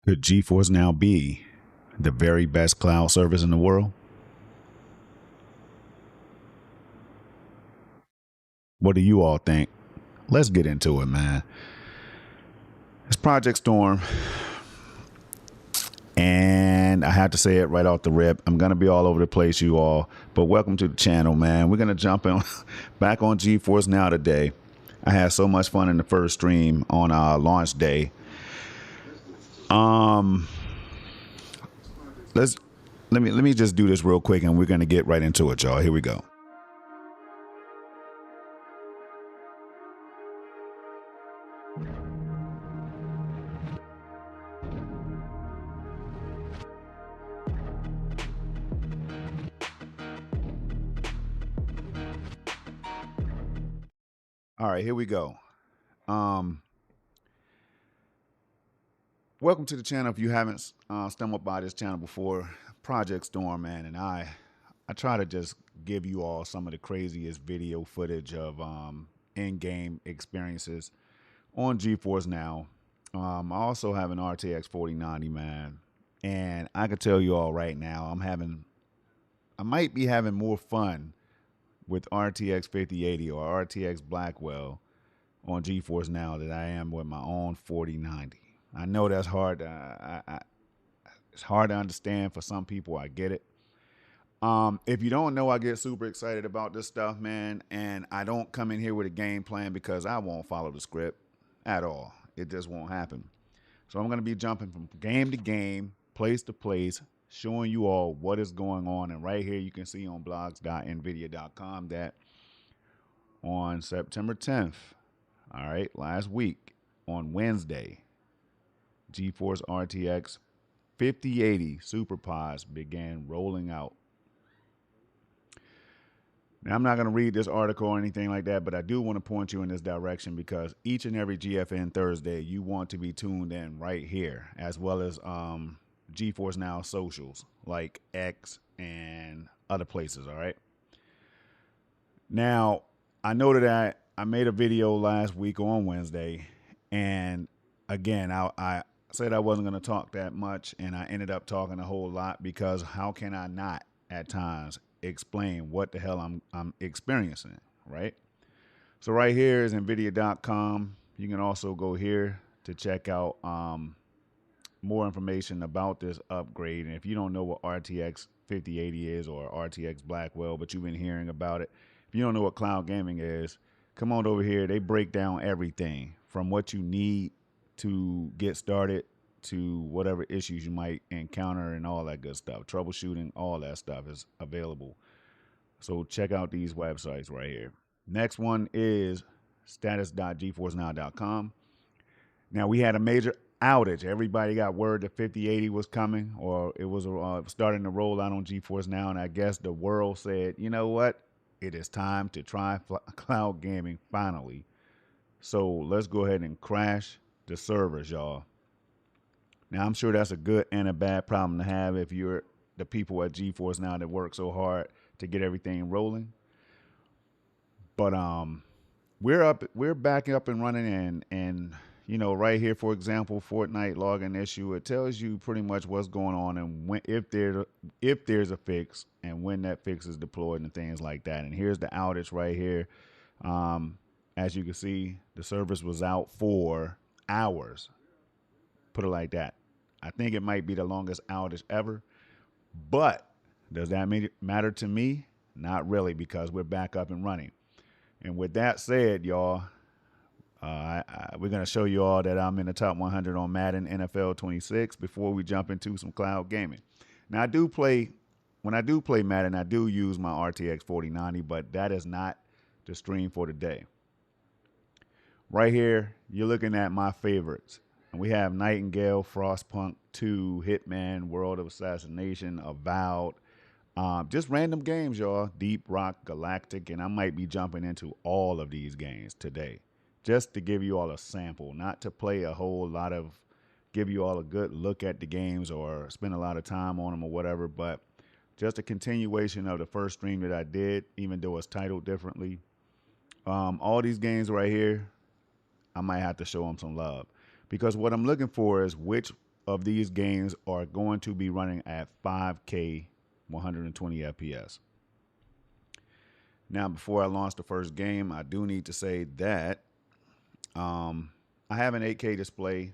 Could GeForce Now be the very best cloud service in the world? What do you all think? Let's get into it, man. It's Project Storm, and I have to say it right off the rip. I'm gonna be all over the place, you all, but welcome to the channel, man. We're gonna jump in back on GeForce Now today. I had so much fun in the first stream on launch day. Um, let's let me just do this real quick, and we're gonna get right into it, y'all. Here we go. All right, here we go. Um, Welcome to the channel. If you haven't stumbled by this channel before, Project Storm, man, and I try to just give you all some of the craziest video footage of in-game experiences on GeForce Now. I also have an RTX 4090, man, and I can tell you all right now, I might be having more fun with RTX 5080 or RTX Blackwell on GeForce Now than I am with my own 4090. I know that's hard. It's hard to understand for some people. I get it. If you don't know, I get super excited about this stuff, man. And I don't come in here with a game plan because I won't follow the script at all. It just won't happen. So I'm going to be jumping from game to game, place to place, showing you all what is going on. And right here, you can see on blogs.nvidia.com that on September 10th, all right, last week on Wednesday, GeForce RTX 5080 SuperPODs began rolling out. Now, I'm not going to read this article or anything like that, but I do want to point you in this direction because each and every GFN Thursday, you want to be tuned in right here, as well as GeForce Now socials like X and other places, all right? Now, I know that I made a video last week on Wednesday, and again, I said I wasn't going to talk that much, and I ended up talking a whole lot because how can I not at times explain what the hell I'm experiencing, right? So right here is nvidia.com. You can also go here to check out more information about this upgrade. And if you don't know what RTX 5080 is or RTX Blackwell, but you've been hearing about it, if you don't know what cloud gaming is, come on over here. They break down everything from what you need to get started to whatever issues you might encounter and all that good stuff. Troubleshooting, all that stuff is available. So check out these websites right here. Next one is status.geforcenow.com. Now, we had a major outage. Everybody got word that 5080 was coming or it was starting to roll out on GeForce Now. And I guess the world said, you know what? It is time to try cloud gaming finally. So let's go ahead and crash the servers, y'all. Now, I'm sure that's a good and a bad problem to have if you're the people at GeForce Now that work so hard to get everything rolling. But we're back up and running, and you know, right here, for example, Fortnite login issue. It tells you pretty much what's going on and when, if there's a fix and when that fix is deployed and things like that. And here's the outage right here. As you can see, the service was out for hours. Put it like that. I think it might be the longest outage ever. But does that matter to me? Not really, because we're back up and running. And with that said, y'all, we're going to show you all that I'm in the top 100 on Madden NFL 26 before we jump into some cloud gaming. Now, when I do play Madden, I do use my RTX 4090, but that is not the stream for today. Right here, you're looking at my favorites. And we have Nightingale, Frostpunk 2, Hitman, World of Assassination, Avowed. Just random games, y'all. Deep Rock, Galactic, and I might be jumping into all of these games today. Just to give you all a sample, not to play a whole lot of, give you all a good look at the games or spend a lot of time on them or whatever, but just a continuation of the first stream that I did, even though it's titled differently. All these games right here, I might have to show them some love because what I'm looking for is which of these games are going to be running at 5K 120 FPS. Now, before I launch the first game, I do need to say that um, I have an 8K display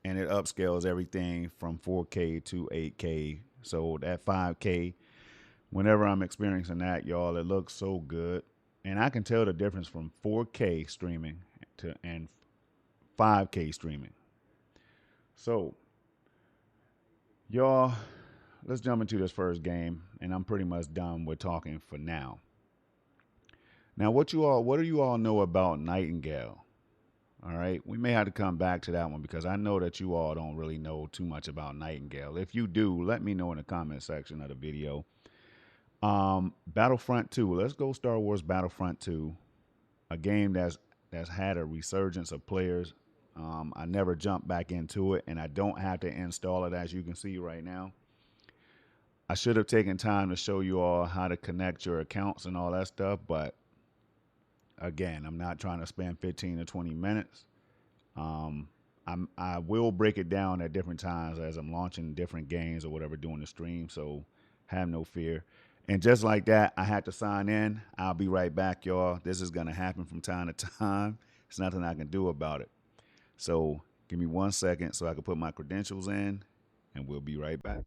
and it upscales everything from 4K to 8K. So that 5K, whenever I'm experiencing that, y'all, it looks so good. And I can tell the difference from 4K streaming to and 5K streaming. So, y'all, let's jump into this first game, and I'm pretty much done with talking for now. Now, what do you all know about Nightingale? All right, we may have to come back to that one because I know that you all don't really know too much about Nightingale. If you do, let me know in the comment section of the video. Battlefront 2. Let's go Star Wars Battlefront 2, a game that's had a resurgence of players. I never jumped back into it, and I don't have to install it as you can see right now. I should have taken time to show you all how to connect your accounts and all that stuff, but again, I'm not trying to spend 15 to 20 minutes. Um, I will break it down at different times as I'm launching different games or whatever doing the stream, so have no fear. And just like that, I had to sign in. I'll be right back, y'all. This is going to happen from time to time. There's nothing I can do about it. So give me 1 second so I can put my credentials in, and we'll be right back.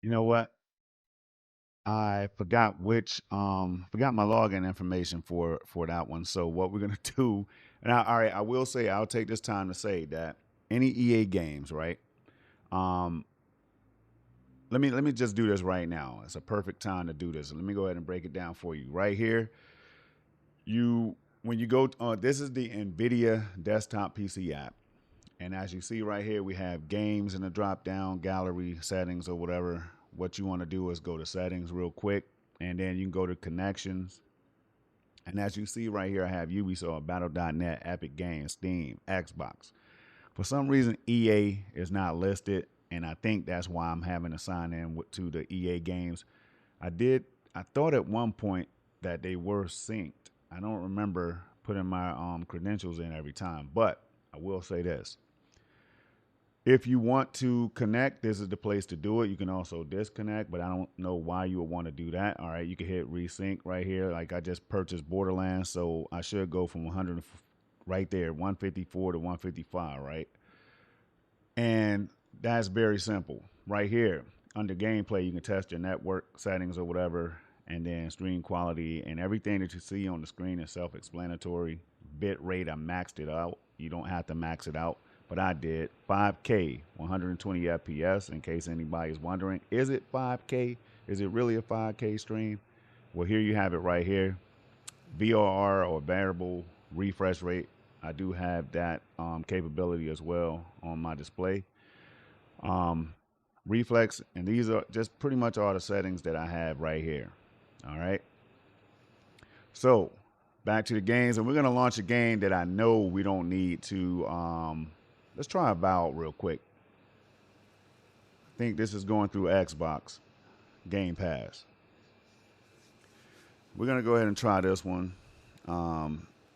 You know what? I forgot my login information for that one. So what we're gonna do, and all right, I will say I'll take this time to say that any EA games, right? Um, let me just do this right now. It's a perfect time to do this. Let me go ahead and break it down for you right here. You when you go, this is the NVIDIA desktop PC app, and as you see right here, we have games in the drop down gallery settings or whatever. What you want to do is go to settings real quick, and then you can go to connections. And as you see right here, I have Ubisoft, Battle.net, Epic Games, Steam, Xbox. For some reason, EA is not listed, and I think that's why I'm having to sign in to the EA games. I did. I thought at one point that they were synced. I don't remember putting my credentials in every time, but I will say this: if you want to connect, this is the place to do it. You can also disconnect, but I don't know why you would want to do that. All right, you can hit resync right here. Like I just purchased Borderlands, so I should go from 100 right there, 154 to 155, right? And that's very simple. Right here, under gameplay, you can test your network settings or whatever, and then stream quality and everything that you see on the screen is self-explanatory. Bit rate, I maxed it out. You don't have to max it out, but I did. 5K, 120 FPS. In case anybody's wondering, is it 5K? Is it really a 5K stream? Well, here you have it right here. VRR or variable refresh rate. I do have that capability as well on my display. Um, Reflex, and these are just pretty much all the settings that I have right here. All right. So back to the games, and we're gonna launch a game that I know we don't need to. Let's try Avowed real quick. I think this is going through Xbox Game Pass. We're gonna go ahead and try this one.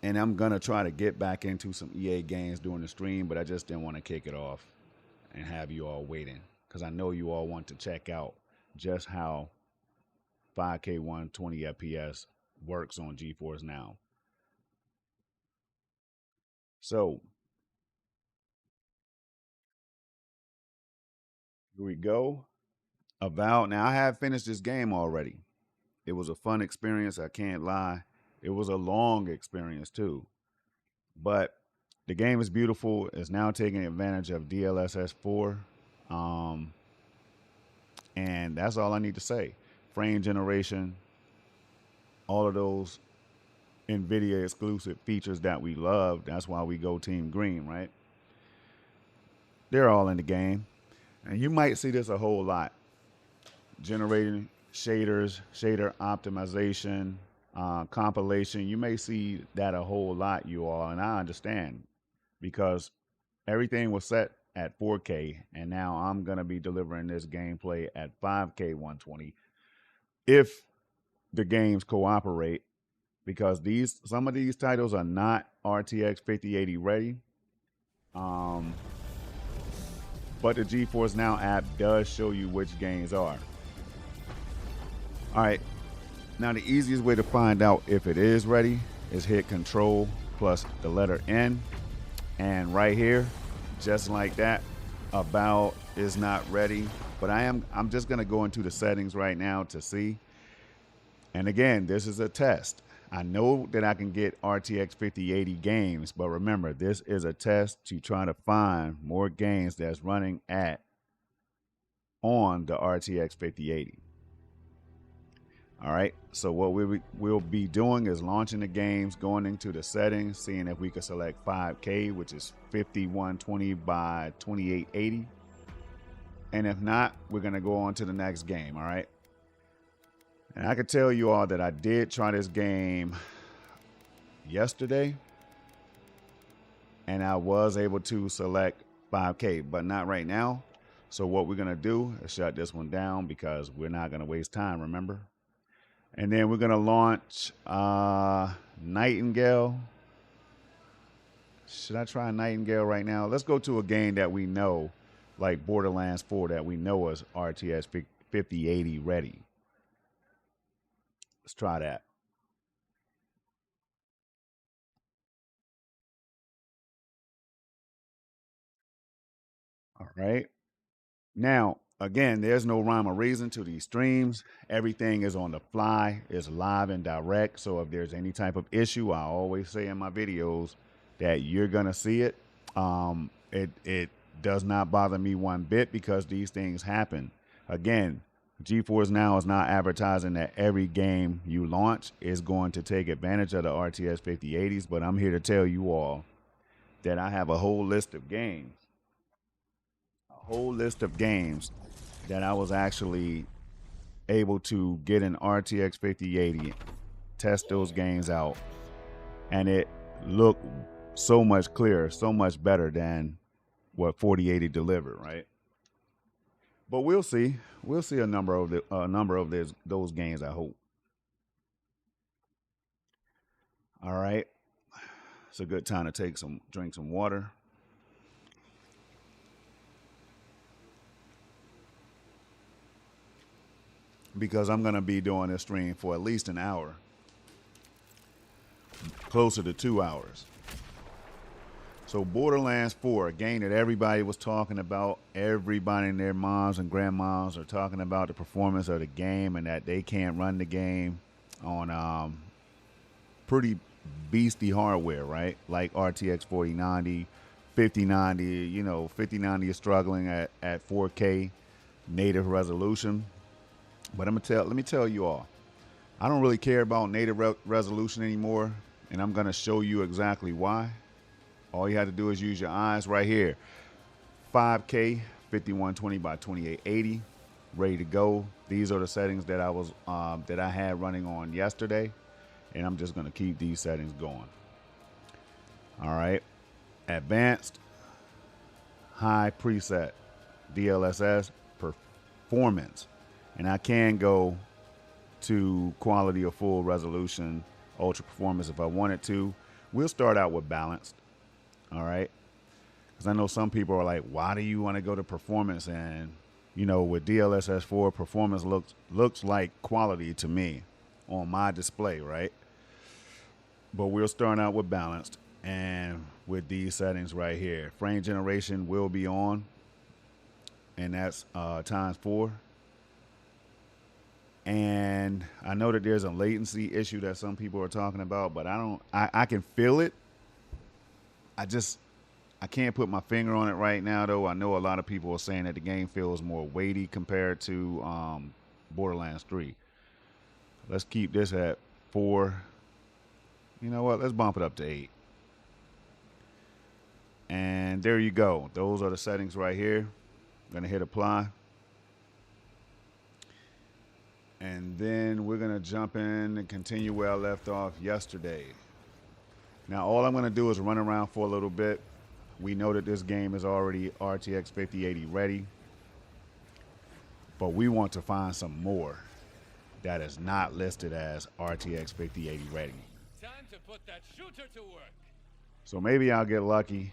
And I'm gonna try to get back into some EA games during the stream, but I just didn't want to kick it off and have you all waiting because I know you all want to check out just how 5K 120 FPS works on GeForce Now. So Here we go. Avowed. Now I have finished this game already. It was a fun experience. I can't lie. It was a long experience too. But the game is beautiful. It's now taking advantage of DLSS 4. Um, and that's all I need to say. Frame generation, all of those NVIDIA exclusive features that we love. That's why we go Team Green, right? They're all in the game. And you might see this a whole lot. Generating shaders, shader optimization, compilation. You may see that a whole lot, you all. And I understand because everything was set at 4K. And now I'm going to be delivering this gameplay at 5K 120 if the games cooperate, because some of these titles are not RTX 5080 ready. But the GeForce Now app does show you which games are. All right. Now the easiest way to find out if it is ready is hit Control plus the letter N, and right here, just like that, About is not ready. But I'm just gonna go into the settings right now to see. And again, this is a test. I know that I can get RTX 5080 games, but remember, this is a test to try to find more games that's running on the RTX 5080. All right, so what we'll be doing is launching the games, going into the settings, seeing if we can select 5K, which is 5120 by 2880. And if not, we're gonna go on to the next game, all right? And I can tell you all that I did try this game yesterday, and I was able to select 5K, but not right now. So what we're gonna do is shut this one down because we're not gonna waste time, remember? And then we're gonna launch Nightingale. Should I try Nightingale right now? Let's go to a game that we know, like Borderlands 4, that we know is RTS 5080 ready. Let's try that. All right. Now, again, there's no rhyme or reason to these streams. Everything is on the fly, it's live and direct. So if there's any type of issue, I always say in my videos that you're gonna see it. It does not bother me one bit because these things happen. Again, GeForce Now is not advertising that every game you launch is going to take advantage of the RTS 5080s, but I'm here to tell you all that I have a whole list of games that I was actually able to get an RTX 5080, test those games out, and it looked so much clearer, so much better than what 4080 delivered, right? But we'll see. We'll see a number of those games, I hope. All right. It's a good time to drink some water. Because I'm going to be doing this stream for at least an hour, closer to 2 hours. So Borderlands 4, a game that everybody was talking about. Everybody and their moms and grandmoms are talking about the performance of the game and that they can't run the game on pretty beastie hardware, right? Like RTX 4090, 5090. You know, 5090 is struggling at 4K native resolution. But let me tell you all, I don't really care about native resolution anymore, and I'm gonna show you exactly why. All you have to do is use your eyes right here. 5K, 5120 by 2880, ready to go. These are the settings that I had running on yesterday, and I'm just gonna keep these settings going. All right, advanced, high preset, DLSS, performance. And I can go to quality or full resolution, ultra performance if I wanted to. We'll start out with balanced, all right? Because I know some people are like, why do you want to go to performance? And, you know, with DLSS 4, performance looks like quality to me on my display, right? But we'll start out with balanced. And with these settings right here, frame generation will be on. and that's times 4. And I know that there's a latency issue that some people are talking about, but I can feel it. I can't put my finger on it right now, though. I know a lot of people are saying that the game feels more weighty compared to Borderlands 3. Let's keep this at 4. You know what? Let's bump it up to 8. And there you go. Those are the settings right here. I'm going to hit apply. And then we're going to jump in and continue where I left off yesterday. Now, all I'm going to do is run around for a little bit. We know that this game is already RTX 5080 ready. But we want to find some more that is not listed as RTX 5080 ready. Time to put that shooter to work. So maybe I'll get lucky.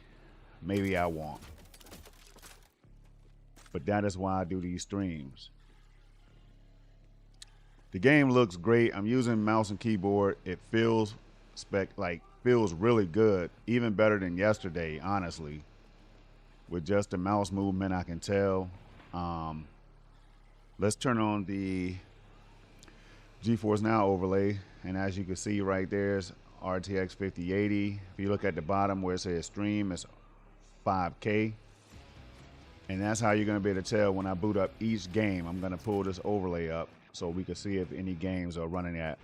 Maybe I won't. But that is why I do these streams. The game looks great. I'm using mouse and keyboard. It feels feels really good, even better than yesterday, honestly. With just the mouse movement, I can tell. Let's turn on the GeForce Now overlay, and as you can see right there's RTX 5080. If you look at the bottom where it says stream, it's 5K. And that's how you're going to be able to tell when I boot up each game. I'm going to pull this overlay up so we can see if any games are running at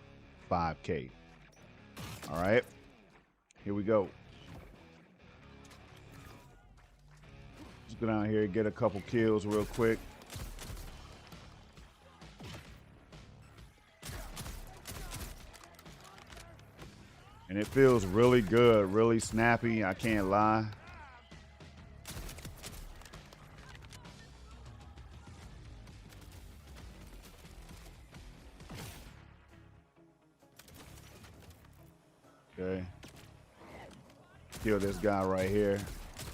5K. All right, here we go. Let's go down here and get a couple kills real quick. And it feels really good, really snappy, I can't lie. Okay. Kill this guy right here.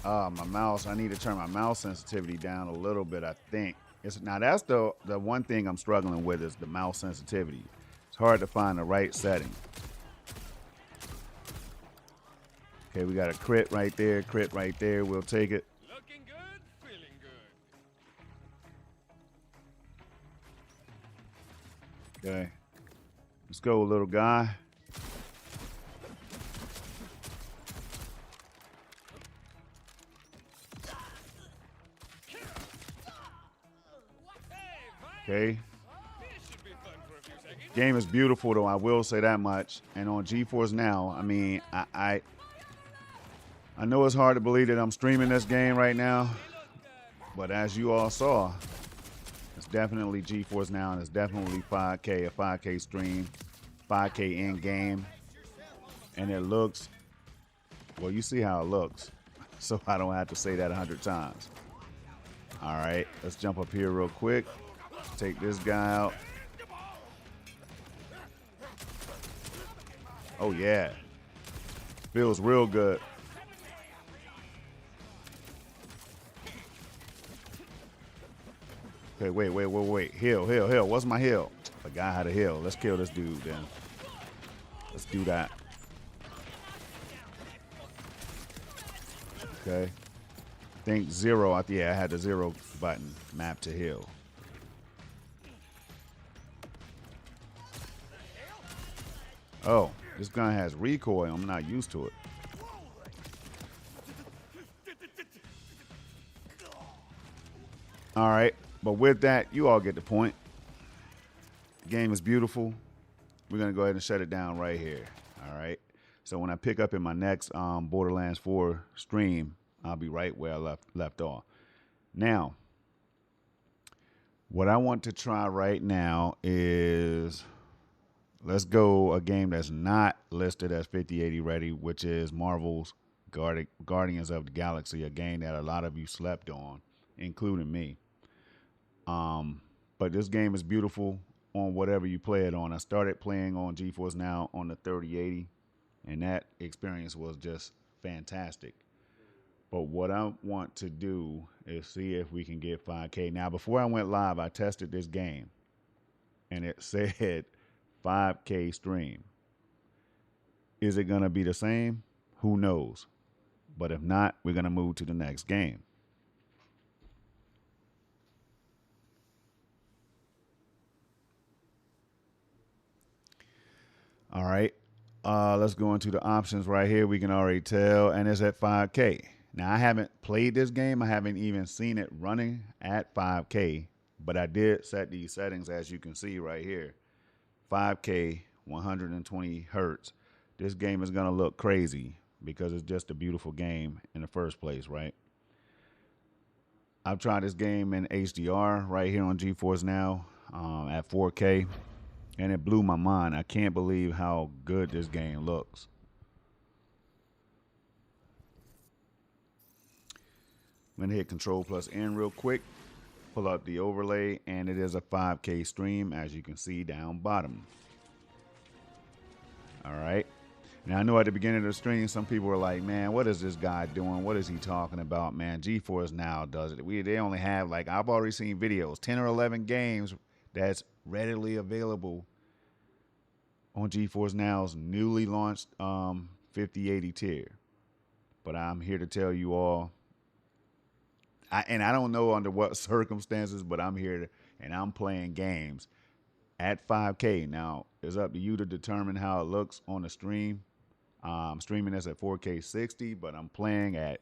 My mouse, I need to turn my mouse sensitivity down a little bit, I think. Now that's the one thing I'm struggling with is the mouse sensitivity. It's hard to find the right setting. Okay, we got a crit right there, we'll take it. Looking good, feeling good. Okay. Let's go, little guy. Okay. Game is beautiful, though. I will say that much. And on GeForce Now, I mean, I know it's hard to believe that I'm streaming this game right now, but as you all saw, it's definitely GeForce Now, and it's definitely 5K, a 5K stream, 5K in game, and it looks, well, you see how it looks, so I don't have to say that 100 times. All right, let's jump up here real quick. Take this guy out. Oh yeah, feels real good. Okay, wait. Heal. What's my heal? The guy had a heal. Let's kill this dude then. Let's do that. Okay. Think 0. Yeah, I had the 0 button. Map to heal. Oh, this gun has recoil. I'm not used to it. All right. But with that, you all get the point. The game is beautiful. We're going to go ahead and shut it down right here. All right. So when I pick up in my next Borderlands 4 stream, I'll be right where I left off. Now, what I want to try right now is, let's go a game that's not listed as 5080 ready, which is Marvel's Guardians of the Galaxy, a game that a lot of you slept on, including me. But this game is beautiful on whatever you play it on. I started playing on GeForce Now on the 3080, and that experience was just fantastic. But what I want to do is see if we can get 5K. Now, before I went live, I tested this game, and it said 5K stream. Is it going to be the same? Who knows? But if not, we're going to move to the next game. All right. Let's go into the options right here. We can already tell, and it's at 5K. Now, I haven't played this game. I haven't even seen it running at 5K, but I did set these settings, as you can see right here. 5K, 120 hertz. This game is going to look crazy because it's just a beautiful game in the first place, right? I've tried this game in HDR right here on GeForce Now at 4K, and it blew my mind. I can't believe how good this game looks. I'm going to hit Control plus N real quick, pull up the overlay, and it is a 5K stream, as you can see down bottom. All right. Now, I know at the beginning of the stream, some people were like, man, what is this guy doing? What is he talking about, man? GeForce Now does it. They only have, like, I've already seen videos, 10 or 11 games that's readily available on GeForce Now's newly launched 5080 tier. But I'm here to tell you all, and I don't know under what circumstances, but I'm here and I'm playing games at 5K. Now, it's up to you to determine how it looks on the stream. I'm streaming this at 4K 60, but I'm playing at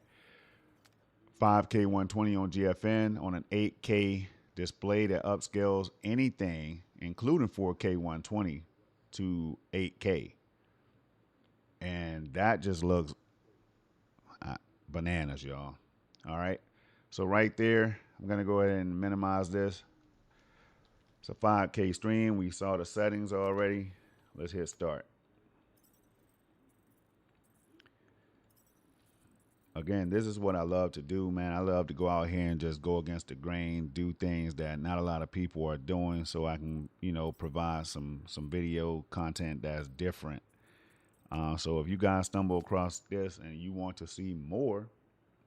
5K 120 on GFN on an 8K display that upscales anything, including 4K 120, to 8K. And that just looks bananas, y'all. All right. So right there, I'm going to go ahead and minimize this. It's a 5K stream. We saw the settings already. Let's hit start. Again, this is what I love to do, man. I love to go out here and just go against the grain, do things that not a lot of people are doing, so I can, provide some video content that's different. So if you guys stumble across this and you want to see more,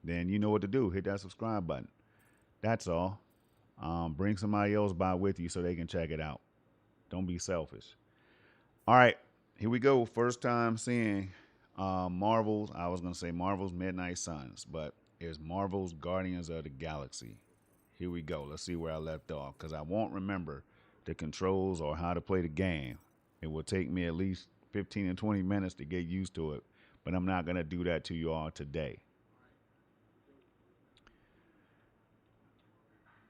then you know what to do. Hit that subscribe button. That's all. Bring somebody else by with you so they can check it out. Don't be selfish. All right, here we go. First time seeing Marvel's, I was going to say Marvel's Midnight Suns, but it's Marvel's Guardians of the Galaxy. Here we go. Let's see where I left off, because I won't remember the controls or how to play the game. It will take me at least 15 and 20 minutes to get used to it, but I'm not going to do that to you all today.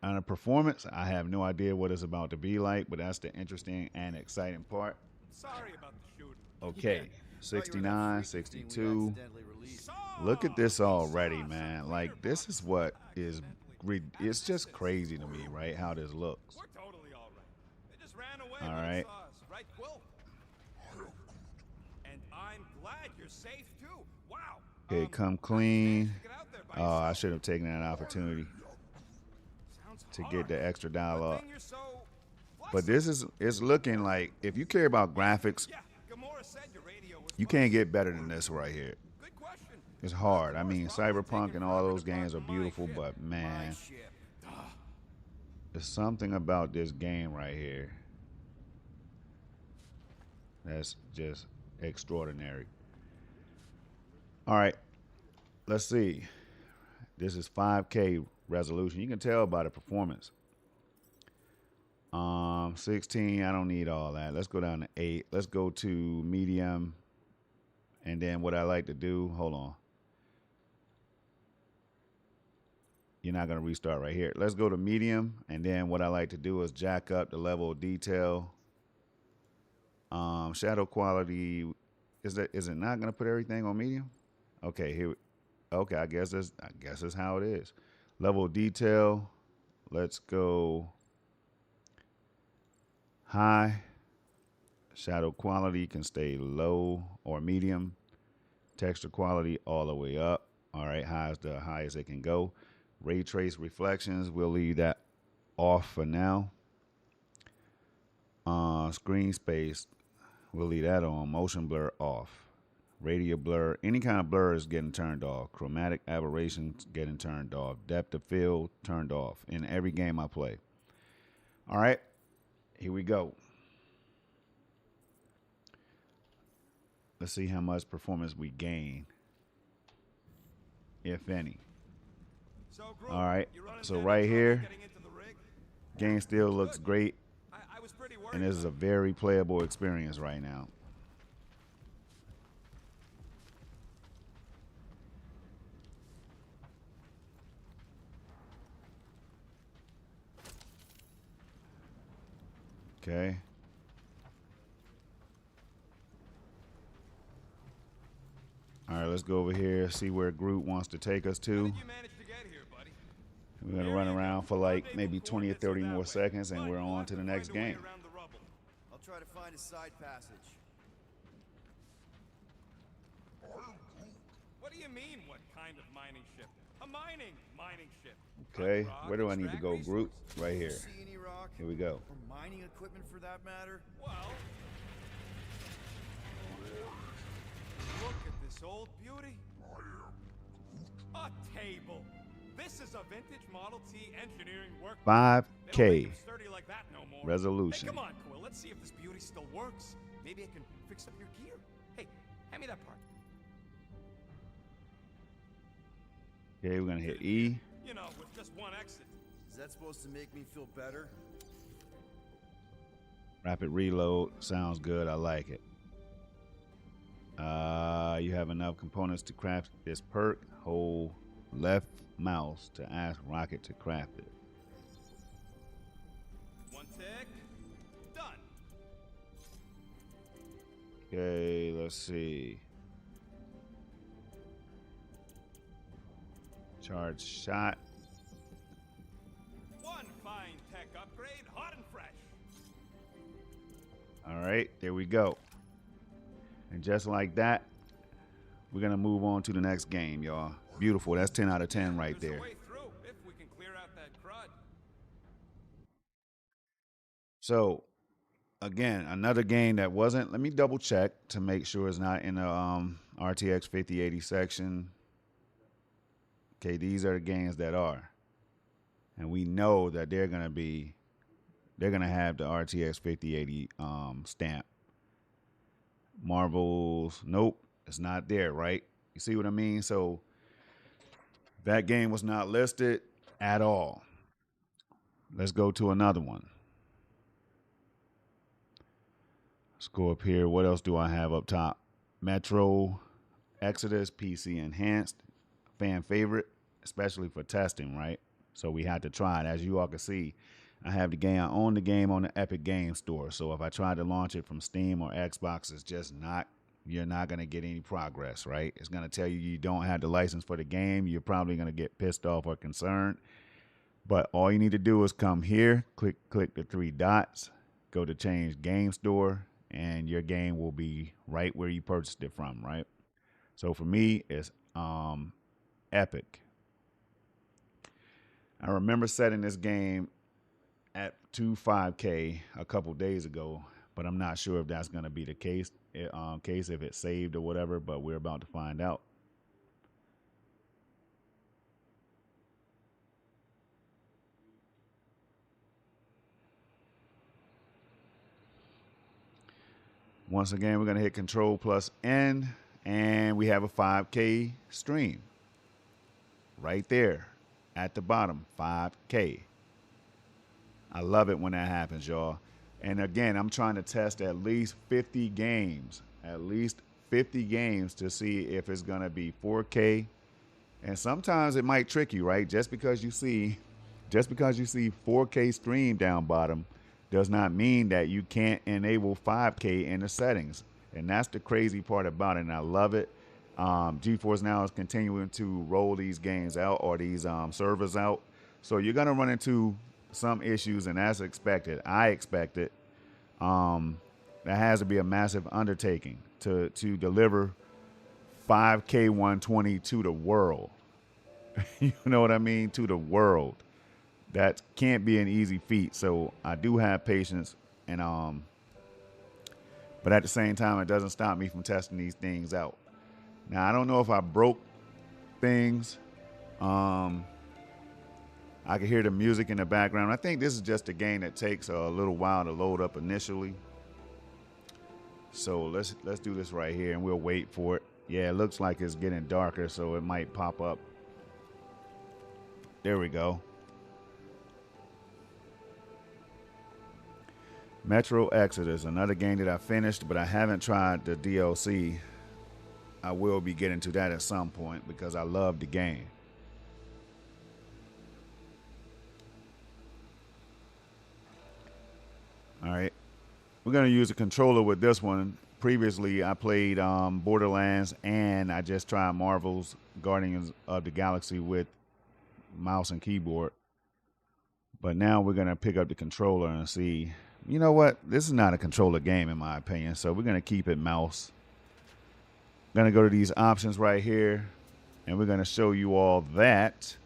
On a performance, I have no idea what it's about to be like, but that's the interesting and exciting part. Sorry about the shooting. Okay, 69, 62. Look at this already, man. Like, this is what is, it's just crazy to me, right, how this looks. We're totally all right. They just ran away All when they right. saw us, right, Quill? And I'm glad you're safe too. Wow. Okay, come clean. Oh, I should have taken that opportunity to get the extra dialogue. But this is, it's looking like, if you care about graphics, you can't get better than this right here. It's hard. I mean, Cyberpunk and all those games are beautiful, but man, there's something about this game right here that's just extraordinary. All right, let's see. This is 5K resolution. You can tell by the performance. 16, I don't need all that. Let's go down to 8. Let's go to medium. And then what I like to do, hold on. You're not going to restart right here. Let's go to medium. And then what I like to do is jack up the level of detail. Shadow quality, is it not going to put everything on medium? Okay, here. Okay, I guess that's how it is. Level of detail. Let's go high. Shadow quality can stay low or medium. Texture quality all the way up. All right, high is the highest it can go. Ray trace reflections, we'll leave that off for now. Screen space, we'll leave that on. Motion blur off. Radial blur, any kind of blur is getting turned off. Chromatic aberrations getting turned off. Depth of field turned off in every game I play. All right, here we go. Let's see how much performance we gain, if any. All right, so right here, game still looks great, and this is a very playable experience right now. Okay. All right, let's go over here, see where Groot wants to take us How to. did you manage to get here, buddy? We're going to Here run you go. around for Our like vehicle maybe 20 or coordinates are 30 that more way. seconds, and But we're we'll on have to the find next a way game. around the rubble. I'll try to find a side passage. What do you mean, what kind of mining ship? A mining ship. Okay, Cut rock, where do I need to extract go, Groot? resources. Right here. See any rock? Here we go. Or mining equipment for that matter? Well, look at this old beauty. A table. This is a vintage Model T engineering work. They don't make 5K them sturdy like that no more. resolution. Hey, come on, Quill. Let's see if this beauty still works. Maybe I can fix up your gear. Hey, hand me that part. Okay, we're going to hit E. You know, with just one exit. Is that supposed to make me feel better? Rapid reload. Sounds good. I like it. You have enough components to craft this perk. Hold left mouse to ask Rocket to craft it. One tick. Done. Okay, let's see. Charge shot. One fine tech upgrade, hot and fresh. All right, there we go. And just like that, we're going to move on to the next game, y'all. Beautiful. That's 10 out of 10 right There's there. a way through if we can clear out that crud. So, again, another game that wasn't, let me double check to make sure it's not in the RTX 5080 section. Okay, these are the games that are. And we know that they're going to have the RTX 5080 stamp. Marvel's, nope, it's not there, right? You see what I mean? So that game was not listed at all. Let's go to another one. Let's go up here. What else do I have up top? Metro Exodus PC Enhanced, fan favorite, especially for testing, right? So we had to try it. As you all can see, I have the game. I own the game on the Epic Game Store. So if I try to launch it from Steam or Xbox, it's just not, you're not going to get any progress, right? It's going to tell you you don't have the license for the game. You're probably going to get pissed off or concerned. But all you need to do is come here, click the three dots, go to change game store, and your game will be right where you purchased it from, right? So for me, it's Epic. I remember setting this game at 5K a couple days ago, but I'm not sure if that's going to be the case if it's saved or whatever, but we're about to find out. Once again, we're going to hit Control plus N, and we have a 5K stream right there at the bottom, 5K. I love it when that happens, y'all. And again, I'm trying to test at least 50 games, to see if it's going to be 4K. And sometimes it might trick you, right? Just because you see 4K stream down bottom does not mean that you can't enable 5K in the settings. And that's the crazy part about it. And I love it. GeForce Now is continuing to roll these games out, or these servers out. So you're going to run into some issues, and that's expected. I expect it. That has to be a massive undertaking to deliver 5K 120 to the world. You know what I mean? To the world. That can't be an easy feat. So I do have patience, and but at the same time, it doesn't stop me from testing these things out. Now, I don't know if I broke things. I can hear the music in the background. I think this is just a game that takes a little while to load up initially. So let's do this right here, and we'll wait for it. Yeah, it looks like it's getting darker, so it might pop up. There we go. Metro Exodus, another game that I finished, but I haven't tried the DLC. I will be getting to that at some point because I love the game. All right. We're going to use a controller with this one. Previously, I played Borderlands, and I just tried Marvel's Guardians of the Galaxy with mouse and keyboard. But now we're going to pick up the controller and see, you know what? This is not a controller game in my opinion, so we're going to keep it mouse. Going to go to these options right here, and we're going to show you all that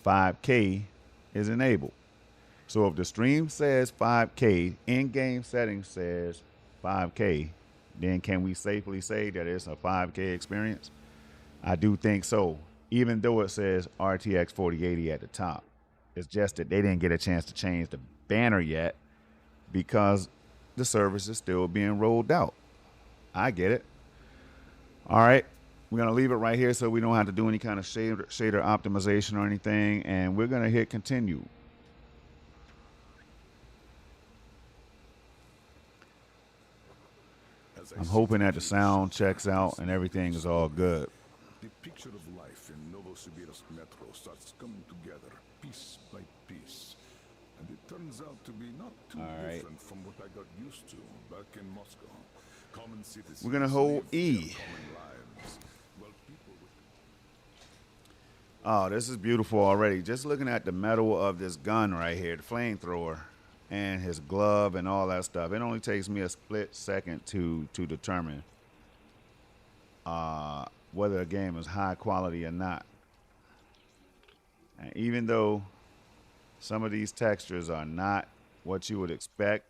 5K is enabled. So if the stream says 5K, in-game settings says 5K, then can we safely say that it's a 5K experience? I do think so, even though it says RTX 4080 at the top. It's just that they didn't get a chance to change the banner yet because the service is still being rolled out. I get it. All right, we're going to leave it right here so we don't have to do any kind of shader optimization or anything, and we're going to hit continue. I'm hoping that the sound checks out and everything is all good. The picture of life in Novosibirsk Metro starts coming together piece by piece. And it turns out to be not too different from what I got used to back in Moscow. Common citizens. We're going to hold E. Oh, this is beautiful already. Just looking at the metal of this gun right here, the flamethrower, and his glove and all that stuff. It only takes me a split second to determine whether a game is high quality or not. And even though some of these textures are not what you would expect,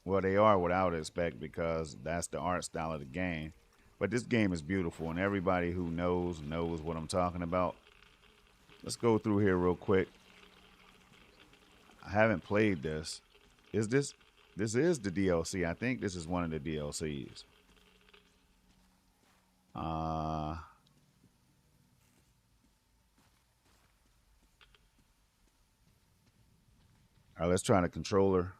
well, they are what I would expect because that's the art style of the game. But this game is beautiful, and everybody who knows what I'm talking about. Let's go through here real quick. I haven't played this. This is the DLC. I think this is one of the DLCs. All right, let's try the controller.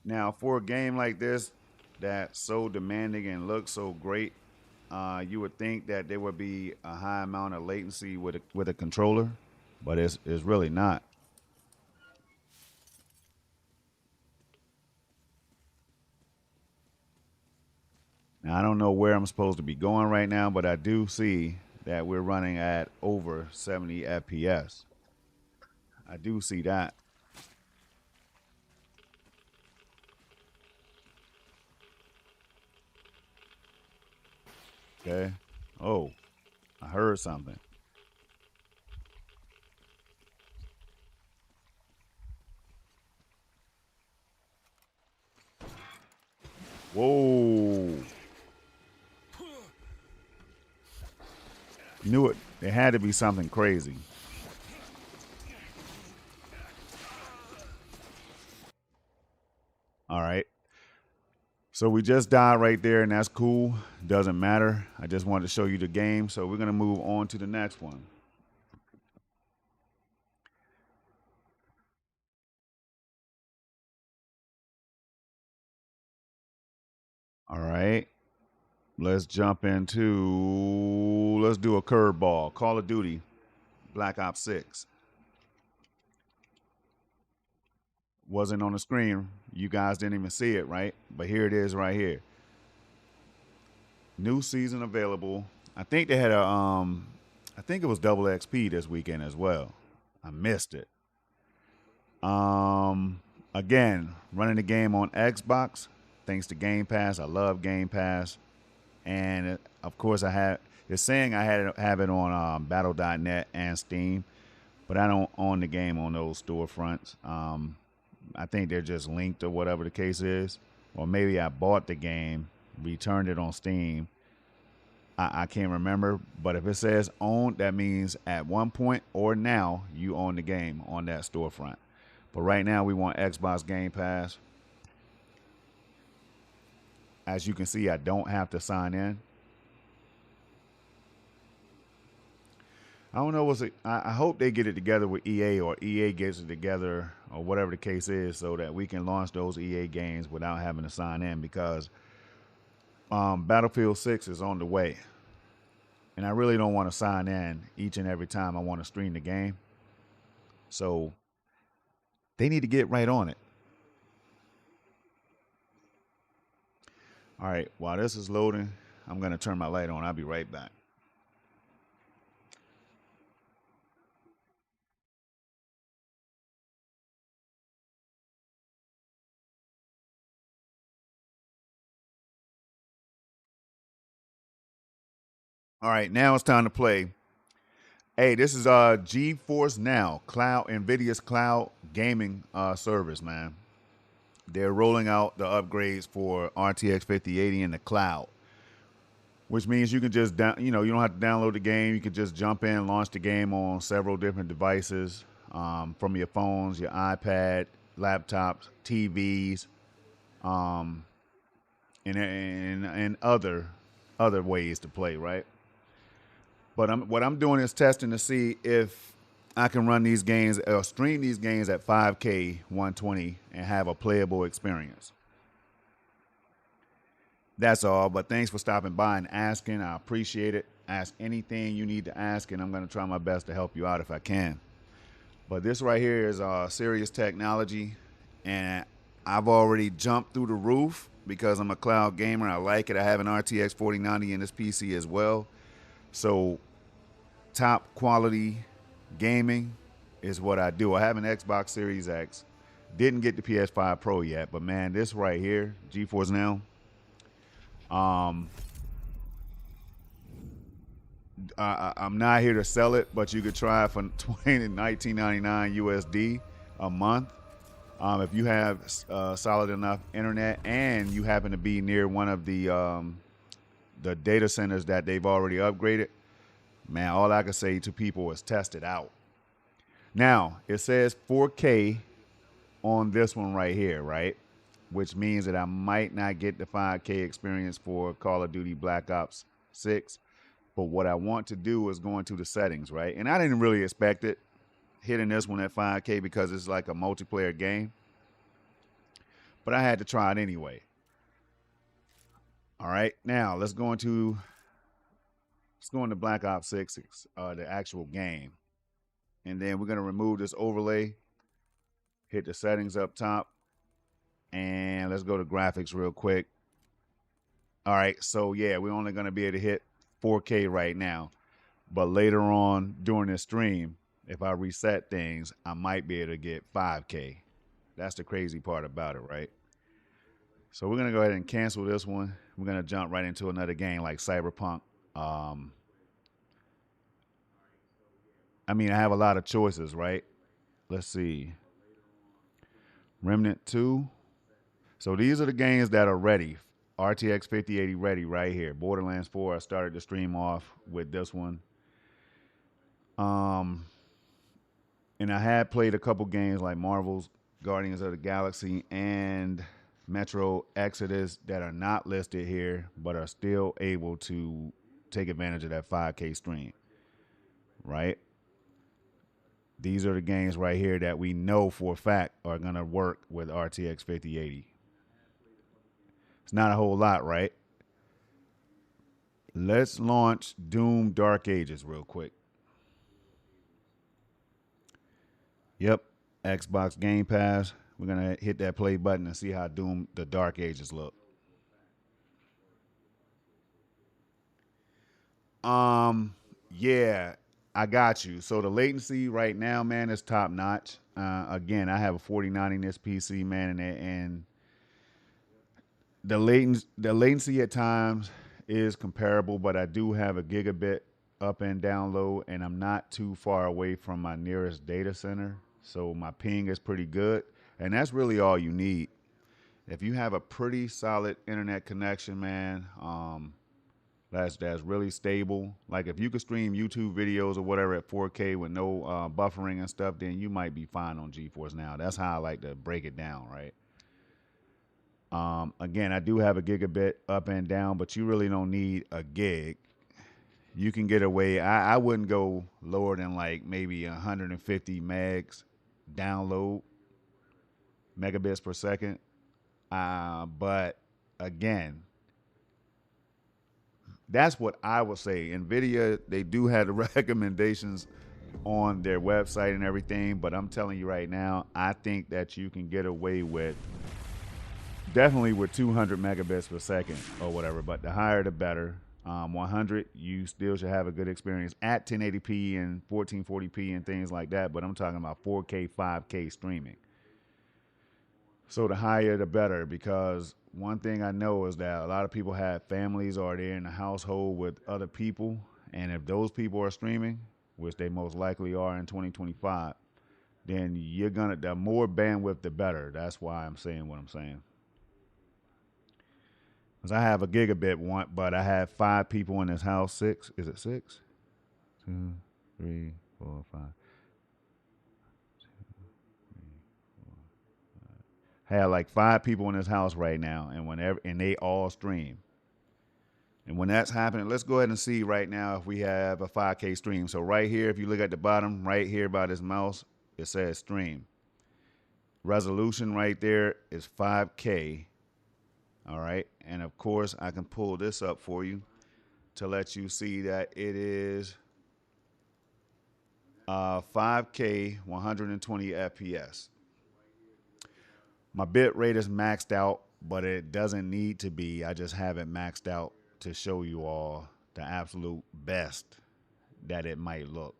Now, for a game like this that's so demanding and looks so great, you would think that there would be a high amount of latency with a controller, but it's really not. Now, I don't know where I'm supposed to be going right now, but I do see that we're running at over 70 FPS. I do see that. Okay. Oh, I heard something. Whoa. Knew it. There had to be something crazy. All right. So we just died right there, and that's cool. Doesn't matter. I just wanted to show you the game. So we're going to move on to the next one. All right. Let's jump into, let's do a curveball. Call of Duty, Black Ops 6. Wasn't on the screen. You guys didn't even see it, right? But here it is right here. New season available. I think they had a, I think it was double XP this weekend as well. I missed it. Again, running the game on Xbox, thanks to Game Pass. I love Game Pass. And of course, it's saying I have it on Battle.net and Steam, but I don't own the game on those storefronts. I think they're just linked or whatever the case is. Or maybe I bought the game, returned it on Steam. I can't remember, but if it says owned, that means at one point or now you own the game on that storefront. But right now we want Xbox Game Pass. As you can see, I don't have to sign in. I don't know I hope they get it together with EA, or EA gets it together, or whatever the case is, so that we can launch those EA games without having to sign in, because Battlefield 6 is on the way. And I really don't want to sign in each and every time I want to stream the game. So they need to get right on it. All right, while this is loading, I'm going to turn my light on. I'll be right back. All right, now it's time to play. Hey, this is GeForce Now, NVIDIA's cloud gaming service, man. They're rolling out the upgrades for RTX 5080 in the cloud, which means you can just you don't have to download the game. You can just jump in, launch the game on several different devices, from your phones, your iPad, laptops, TVs, and other ways to play, right? But what I'm doing is testing to see if I can run these games or stream these games at 5K 120 and have a playable experience. That's all. But thanks for stopping by and asking. I appreciate it. Ask anything you need to ask, and I'm going to try my best to help you out if I can. But this right here is serious technology, and I've already jumped through the roof because I'm a cloud gamer. I like it. I have an RTX 4090 in this PC as well. So top quality gaming is what I do. I have an Xbox Series X. Didn't get the PS5 Pro yet, but man, this right here, GeForce Now, I'm not here to sell it, but you could try it for $19.99 USD a month. If you have solid enough internet and you happen to be near one of the data centers that they've already upgraded, man, all I can say to people is test it out. Now, it says 4K on this one right here, right? Which means that I might not get the 5K experience for Call of Duty Black Ops 6. But what I want to do is go into the settings, right? And I didn't really expect it, hitting this one at 5K because it's like a multiplayer game. But I had to try it anyway. All right, now let's go into Black Ops 6, the actual game. And then we're going to remove this overlay, hit the settings up top, and let's go to graphics real quick. All right, so yeah, we're only going to be able to hit 4K right now. But later on during this stream, if I reset things, I might be able to get 5K. That's the crazy part about it, right? So we're going to go ahead and cancel this one. We're going to jump right into another game like Cyberpunk. I mean, I have a lot of choices, right? Let's see. Remnant 2. So these are the games that are ready. RTX 5080 ready right here. Borderlands 4, I started the stream off with this one. And I had played a couple games like Marvel's Guardians of the Galaxy and Metro Exodus that are not listed here, but are still able to take advantage of that 5K stream, right? These are the games right here that we know for a fact are going to work with RTX 5080. It's not a whole lot, right? Let's launch Doom Dark Ages real quick. Yep, Xbox Game Pass. We're going to hit that play button and see how Doom the Dark Ages look. Yeah, I got you. So the latency right now, man, is top notch. Again, I have a 4090 in this PC, man, and the latency at times is comparable, but I do have a gigabit up and down load, and I'm not too far away from my nearest data center, so my ping is pretty good, and that's really all you need. If you have a pretty solid internet connection, man, that's really stable. Like if you could stream YouTube videos or whatever at 4K with no buffering and stuff, then you might be fine on GeForce Now. That's how I like to break it down, right? Again, I do have a gigabit up and down, but you really don't need a gig. You can get away. I wouldn't go lower than like maybe 150 megs download, megabits per second. But again, That's what I would say. NVIDIA, they do have the recommendations on their website and everything, but I'm telling you right now, I think that you can get away with definitely with 200 megabits per second or whatever, but the higher the better. 100, you still should have a good experience at 1080p and 1440p and things like that, but I'm talking about 4K, 5K streaming. So the higher the better, because one thing I know is that a lot of people have families or they're in a household with other people, and if those people are streaming, which they most likely are in 2025, then you're gonna, the more bandwidth the better. That's why I'm saying what I'm saying. Because I have a gigabit one, but I have 5 people in this house. 6, is it 6? 2, 3, 4, 5. I have like 5 people in this house right now, and they all stream. And when that's happening, let's go ahead and see right now if we have a 5K stream. So right here, if you look at the bottom, right here by this mouse, it says stream. Resolution right there is 5K. All right. And of course, I can pull this up for you to let you see that it is 5K 120 FPS. My bit rate is maxed out, but it doesn't need to be. I just have it maxed out to show you all the absolute best that it might look.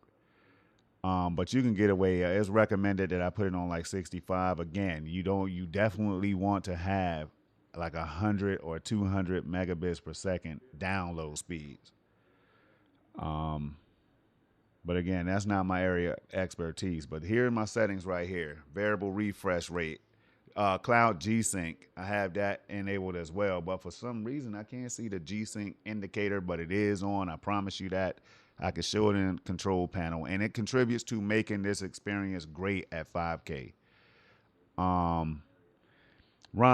But you can get away. It's recommended that I put it on like 65. Again, you definitely want to have like 100 or 200 megabits per second download speeds. But again, that's not my area of expertise. But here are my settings right here. Variable refresh rate. Cloud G-Sync. I have that enabled as well. But for some reason, I can't see the G-Sync indicator, but it is on. I promise you that. I can show it in the control panel. And it contributes to making this experience great at 5K. Ron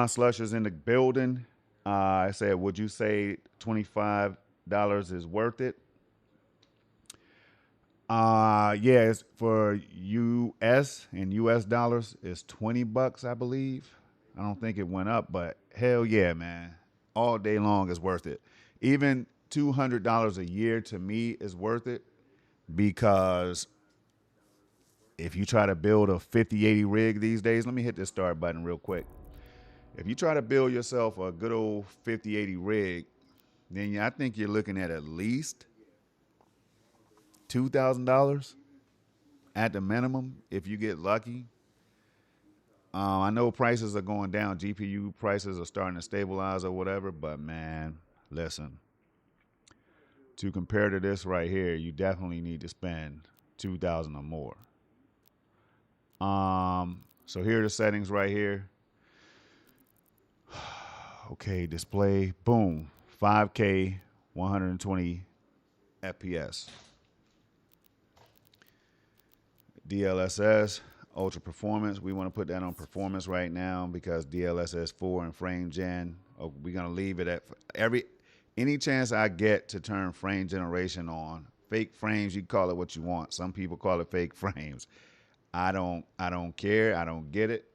Slusher's in the building. I said, would you say $25 is worth it? Yeah, it's for US and US dollars is $20, I believe. I don't think it went up, but hell yeah, man. All day long is worth it. Even $200 a year to me is worth it, because if you try to build a 5080 rig these days, let me hit this start button real quick. If you try to build yourself a good old 5080 rig, then I think you're looking at least $2,000 at the minimum if you get lucky. I know prices are going down. GPU prices are starting to stabilize or whatever, but man, listen. To compare to this right here, you definitely need to spend $2,000 or more. So here are the settings right here. Okay, display, boom, 5K, 120 FPS. DLSS, ultra performance. We want to put that on performance right now because DLSS 4 and frame gen. We're gonna leave it at any chance I get to turn frame generation on. Fake frames, you call it what you want. Some people call it fake frames. I don't care. I don't get it.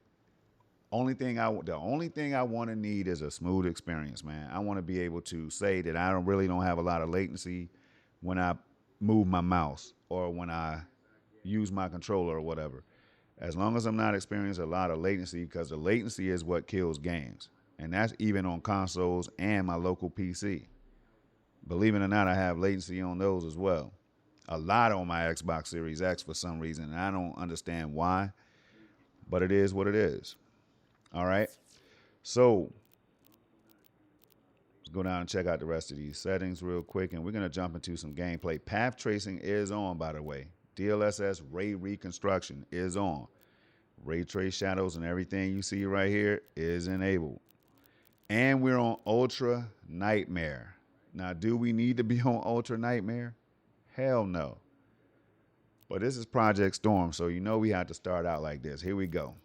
The only thing I want to need is a smooth experience, man. I want to be able to say that I don't have a lot of latency when I move my mouse or when I use my controller or whatever. As long as I'm not experiencing a lot of latency, because the latency is what kills games. And that's even on consoles and my local PC. Believe it or not, I have latency on those as well. A lot on my Xbox Series X for some reason, and I don't understand why, but it is what it is. All right. So let's go down and check out the rest of these settings real quick, and we're going to jump into some gameplay. Path tracing is on, by the way. DLSS ray reconstruction is on. Ray trace shadows and everything you see right here is enabled. And we're on Ultra Nightmare. Now, do we need to be on Ultra Nightmare? Hell no. But this is Project Storm, so you know we have to start out like this. Here we go.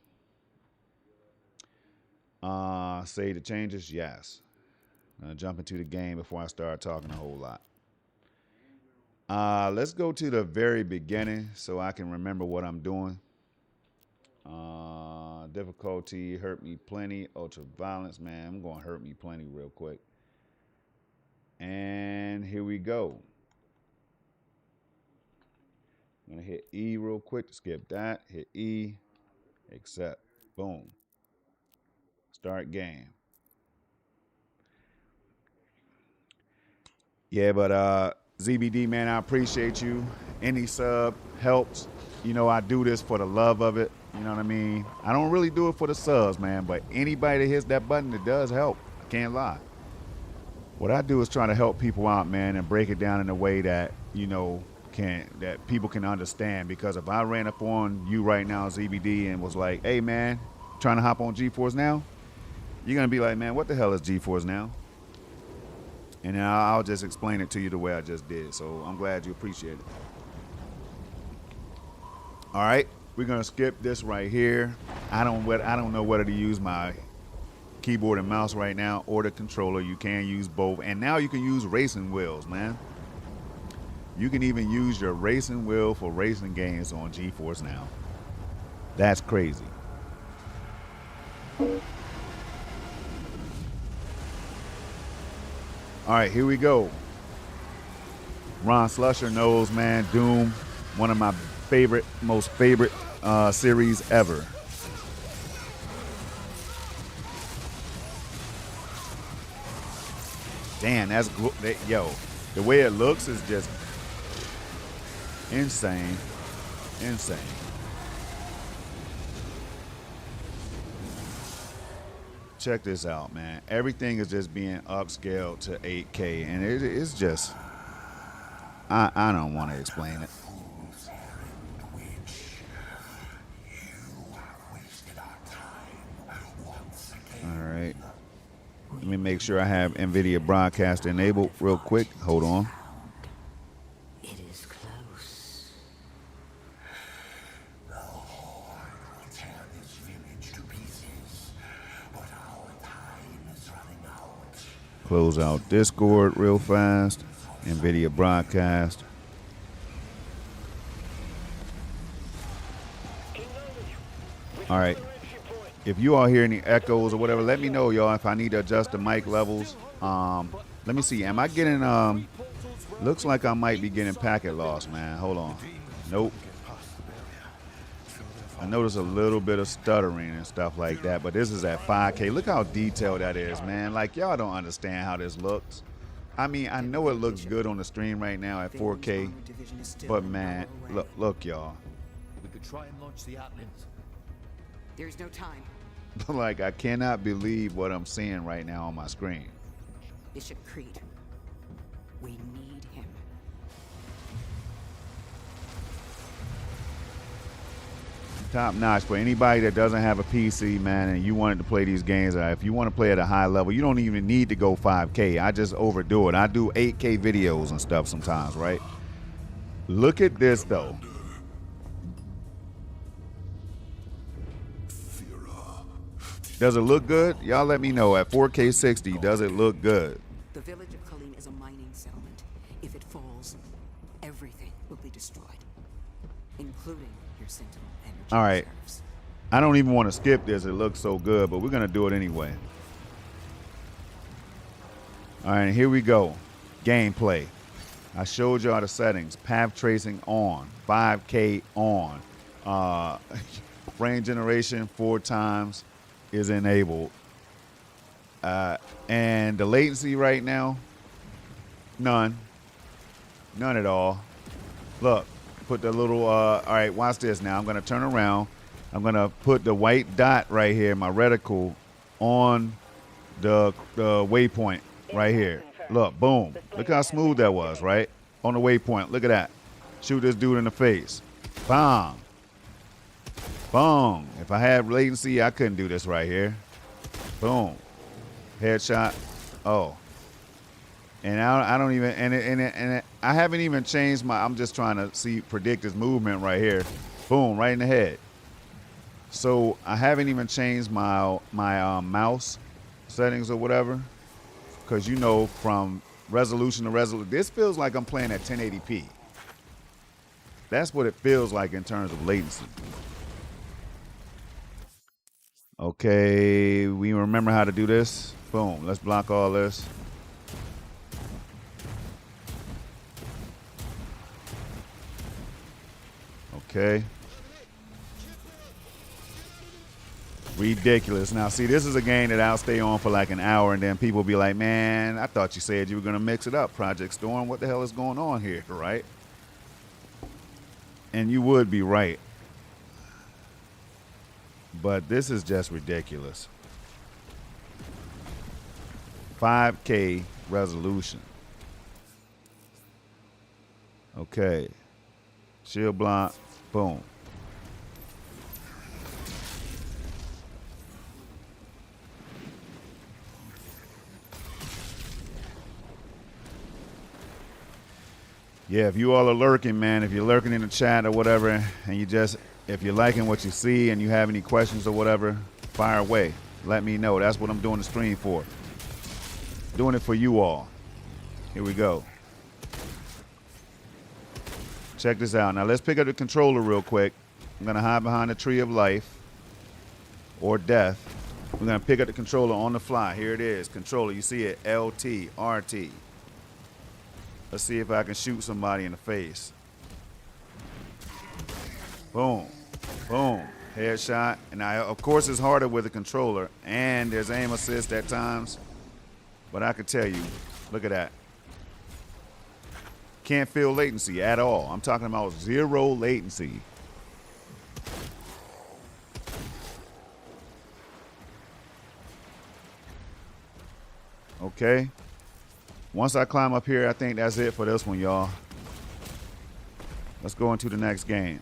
Save the changes? Yes. I'm going to jump into the game before I start talking a whole lot. Let's go to the very beginning so I can remember what I'm doing. Difficulty, hurt me plenty. Ultra violence, man. I'm going to hurt me plenty real quick. And here we go. I'm gonna hit E real quick to skip that. Hit E, accept. Boom. Start game. Yeah, but ZBD, man, I appreciate you. Any sub helps. You know, I do this for the love of it. You know what I mean? I don't really do it for the subs, man, but anybody that hits that button, it does help. I can't lie. What I do is try to help people out, man, and break it down in a way that, you know, that people can understand. Because if I ran up on you right now, ZBD, and was like, hey, man, trying to hop on GeForce Now, you're going to be like, man, what the hell is GeForce Now? And then I'll just explain it to you the way I just did. So I'm glad you appreciate it. All right, we're gonna skip this right here. I don't know whether to use my keyboard and mouse right now or the controller. You can use both, and now you can use racing wheels, man. You can even use your racing wheel for racing games on GeForce Now. That's crazy. All right, here we go. Ron Slusher knows, man, Doom, one of my most favorite series ever. Damn, yo, the way it looks is just insane. Insane. Check this out, man. Everything is just being upscaled to 8K, and it's just, I don't want to explain it. All right. Let me make sure I have NVIDIA broadcast enabled real quick. Hold on. It is close. The Horde will tear this village to pieces, but our time is running out. Close out Discord real fast. NVIDIA broadcast. All right. If you all hear any echoes or whatever, let me know, y'all, if I need to adjust the mic levels. Let me see. Am I getting, looks like I might be getting packet loss, man. Hold on. Nope. I notice a little bit of stuttering and stuff like that, but this is at 5K. Look how detailed that is, man. Like, y'all don't understand how this looks. I mean, I know it looks good on the stream right now at 4K, but man, look, y'all. We could try and launch the Atlas. There's no time. Like, I cannot believe what I'm seeing right now on my screen. Bishop Creed. We need him. Top notch for anybody that doesn't have a PC, man, and you wanted to play these games. If you want to play at a high level, you don't even need to go 5K. I just overdo it. I do 8K videos and stuff sometimes, right? Look at this, though. Does it look good? Y'all let me know. At 4K 60, does it look good? The village of Colleen is a mining settlement. If it falls, everything will be destroyed, including your Sentinel energy All right. reserves. I don't even want to skip this. It looks so good, but we're going to do it anyway. All right, here we go. Gameplay. I showed y'all the settings. Path tracing on. 5K on. Frame generation 4 times is enabled. And the latency right now, none at all. Look, put the little, all right, watch this now. I'm going to turn around. I'm going to put the white dot right here, my reticle, on the waypoint right here. Look, boom. Look how smooth that was, right? On the waypoint. Look at that. Shoot this dude in the face. Bang. Boom. If I had latency, I couldn't do this right here. Boom. Headshot. Oh. And I don't even, I haven't even changed I'm just trying to predict his movement right here. Boom, right in the head. So I haven't even changed my mouse settings or whatever. Because, you know, from resolution to resolution, this feels like I'm playing at 1080p. That's what it feels like in terms of latency. Okay, we remember how to do this. Boom, let's block all this. Okay. Ridiculous. Now, see, this is a game that I'll stay on for like an hour, and then people be like, man, I thought you said you were going to mix it up, Project Storm. What the hell is going on here, right? And you would be right. But this is just ridiculous. 5K resolution. Okay. Shield block. Boom. Yeah, if you all are lurking, man, if you're lurking in the chat or whatever, and if you're liking what you see and you have any questions or whatever, fire away. Let me know. That's what I'm doing the stream for. Doing it for you all. Here we go. Check this out. Now let's pick up the controller real quick. I'm gonna hide behind the tree of life or death. We're gonna pick up the controller on the fly. Here it is, controller. You see it, LT, RT. Let's see if I can shoot somebody in the face. Boom, boom, headshot. And now, of course, it's harder with a controller, and there's aim assist at times. But I can tell you, look at that. Can't feel latency at all. I'm talking about 0 latency. Okay. Once I climb up here, I think that's it for this one, y'all. Let's go into the next game.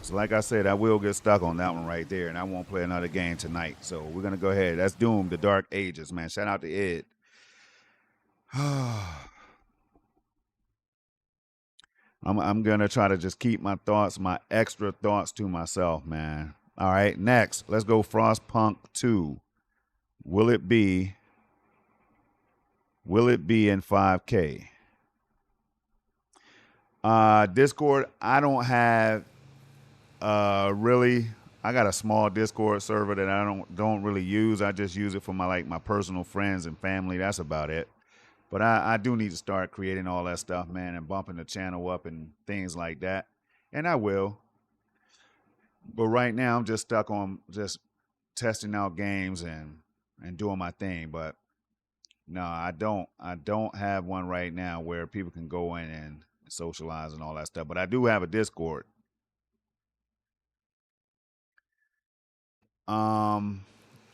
So like I said, I will get stuck on that one right there, and I won't play another game tonight. So we're going to go ahead. That's Doom, The Dark Ages, man. Shout out to Ed. I'm going to try to just keep my thoughts, my extra thoughts to myself, man. All right, next, let's go Frostpunk 2. Will it be in 5K? Discord, I don't have really. I got a small Discord server that I don't really use. I just use it for my personal friends and family. That's about it. But I do need to start creating all that stuff, man, and bumping the channel up and things like that. And I will. But right now I'm just stuck on just testing out games and doing my thing. But no, I don't have one right now where people can go in and socialize and all that stuff. But I do have a Discord.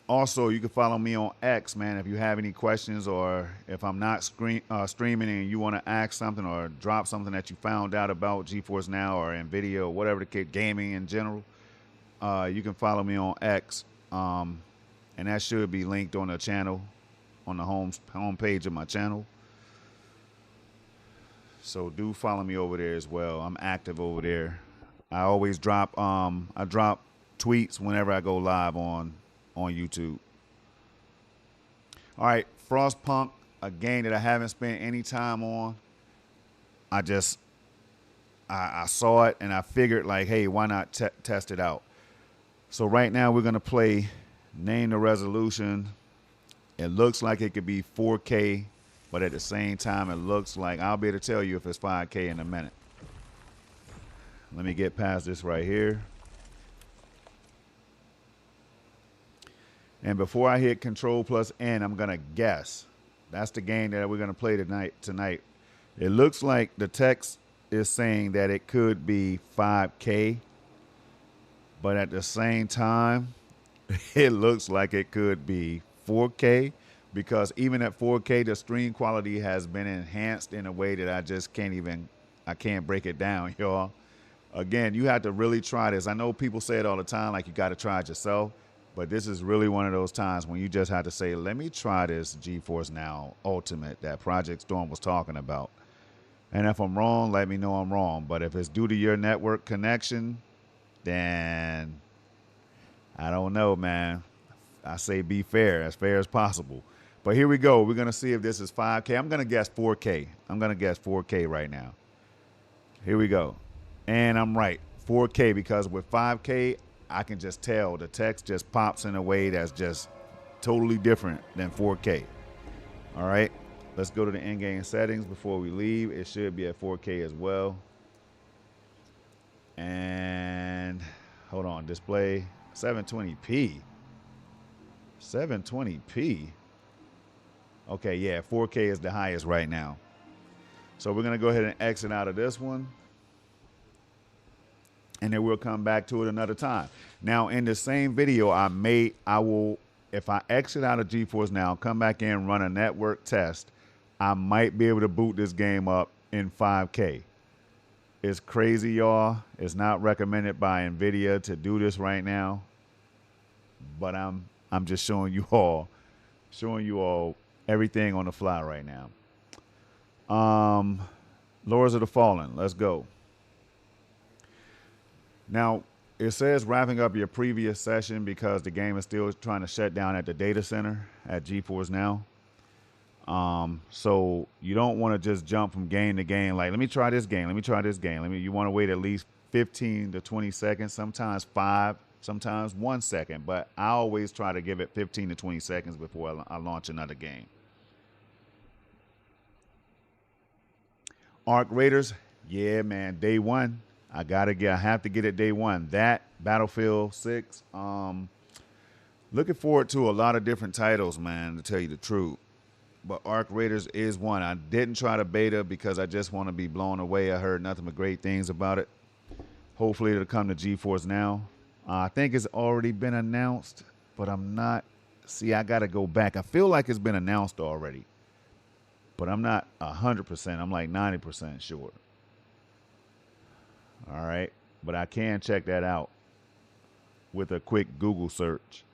Also, you can follow me on X, man, if you have any questions, or if I'm not streaming and you want to ask something or drop something that you found out about GeForce Now or NVIDIA or whatever the case, gaming in general, you can follow me on X. And that should be linked on the channel, on the home page of my channel. So do follow me over there as well. I'm active over there. I always drop tweets whenever I go live on YouTube. All right, Frostpunk, a game that I haven't spent any time on. I saw it and I figured like, hey, why not test it out? So right now we're gonna play Name the Resolution. It looks like it could be 4K, but at the same time it looks like I'll be able to tell you if it's 5K in a minute. Let me get past this right here. And before I hit Control+N, I'm gonna guess. That's the game that we're gonna play tonight. It looks like the text is saying that it could be 5K, but at the same time, it looks like it could be 4K, because even at 4K, the stream quality has been enhanced in a way that I can't break it down, y'all. Again, you have to really try this. I know people say it all the time, like you got to try it yourself. But this is really one of those times when you just have to say, let me try this GeForce Now Ultimate that Project Storm was talking about. And if I'm wrong, let me know I'm wrong. But if it's due to your network connection, then I don't know, man. I say be fair as possible. But here we go. We're going to see if this is 5K. I'm going to guess 4K. I'm going to guess 4K right now. Here we go. And I'm right. 4K, because with 5K, I can just tell the text just pops in a way that's just totally different than 4K. All right, Let's go to the in-game settings before we leave. It should be at 4K as well. And hold on, display 720p. 720p. Okay, yeah, 4K is the highest right now. So we're gonna go ahead and exit out of this one, and then we'll come back to it another time. Now, in the same video, I will, if I exit out of GeForce Now, come back in, run a network test, I might be able to boot this game up in 5K. It's crazy, y'all. It's not recommended by NVIDIA to do this right now, but I'm just showing you all everything on the fly right now. Lords of the Fallen. Let's go. Now, it says wrapping up your previous session because the game is still trying to shut down at the data center at GeForce Now. So you don't want to just jump from game to game. Like, let me try this game. Let me try this game. You want to wait at least 15 to 20 seconds, sometimes 5, sometimes 1 second. But I always try to give it 15 to 20 seconds before I launch another game. Arc Raiders, yeah, man, day one. I have to get it day one. That, Battlefield 6. Looking forward to a lot of different titles, man, to tell you the truth. But Arc Raiders is one. I didn't try to beta because I just want to be blown away. I heard nothing but great things about it. Hopefully it'll come to GeForce Now. I think it's already been announced, but I'm not. See, I got to go back. I feel like it's been announced already, but I'm not 100%. I'm like 90% sure. All right. But I can check that out with a quick Google search.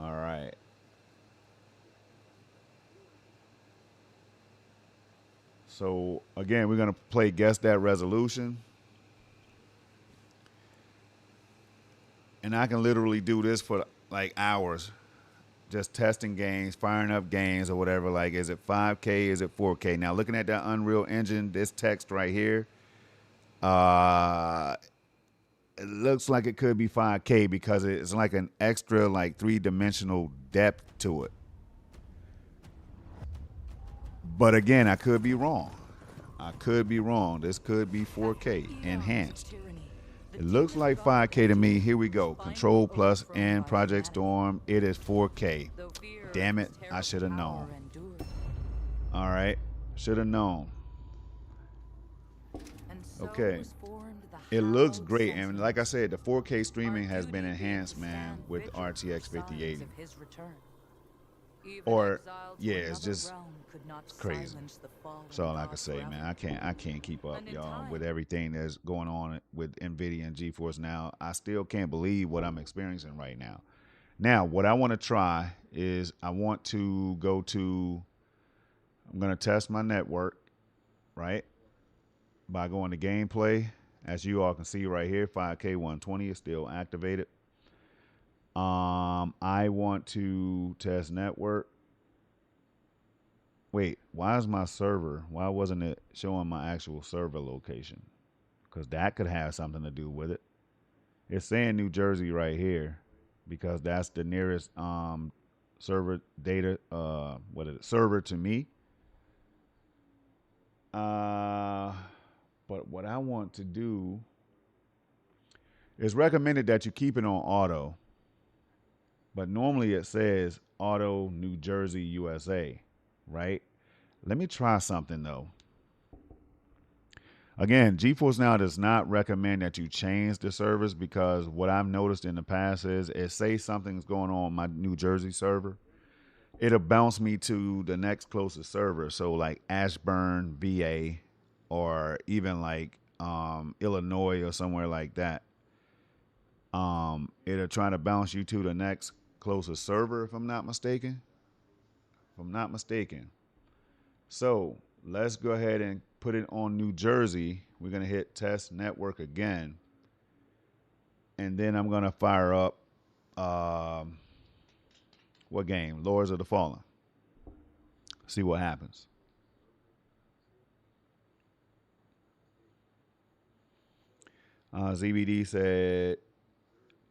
All right. So, again, we're going to play Guess That Resolution. And I can literally do this for like hours. Just testing games, firing up games or whatever. Like, is it 5K? Is it 4K? Now, looking at that Unreal Engine, this text right here, it looks like it could be 5K because it's like an extra, like, 3-dimensional depth to it. But again, I could be wrong. This could be 4K enhanced. It looks like 5K to me. Here we go. Control Plus and Project Storm. It is 4K. Damn it. I should have known. All right. Should have known. Okay. It looks great. And like I said, the 4K streaming has been enhanced, man, with RTX 5080. Or, yeah, it's just it's crazy. That's all I can say, man. I can't keep up, y'all, with everything that's going on with NVIDIA and GeForce Now. I still can't believe what I'm experiencing right now. Now, what I want to try is I'm going to test my network, right, by going to gameplay. As you all can see right here, 5K 120 is still activated. I want to test network. Wait, why wasn't it showing my actual server location? Because that could have something to do with it. It's saying New Jersey right here because that's the nearest server data server to me. But what I want to do is recommended that you keep it on auto. But normally it says auto New Jersey, USA, right? Let me try something though. Again, GeForce Now does not recommend that you change the servers because what I've noticed in the past is say something's going on my New Jersey server, it'll bounce me to the next closest server. So like Ashburn, VA, or even like Illinois or somewhere like that. It'll try to bounce you to the next closest server, if I'm not mistaken. So let's go ahead and put it on New Jersey. We're going to hit test network again. And then I'm going to fire up, what game? Lords of the Fallen. See what happens. ZBD said,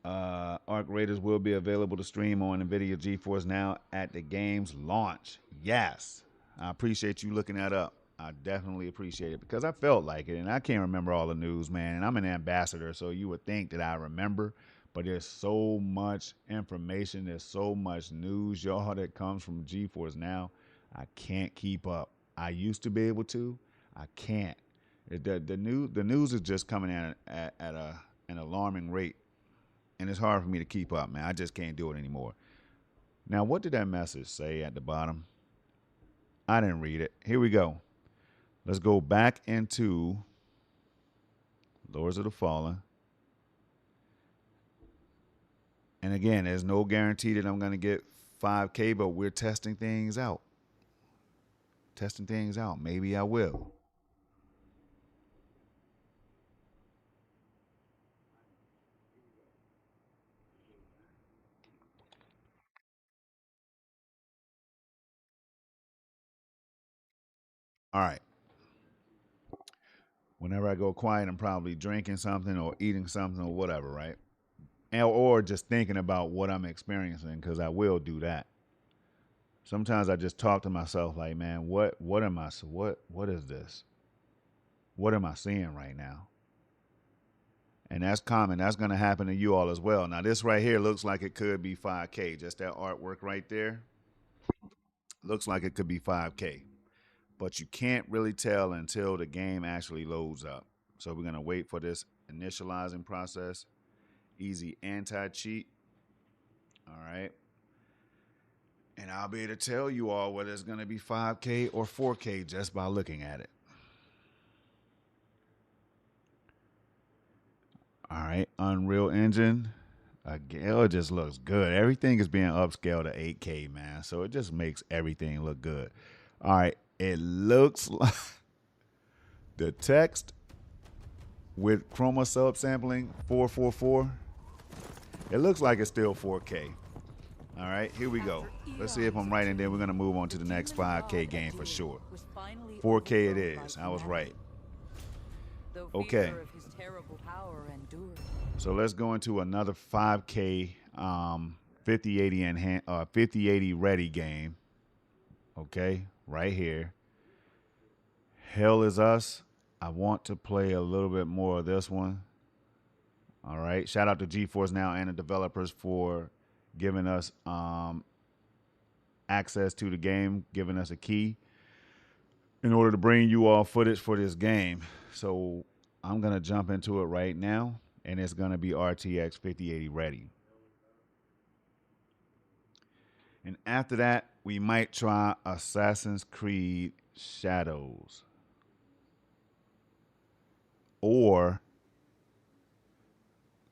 Arc Raiders will be available to stream on NVIDIA GeForce Now at the game's launch. Yes. I appreciate you looking that up. I definitely appreciate it because I felt like it, and I can't remember all the news, man. And I'm an ambassador, so you would think that I remember, but there's so much information, there's so much news, y'all, that comes from GeForce Now. I can't keep up. I used to be able to. I can't. The news is just coming at an alarming rate, and it's hard for me to keep up, man. I just can't do it anymore. Now, what did that message say at the bottom? I didn't read it. Here we go. Let's go back into Lords of the Fallen. And again, there's no guarantee that I'm going to get 5K, but we're testing things out. Testing things out. Maybe I will. All right. Whenever I go quiet, I'm probably drinking something or eating something or whatever, right? Or just thinking about what I'm experiencing, because I will do that. Sometimes I just talk to myself like, man, what is this? What am I seeing right now? And that's common. That's going to happen to you all as well. Now, this right here looks like it could be 5K. Just that artwork right there looks like it could be 5K. But you can't really tell until the game actually loads up. So we're going to wait for this initializing process. Easy anti-cheat. All right. And I'll be able to tell you all whether it's going to be 5K or 4K just by looking at it. All right. Unreal Engine. Again, it just looks good. Everything is being upscaled to 8K, man. So it just makes everything look good. All right. It looks like the text with chroma subsampling 444. It looks like it's still 4K. All right, here we go. Let's see if I'm right, and then we're going to move on to the next 5K game for sure. 4K it is. I was right. Okay. So let's go into another 5K 5080 ready game. Okay, right here. Hell is Us. I want to play a little bit more of this one. All right. Shout out to GeForce Now and the developers for giving us access to the game, giving us a key in order to bring you all footage for this game. So I'm going to jump into it right now, and it's going to be RTX 5080 ready. And after that, we might try Assassin's Creed Shadows. Or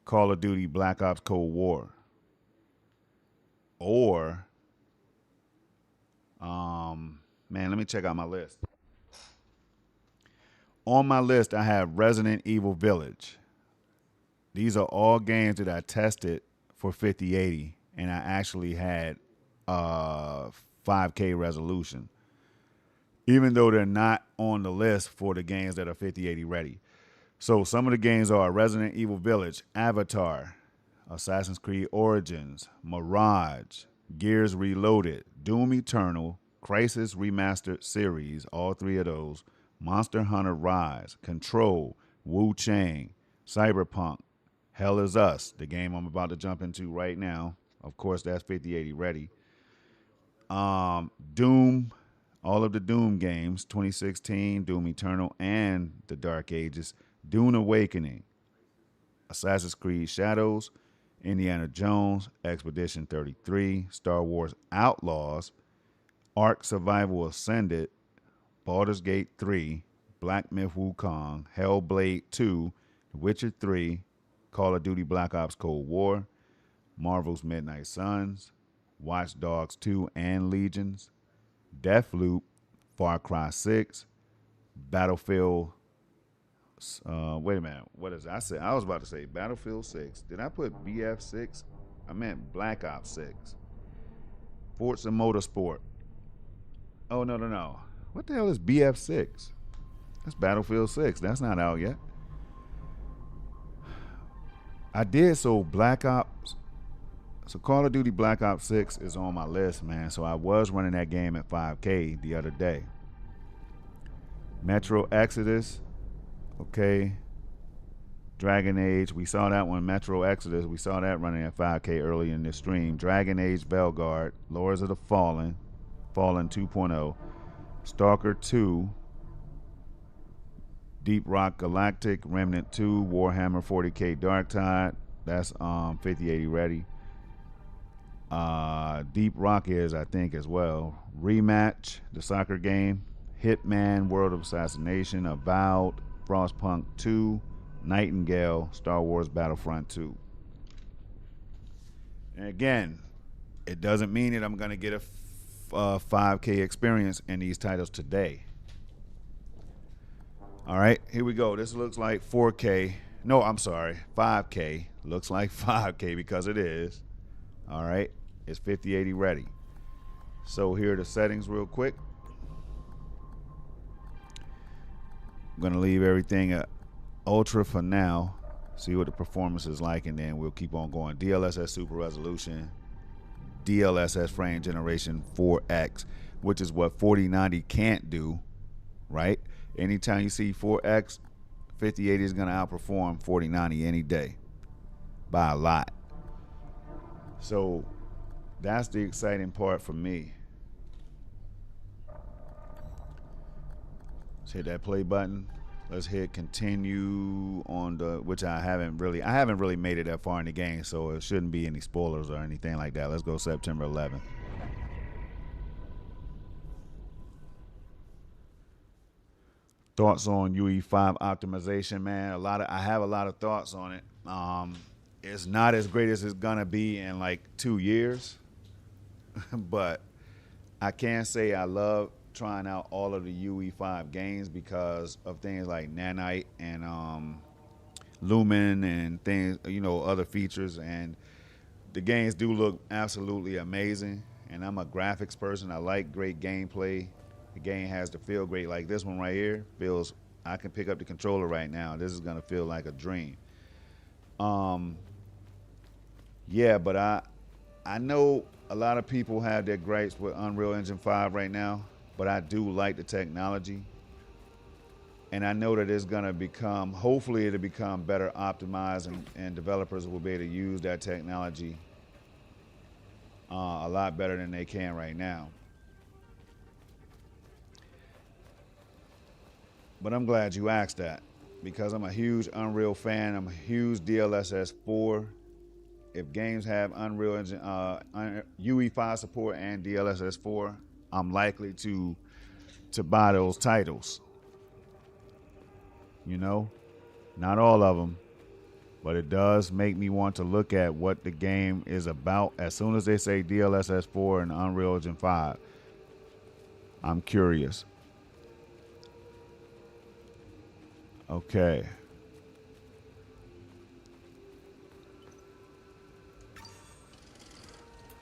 Call of Duty Black Ops Cold War. Or, man, let me check out my list. On my list, I have Resident Evil Village. These are all games that I tested for 5080, and I actually had 5K resolution, even though they're not on the list for the games that are 5080 ready. So some of the games are Resident Evil Village, Avatar, Assassin's Creed Origins, Mirage, Gears Reloaded, Doom Eternal, Crisis Remastered Series, all three of those, Monster Hunter Rise, Control, Wu Chang, Cyberpunk, Hell is Us, the game I'm about to jump into right now. Of course, that's 5080 ready. Doom, all of the Doom games, 2016, Doom Eternal, and The Dark Ages, Dune Awakening, Assassin's Creed Shadows, Indiana Jones, Expedition 33, Star Wars Outlaws, Ark Survival Ascended, Baldur's Gate 3, Black Myth Wukong, Hellblade 2, The Witcher 3, Call of Duty Black Ops Cold War, Marvel's Midnight Suns, Watch Dogs 2 and Legions, Deathloop, Far Cry 6, Battlefield. Wait a minute. What is it? I was about to say Battlefield 6. Did I put BF6? I meant Black Ops 6. Forza Motorsport. Oh, no. What the hell is BF6? That's Battlefield 6. That's not out yet. I did. So Call of Duty Black Ops 6 is on my list, man. So I was running that game at 5K the other day. Metro Exodus, okay. Dragon Age, we saw that one. Metro Exodus, we saw that running at 5K early in this stream. Dragon Age Belgard, Lords of the Fallen, Fallen 2.0, Stalker 2, Deep Rock Galactic, Remnant 2, Warhammer 40K Darktide, that's 5080 ready. Deep Rock is, I think, as well. Rematch, the soccer game, Hitman, World of Assassination, Avowed, Frostpunk 2, Nightingale, Star Wars Battlefront 2. And again, it doesn't mean that I'm going to get a 5K experience in these titles today. All right, here we go. This looks like 4K. No, I'm sorry, 5K. Looks like 5K because it is. All right, it's 5080 ready. So here are the settings real quick. I'm going to leave everything at ultra for now, see what the performance is like, and then we'll keep on going. DLSS super resolution, DLSS frame generation 4x, which is what 4090 can't do, right? Anytime you see 4x, 5080 is going to outperform 4090 any day by a lot. So that's the exciting part for me. Let's hit that play button. Let's hit continue on the, which I haven't really made it that far in the game, so it shouldn't be any spoilers or anything like that. Let's go September 11th. Thoughts on UE5 optimization, man. I have a lot of thoughts on it. It's not as great as it's gonna be in like 2 years, but I can say I love trying out all of the UE5 games because of things like Nanite and Lumen and things, other features. And the games do look absolutely amazing. And I'm a graphics person. I like great gameplay. The game has to feel great. Like this one right here feels, I can pick up the controller right now. This is gonna feel like a dream. Yeah, but I know a lot of people have their gripes with Unreal Engine 5 right now, but I do like the technology. And I know that it's gonna become, hopefully it'll become better optimized, and developers will be able to use that technology a lot better than they can right now. But I'm glad you asked that, because I'm a huge Unreal fan. I'm a huge DLSS 4. If games have Unreal Engine, UE5 support and DLSS 4, I'm likely to buy those titles. Not all of them, but it does make me want to look at what the game is about. As soon as they say DLSS 4 and Unreal Engine 5, I'm curious. Okay.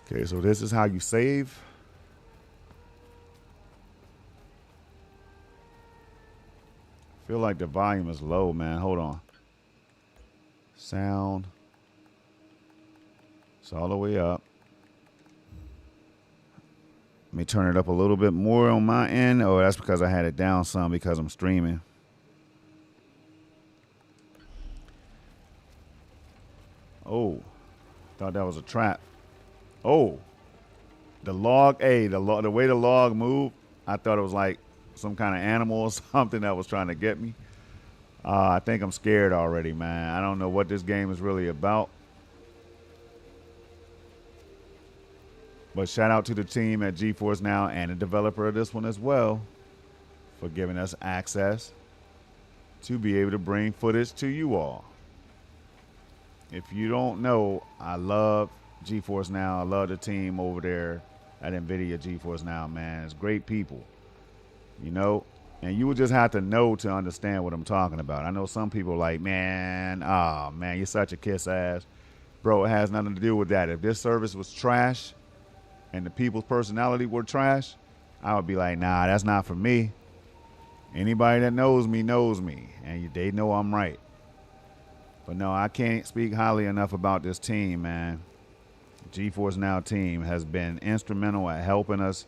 Okay, so this is how you save. I feel like the volume is low, man. Hold on. Sound. It's all the way up. Let me turn it up a little bit more on my end. Oh, that's because I had it down some because I'm streaming. Oh, thought that was a trap. Oh, the log, the way the log moved, I thought it was like some kind of animal or something that was trying to get me. I think I'm scared already, man. I don't know what this game is really about. But shout out to the team at GeForce Now and the developer of this one as well for giving us access to be able to bring footage to you all. If you don't know, I love GeForce Now. I love the team over there at NVIDIA GeForce Now, man. It's great people, and you would just have to know to understand what I'm talking about. I know some people are like, man, you're such a kiss ass. Bro, it has nothing to do with that. If this service was trash and the people's personality were trash, I would be like, nah, that's not for me. Anybody that knows me, and they know I'm right. But no, I can't speak highly enough about this team, man. GeForce Now team has been instrumental at helping us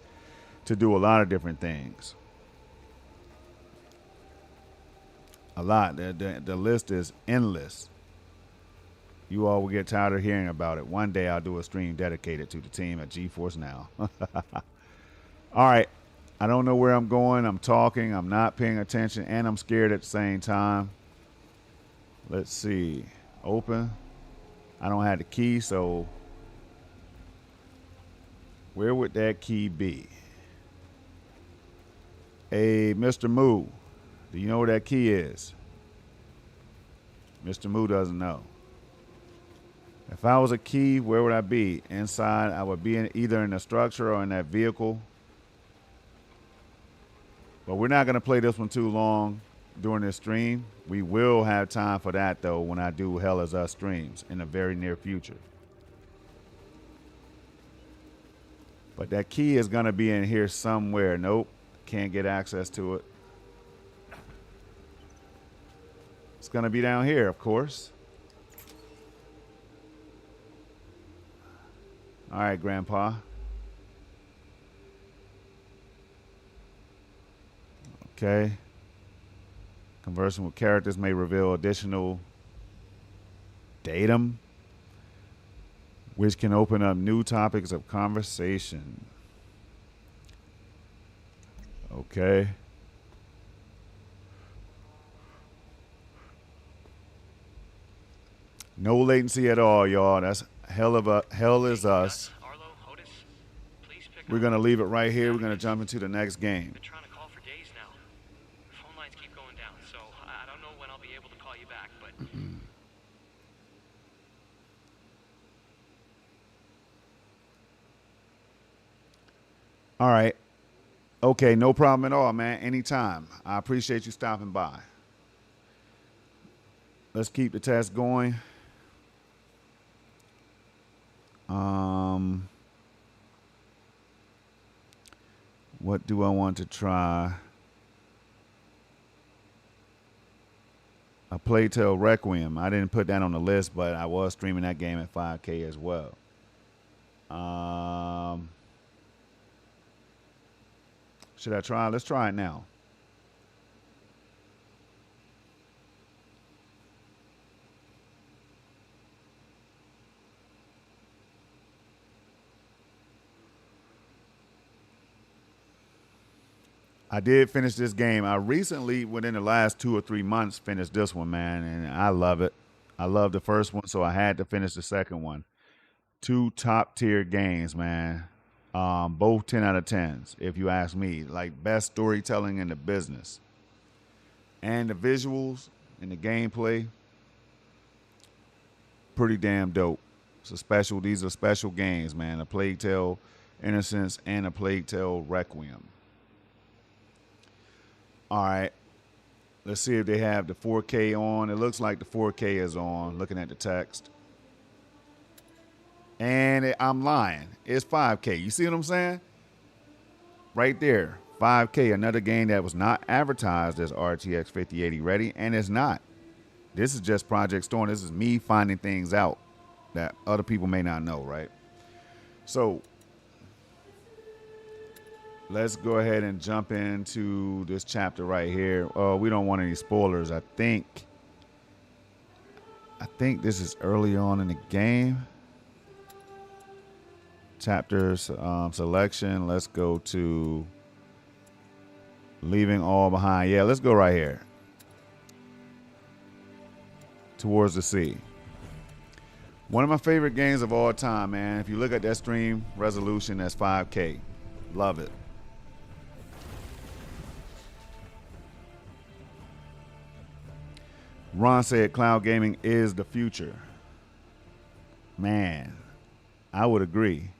to do a lot of different things. A lot. The list is endless. You all will get tired of hearing about it. One day I'll do a stream dedicated to the team at GeForce Now. All right. I don't know where I'm going. I'm talking. I'm not paying attention. And I'm scared at the same time. Let's see. Open. I don't have the key, so where would that key be? Hey, Mr. Moo. Do you know where that key is? Mr. Moo doesn't know. If I was a key, where would I be? Inside, I would be either in the structure or in that vehicle. But we're not going to play this one too long during this stream. We will have time for that, though, when I do Hell Is Us streams in the very near future. But that key is going to be in here somewhere. Nope, can't get access to it. It's going to be down here, of course. All right, Grandpa. Okay. Conversing with characters may reveal additional datum, which can open up new topics of conversation. Okay. No latency at all, y'all. That's Hell Is Us. We're gonna leave it right here. We're gonna jump into the next game. Been trying to call for days now. Phone lines keep going down, so I don't know when I'll be able to call you back, but All right. Okay, no problem at all, man. Anytime. I appreciate you stopping by. Let's keep the test going. What do I want to try? A Plague Tale Requiem. I didn't put that on the list, but I was streaming that game at 5K as well. Should I try? Let's try it now. I did finish this game. I recently, within the last 2 or 3 months, finished this one, man, and I love it. I love the first one, so I had to finish the second one. 2 top-tier games, man. Both 10 out of 10s, if you ask me. Like, best storytelling in the business. And the visuals and the gameplay, pretty damn dope. These are special games, man. A Plague Tale Innocence and a Plague Tale Requiem. All right, let's see if they have the 4K on. It looks like the 4K is on, looking at the text. And I'm lying. It's 5K. You see what I'm saying? Right there, 5K, another game that was not advertised as RTX 5080 ready, and it's not. This is just Project Storm. This is me finding things out that other people may not know, right? So let's go ahead and jump into this chapter right here. We don't want any spoilers. I think this is early on in the game. Chapter selection. Let's go to leaving all behind. Yeah, let's go right here. Towards the Sea. One of my favorite games of all time, man. If you look at that stream resolution, that's 5K. Love it. Ron said cloud gaming is the future. Man, I would agree.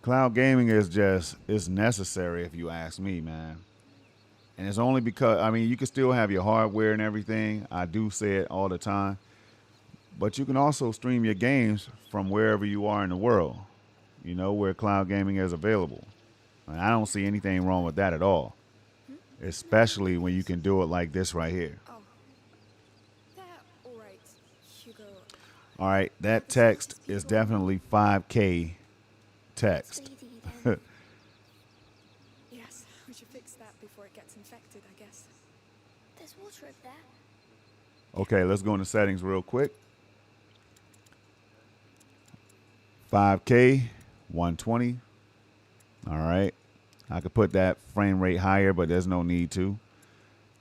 Cloud gaming is necessary if you ask me, man. And it's only because, I mean, you can still have your hardware and everything. I do say it all the time. But you can also stream your games from wherever you are in the world, you know, where cloud gaming is available. And I don't see anything wrong with that at all, especially when you can do it like this right here. Oh. That, all right. All right, that text is definitely 5K text. Yes, we should fix that before it gets infected, I guess. There's water over there. Okay, let's go into settings real quick. 5K, 120. All right. I could put that frame rate higher, but there's no need to.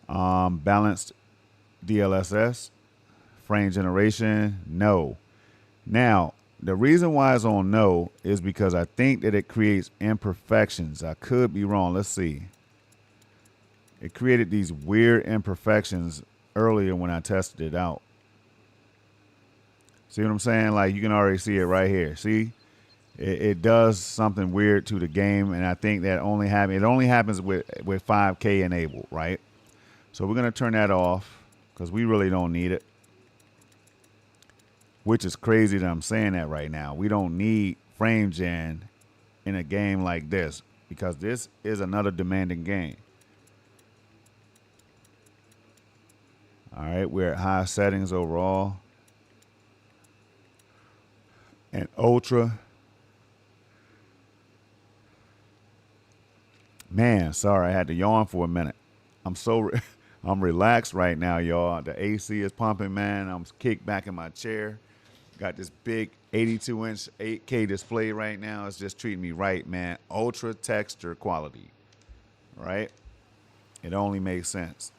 Balanced DLSS. Frame generation, no. Now, the reason why it's on no is because I think that it creates imperfections. I could be wrong. Let's see. It created these weird imperfections earlier when I tested it out. See what I'm saying? Like, you can already see it right here. See? It does something weird to the game, and I think that only happens with 5K enabled, right? So we're going to turn that off because we really don't need it. Which is crazy that I'm saying that right now. We don't need frame gen in a game like this because this is another demanding game. All right, we're at high settings overall. And ultra. Man, sorry, I had to yawn for a minute. I'm relaxed right now, y'all. The AC is pumping, man. I'm kicked back in my chair. Got this big 82-inch 8K display right now. It's just treating me right, man. Ultra texture quality, right? It only makes sense.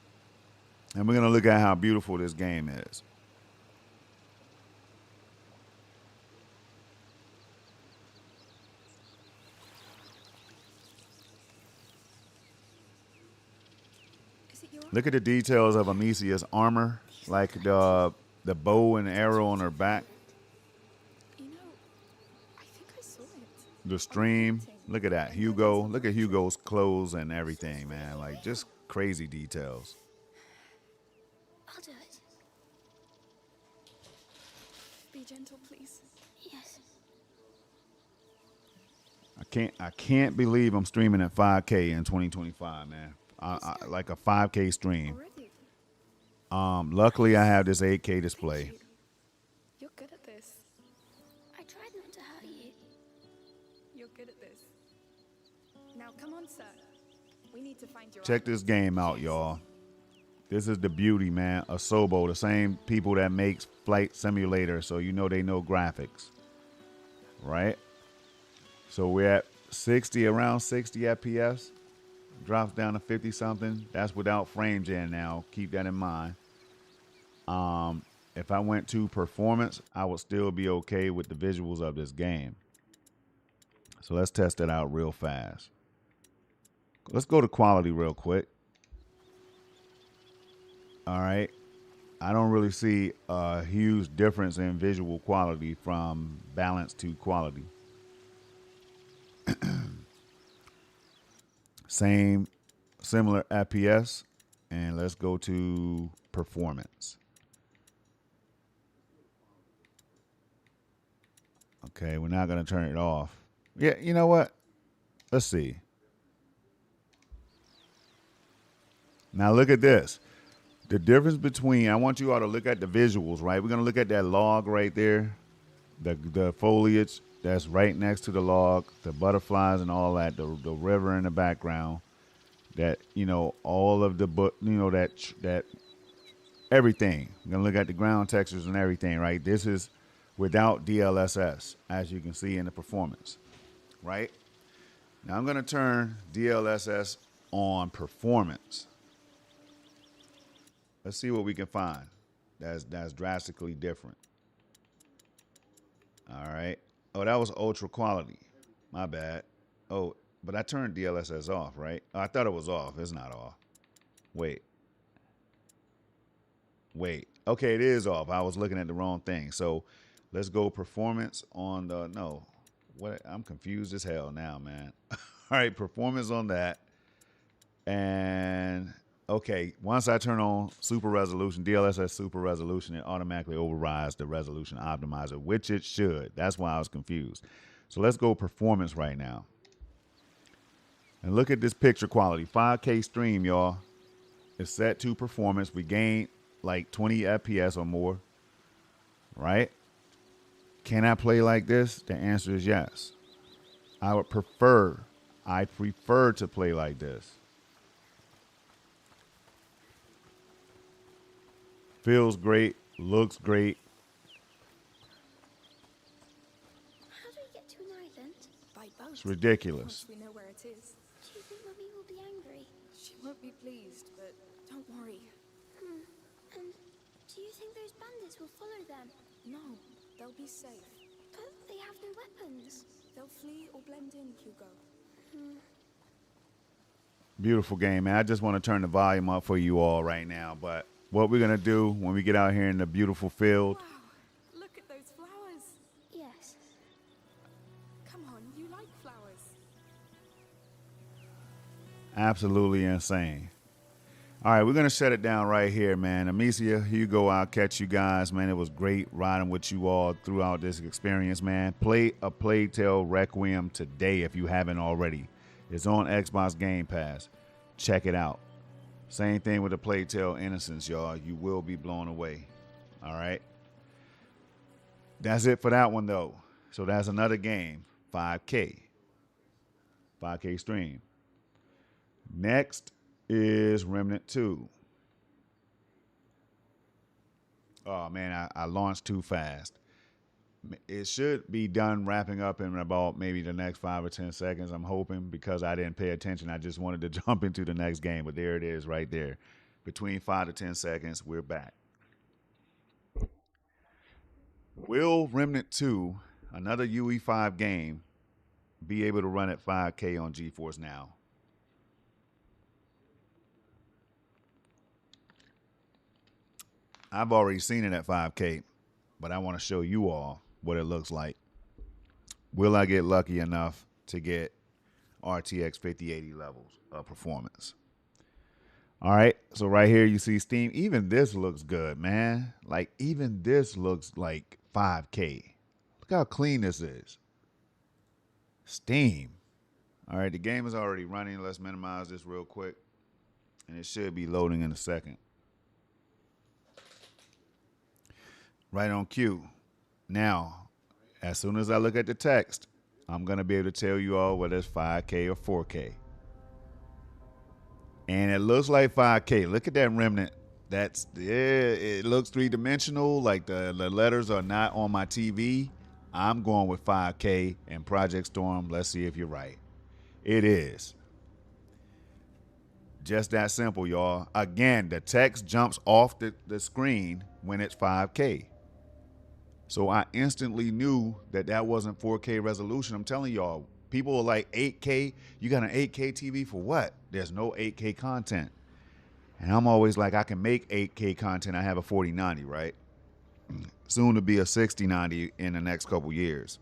And we're going to look at how beautiful this game is. Look at the details of Amicia's armor, like the bow and arrow on her back. You know, I think I saw it. The stream. Look at that. Hugo. Look at Hugo's clothes and everything, man. Like, just crazy details. I'll do it. Be gentle, please. Yes. I can't believe I'm streaming at 5K in 2025, man. Like a 5K stream. Already? Luckily I have this 8K display. You're good at this. I tried not to hurt you. You're good at this. Now come on, sir. We need to find your Check this game out, y'all. This is the beauty, man. Asobo, the same people that makes Flight Simulator, so you know they know graphics. Right? So we're at 60, around 60 FPS. Drops down to 50 something. That's without frame gen now. Keep that in mind. If I went to performance, I would still be okay with the visuals of this game. So let's test it out real fast. Let's go to quality real quick. All right. I don't really see a huge difference in visual quality from balance to quality. Similar FPS, and let's go to performance. Okay, we're not going to turn it off. Yeah, you know what? Let's see. Now look at this. The difference between, I want you all to look at the visuals, right? We're going to look at that log right there, the foliage that's right next to the log, the butterflies and all that, the river in the background, that, you know, all of the, you know, that everything. I'm going to look at the ground textures and everything, right? This is without DLSS, as you can see in the performance, right? Now I'm going to turn DLSS on performance. Let's see what we can find that's drastically different. All right. Oh, that was ultra quality. My bad. Oh, but I turned DLSS off, right? Oh, I thought it was off. It's not off. Wait. Okay, it is off. I was looking at the wrong thing. So let's go performance on the, no. What? I'm confused as hell now, man. All right, performance on that. And okay, once I turn on super resolution, DLSS super resolution, it automatically overrides the resolution optimizer, which it should. That's why I was confused. So let's go performance right now. And look at this picture quality. 5K stream, y'all. It's set to performance. We gained like 20 FPS or more, right? Can I play like this? The answer is yes. I prefer to play like this. Feels great, looks great. How do we get to an island? By boat. It's ridiculous. Once we know where it is. Do you think Mummy will be angry? She won't be pleased, but don't worry. And do you think those bandits will follow them? No, they'll be safe. But they have no weapons. They'll flee or blend in, Hugo. Beautiful game, man. I just want to turn the volume up for you all right now. But what we're going to do when we get out here in the beautiful field. Wow, look at those flowers. Yes. Come on, you like flowers. Absolutely insane. All right, we're going to shut it down right here, man. Amicia, Hugo, I'll catch you guys, man. It was great riding with you all throughout this experience, man. Play A Plague Tale Requiem today if you haven't already. It's on Xbox Game Pass. Check it out. Same thing with the Plague Tale Innocence, y'all. You will be blown away. All right? That's it for that one, though. So that's another game, 5K. 5K stream. Next is Remnant 2. Oh, man, I launched too fast. It should be done wrapping up in about maybe the next 5 or 10 seconds, I'm hoping, because I didn't pay attention. I just wanted to jump into the next game, but there it is right there. Between 5 to 10 seconds, we're back. Will Remnant 2, another UE5 game, be able to run at 5K on GeForce Now? I've already seen it at 5K, but I want to show you all what it looks like. Will I get lucky enough to get RTX 5080 levels of performance? All right, so right here you see Steam. Even this looks good, man. Like, even this looks like 5K. Look how clean this is. Steam. All right, the game is already running. Let's minimize this real quick, and it should be loading in a second. Right on cue. Now, as soon as I look at the text, I'm going to be able to tell you all whether it's 5K or 4K. And it looks like 5K. Look at that Remnant. It looks three-dimensional, like the letters are not on my TV. I'm going with 5K and Project Storm. Let's see if you're right. It is. Just that simple, y'all. Again, the text jumps off the screen when it's 5K. So I instantly knew that wasn't 4K resolution. I'm telling y'all, people are like 8K. You got an 8K TV for what? There's no 8K content. And I'm always like, I can make 8K content. I have a 4090, right? Soon to be a 6090 in the next couple years.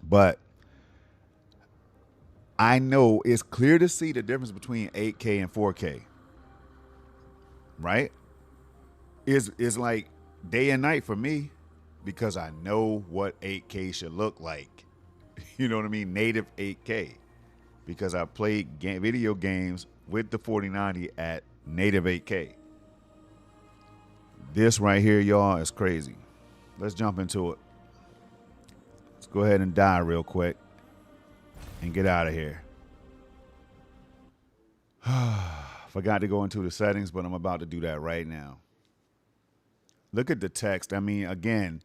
But I know it's clear to see the difference between 8K and 4K. Right? It's like day and night for me. Because I know what 8K should look like. You know what I mean? Native 8K. Because I played video games with the 4090 at native 8K. This right here, y'all, is crazy. Let's jump into it. Let's go ahead and die real quick. And get out of here. Forgot to go into the settings, but I'm about to do that right now. Look at the text. I mean, again,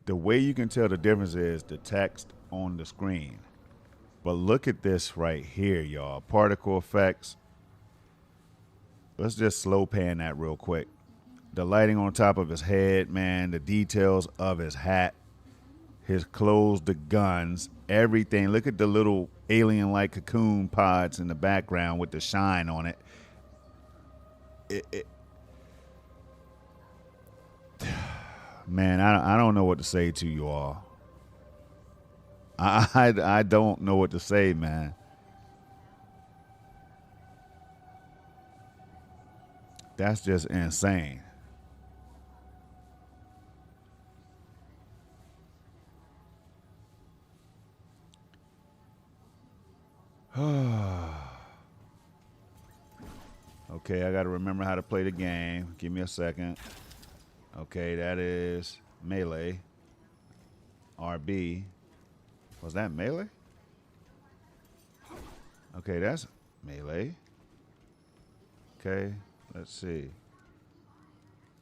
the way you can tell the difference is the text on the screen. But look at this right here, y'all. Particle effects. Let's just slow pan that real quick. The lighting on top of his head, man. The details of his hat. His clothes, the guns, everything. Look at the little alien-like cocoon pods in the background with the shine on it. Man, I don't know what to say to you all. I don't know what to say, man. That's just insane. Okay, I got to remember how to play the game. Give me a second. Okay, that is melee. RB. Was that melee? Okay, that's melee. Okay, let's see.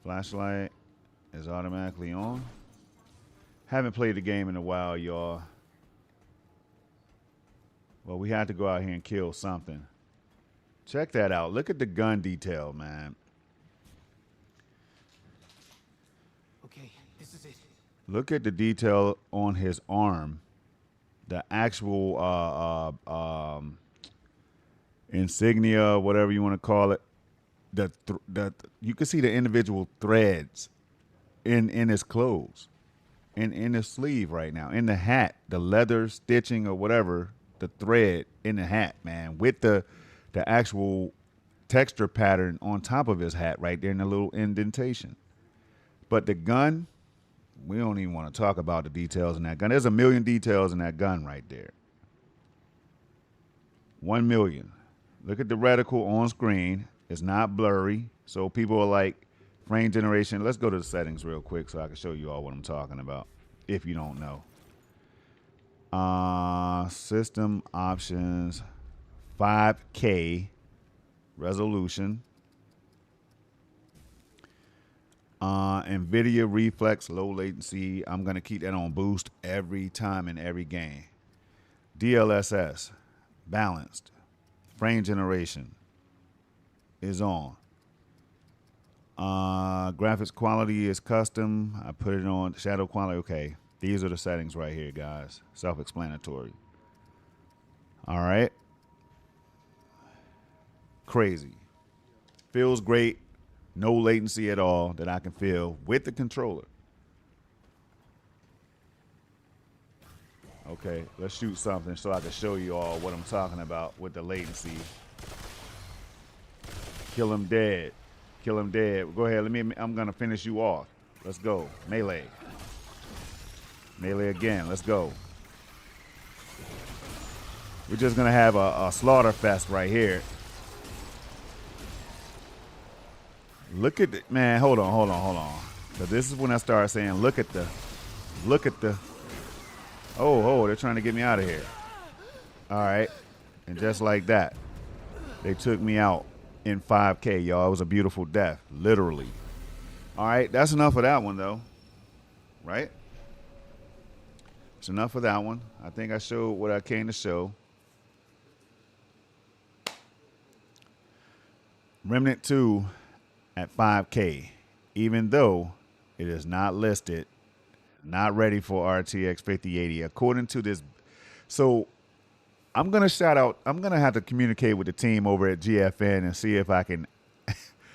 Flashlight is automatically on. Haven't played the game in a while, y'all. Well, we had to go out here and kill something. Check that out. Look at the gun detail, man. Okay, this is it. Look at the detail on his arm. The actual insignia, whatever you want to call it. You can see the individual threads in his clothes, in his sleeve right now, in the hat, the leather stitching or whatever, the thread in the hat, man, with the actual texture pattern on top of his hat right there in the little indentation. But the gun, we don't even want to talk about the details in that gun. There's a million details in that gun right there. 1 million. Look at the reticle on screen. It's not blurry. So people are like, frame generation. Let's go to the settings real quick so I can show you all what I'm talking about, if you don't know. System options, 5K resolution. NVIDIA Reflex, low latency. I'm going to keep that on boost every time in every game. DLSS, balanced. Frame generation is on. Graphics quality is custom. I put it on shadow quality. Okay. These are the settings right here, guys. Self-explanatory. All right. Crazy. Feels great. No latency at all that I can feel with the controller. Okay, let's shoot something so I can show you all what I'm talking about with the latency. Kill him dead. Kill him dead. Go ahead. I'm going to finish you off. Let's go. Melee. Melee again. Let's go. We're just going to have a slaughter fest right here. Look at it, man. Hold on. So this is when I start saying, look at the. Oh, they're trying to get me out of here. All right. And just like that, they took me out in 5K, y'all. It was a beautiful death, literally. All right. That's enough of that one, though. Right? It's enough of that one. I think I showed what I came to show. Remnant 2 at 5K, even though it is not listed, not ready for RTX 5080, according to this. So I'm going to have to communicate with the team over at GFN and see if I can.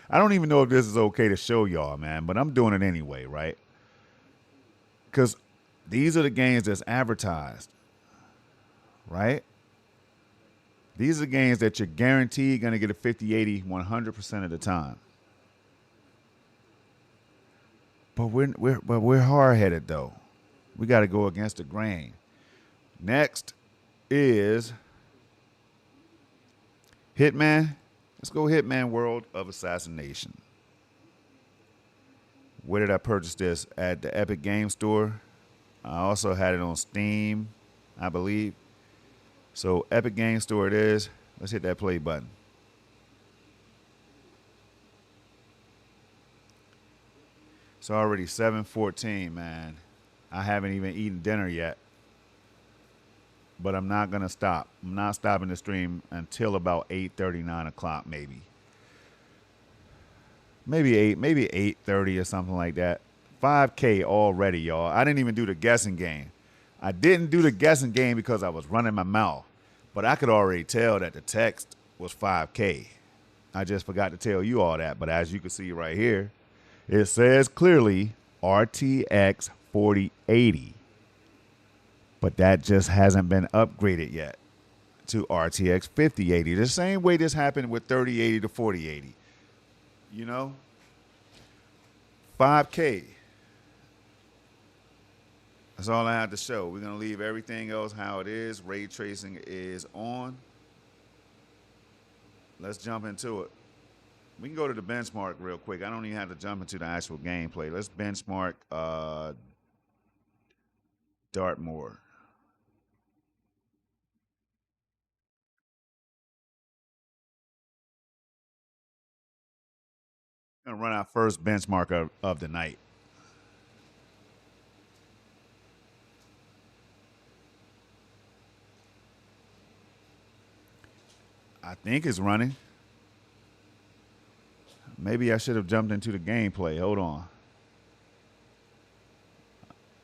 I don't even know if this is okay to show y'all, man, but I'm doing it anyway, right? Because these are the games that's advertised, right? These are games that you're guaranteed going to get a 5080 100% of the time. But we're hard-headed, though. We got to go against the grain. Next is Hitman. Let's go Hitman World of Assassination. Where did I purchase this? At the Epic Game Store. I also had it on Steam, I believe. So Epic Game Store it is. Let's hit that play button. It's already 7:14, man. I haven't even eaten dinner yet. But I'm not going to stop. I'm not stopping the stream until about 8:30, 9 o'clock maybe. Maybe 8:30 or something like that. 5K already, y'all. I didn't even do the guessing game. I didn't do the guessing game because I was running my mouth. But I could already tell that the text was 5K. I just forgot to tell you all that. But as you can see right here, it says clearly RTX 4080. But that just hasn't been upgraded yet to RTX 5080. The same way this happened with 3080 to 4080. You know? 5K. That's all I have to show. We're going to leave everything else how it is. Ray tracing is on. Let's jump into it. We can go to the benchmark real quick. I don't even have to jump into the actual gameplay. Let's benchmark Dartmoor. Gonna run our first benchmark of the night. I think it's running. Maybe I should have jumped into the gameplay. Hold on.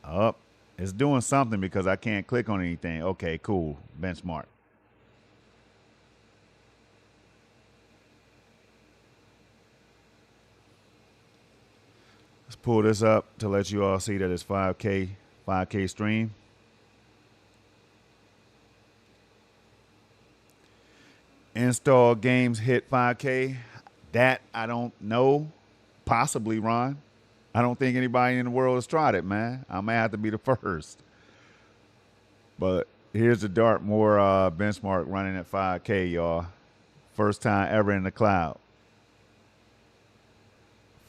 Up. It's doing something because I can't click on anything. Okay, cool. Benchmark. Let's pull this up to let you all see that it's 5K stream. Install games hit 5K. That I don't know. Possibly, Ron. I don't think anybody in the world has tried it, man. I may have to be the first. But here's the Dartmoor benchmark running at 5K, y'all. First time ever in the cloud.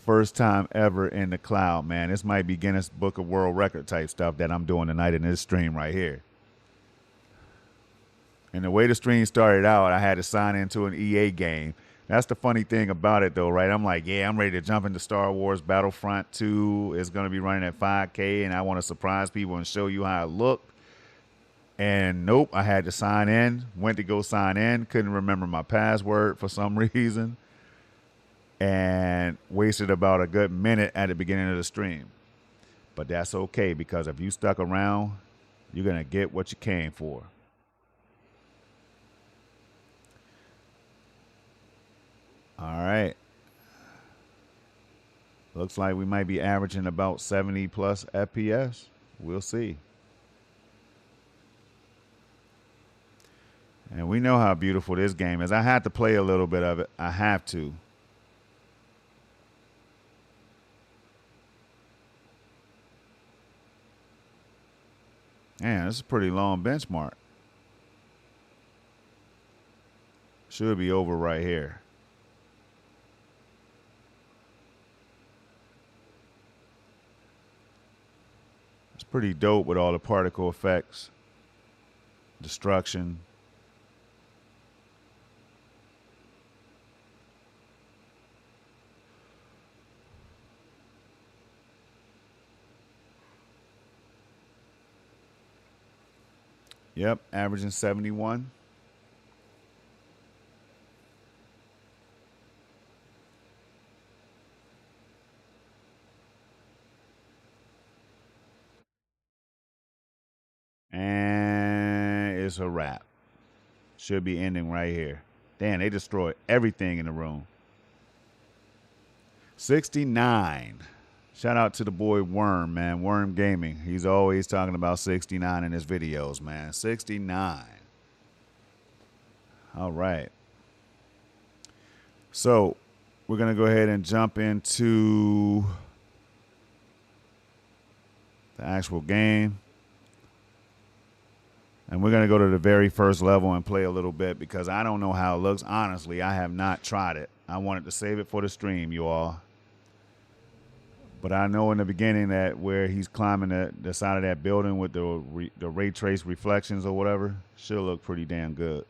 First time ever in the cloud, man. This might be Guinness Book of World Record type stuff that I'm doing tonight in this stream right here. And the way the stream started out, I had to sign into an EA game. That's the funny thing about it, though, right? I'm like, yeah, I'm ready to jump into Star Wars Battlefront 2. It's going to be running at 5K, and I want to surprise people and show you how it looked. And nope, I had to sign in. Went to go sign in. Couldn't remember my password for some reason. And wasted about a good minute at the beginning of the stream. But that's okay, because if you stuck around, you're going to get what you came for. All right. Looks like we might be averaging about 70 plus FPS. We'll see. And we know how beautiful this game is. I had to play a little bit of it. I have to. Man, this is a pretty long benchmark. Should be over right here. It's pretty dope with all the particle effects, destruction. Yep, averaging 71. And it's a wrap. Should be ending right here. Damn, they destroyed everything in the room. 69. Shout out to the boy Worm, man. Worm Gaming. He's always talking about 69 in his videos, man. 69. All right. So we're going to go ahead and jump into the actual game. And we're going to go to the very first level and play a little bit because I don't know how it looks. Honestly, I have not tried it. I wanted to save it for the stream, you all. But I know in the beginning that where he's climbing the side of that building with the ray trace reflections or whatever should look pretty damn good.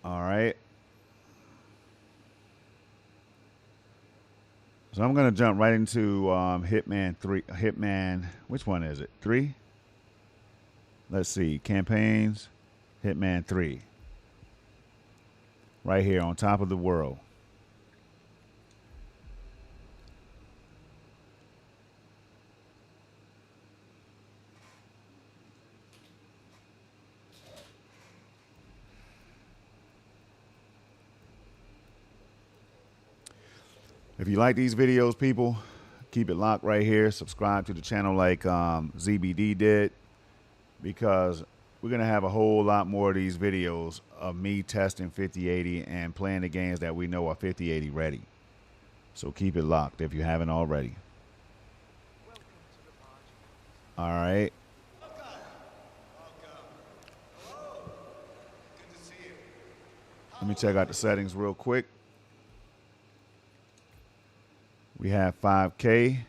All right. So I'm going to jump right into Hitman 3. Hitman, which one is it? 3? Let's see. Campaigns. Hitman 3. Right here on top of the world. If you like these videos, people, keep it locked right here. Subscribe to the channel like ZBD did, because we're going to have a whole lot more of these videos of me testing 5080 and playing the games that we know are 5080 ready. So keep it locked if you haven't already. All right. Let me check out the settings real quick. We have 5K,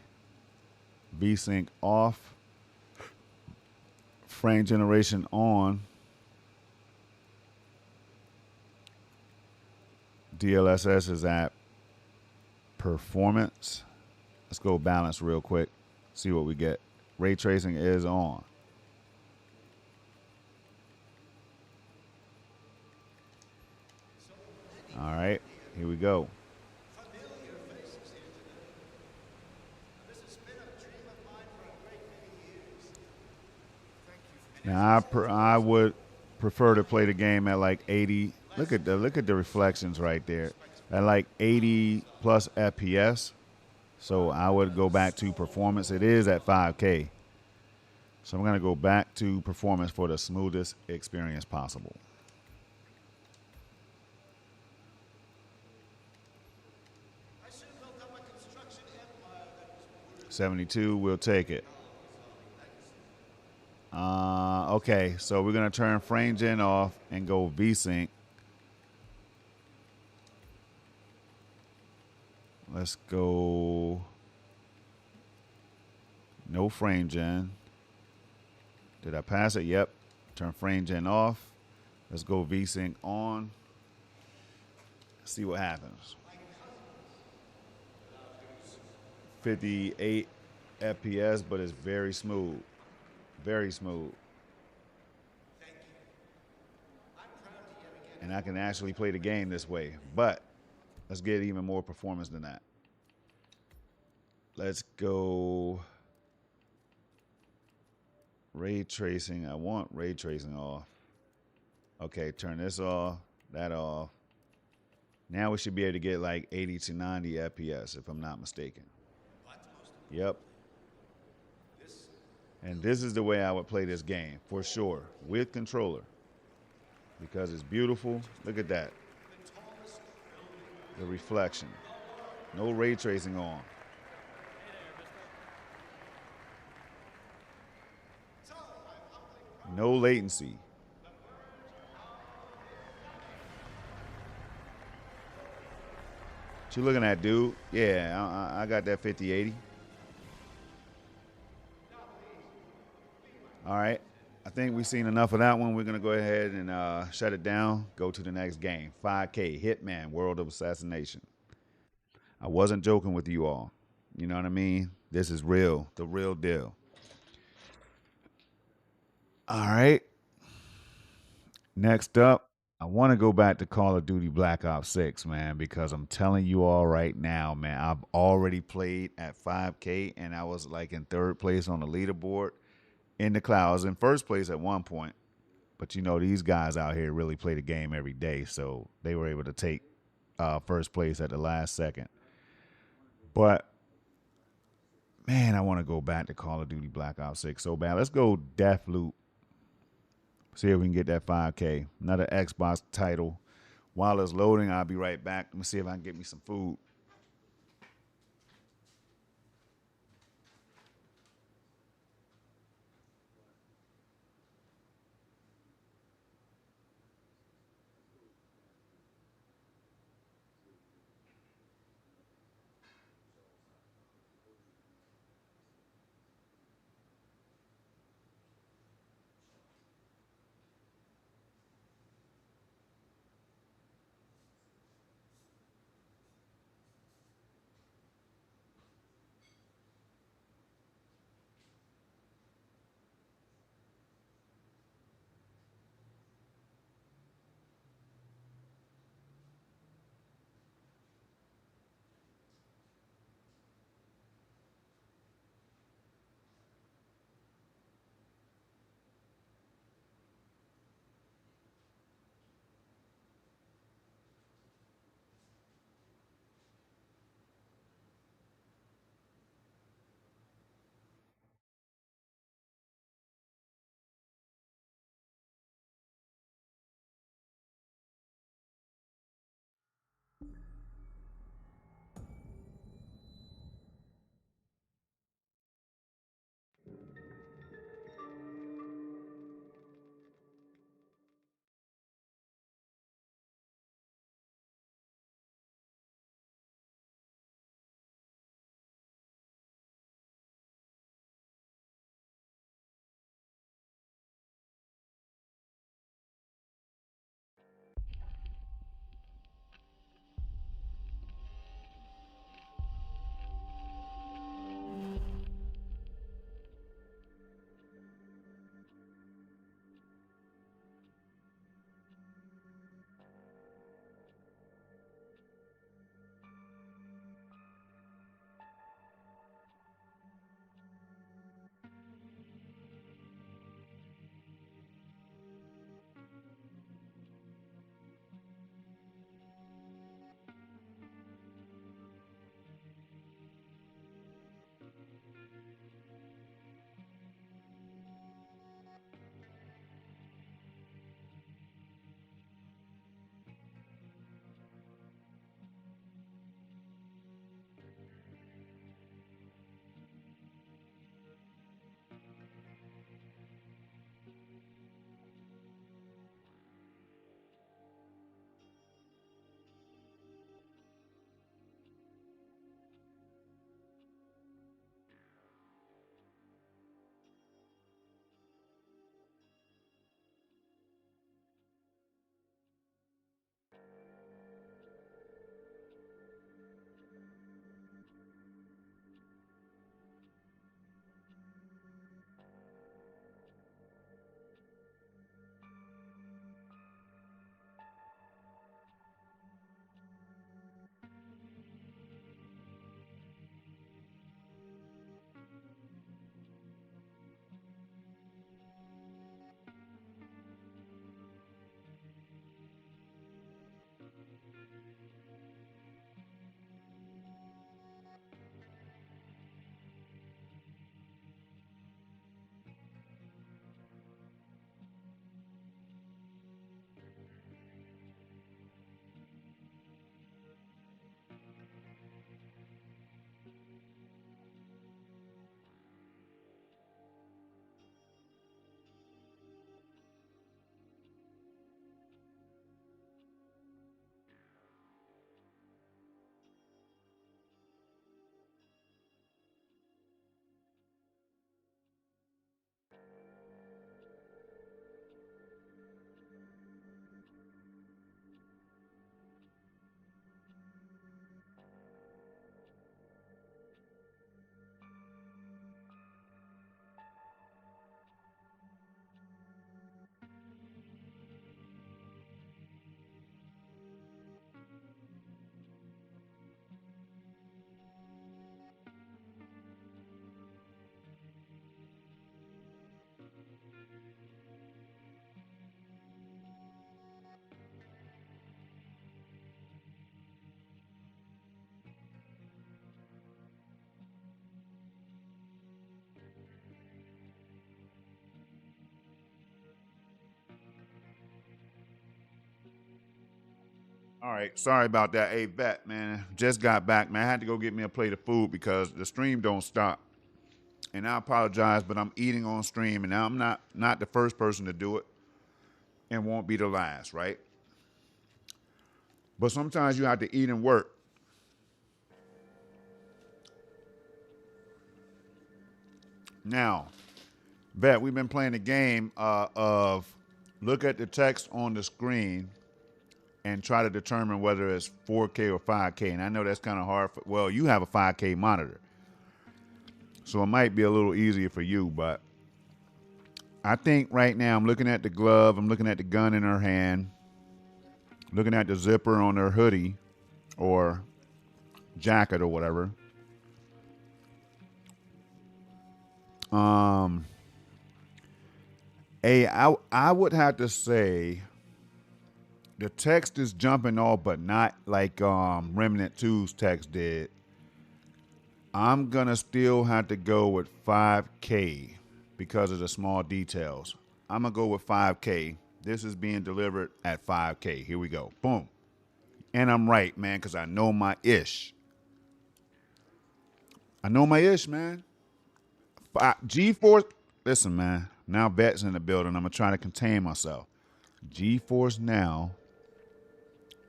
VSync off, frame generation on, DLSS is at performance. Let's go balance real quick, see what we get. Ray tracing is on. All right, here we go. Now I would prefer to play the game at like 80. Look at the reflections right there. At like 80 plus FPS. So I would go back to performance. It is at 5K. So I'm gonna go back to performance for the smoothest experience possible. $72, we'll take it. Okay, so we're gonna turn frame gen off and go VSync. Let's go no frame gen. Did I pass it? Yep. Turn frame gen off. Let's go VSync on. See what happens. 58 FPS, but it's very smooth. Very smooth. And I can actually play the game this way. But let's get even more performance than that. Let's go ray tracing. I want ray tracing off. Okay, turn this off, that off. Now we should be able to get like 80 to 90 FPS if I'm not mistaken. Yep. And this is the way I would play this game, for sure, with controller. Because it's beautiful. Look at that. The reflection. No ray tracing on. No latency. What you looking at, dude? Yeah, I got that 5080. All right. I think we've seen enough of that one. We're going to go ahead and shut it down. Go to the next game. 5K, Hitman, World of Assassination. I wasn't joking with you all. You know what I mean? This is real. The real deal. All right. Next up, I want to go back to Call of Duty Black Ops 6, man, because I'm telling you all right now, man, I've already played at 5K, and I was like in third place on the leaderboard. In the clouds, in first place at one point, but you know these guys out here really play the game every day, so they were able to take first place at the last second. But man, I want to go back to Call of Duty Black Ops 6 so bad. Let's go Deathloop. See if we can get that 5K. Another Xbox title. While it's loading, I'll be right back. Let me see if I can get me some food. All right, sorry about that. Hey, Vet, man, just got back, man. I had to go get me a plate of food because the stream don't stop. And I apologize, but I'm eating on stream, and I'm not the first person to do it, and won't be the last, right? But sometimes you have to eat and work. Now, Vet, we've been playing the game of look at the text on the screen and try to determine whether it's 4K or 5K. And I know that's kind of hard. Well, you have a 5K monitor, so it might be a little easier for you. But I think right now I'm looking at the glove. I'm looking at the gun in her hand. Looking at the zipper on her hoodie or jacket or whatever. I would have to say the text is jumping off, but not like Remnant 2's text did. I'm gonna still have to go with 5K because of the small details. I'm gonna go with 5K. This is being delivered at 5K. Here we go. Boom. And I'm right, man, because I know my ish. I know my ish, man. GeForce, listen, man. Now Vet's in the building. I'm gonna try to contain myself. GeForce Now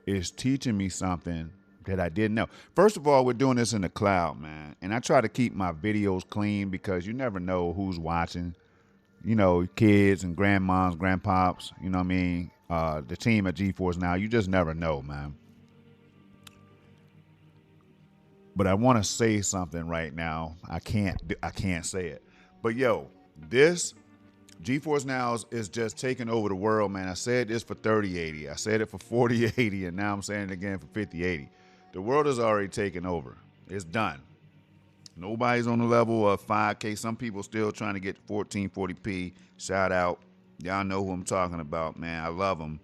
is teaching me something that I didn't know. First of all, we're doing this in the cloud, man. And I try to keep my videos clean because you never know who's watching. You know, kids and grandmoms, grandpops, you know what I mean? The team at GeForce Now, you just never know, man. But I want to say something right now. I can't say it. But yo, this GeForce Now is just taking over the world, man. I said this for 3080. I said it for 4080, and now I'm saying it again for 5080. The world is already taken over. It's done. Nobody's on the level of 5K. Some people still trying to get 1440p. Shout out. Y'all know who I'm talking about, man. I love them.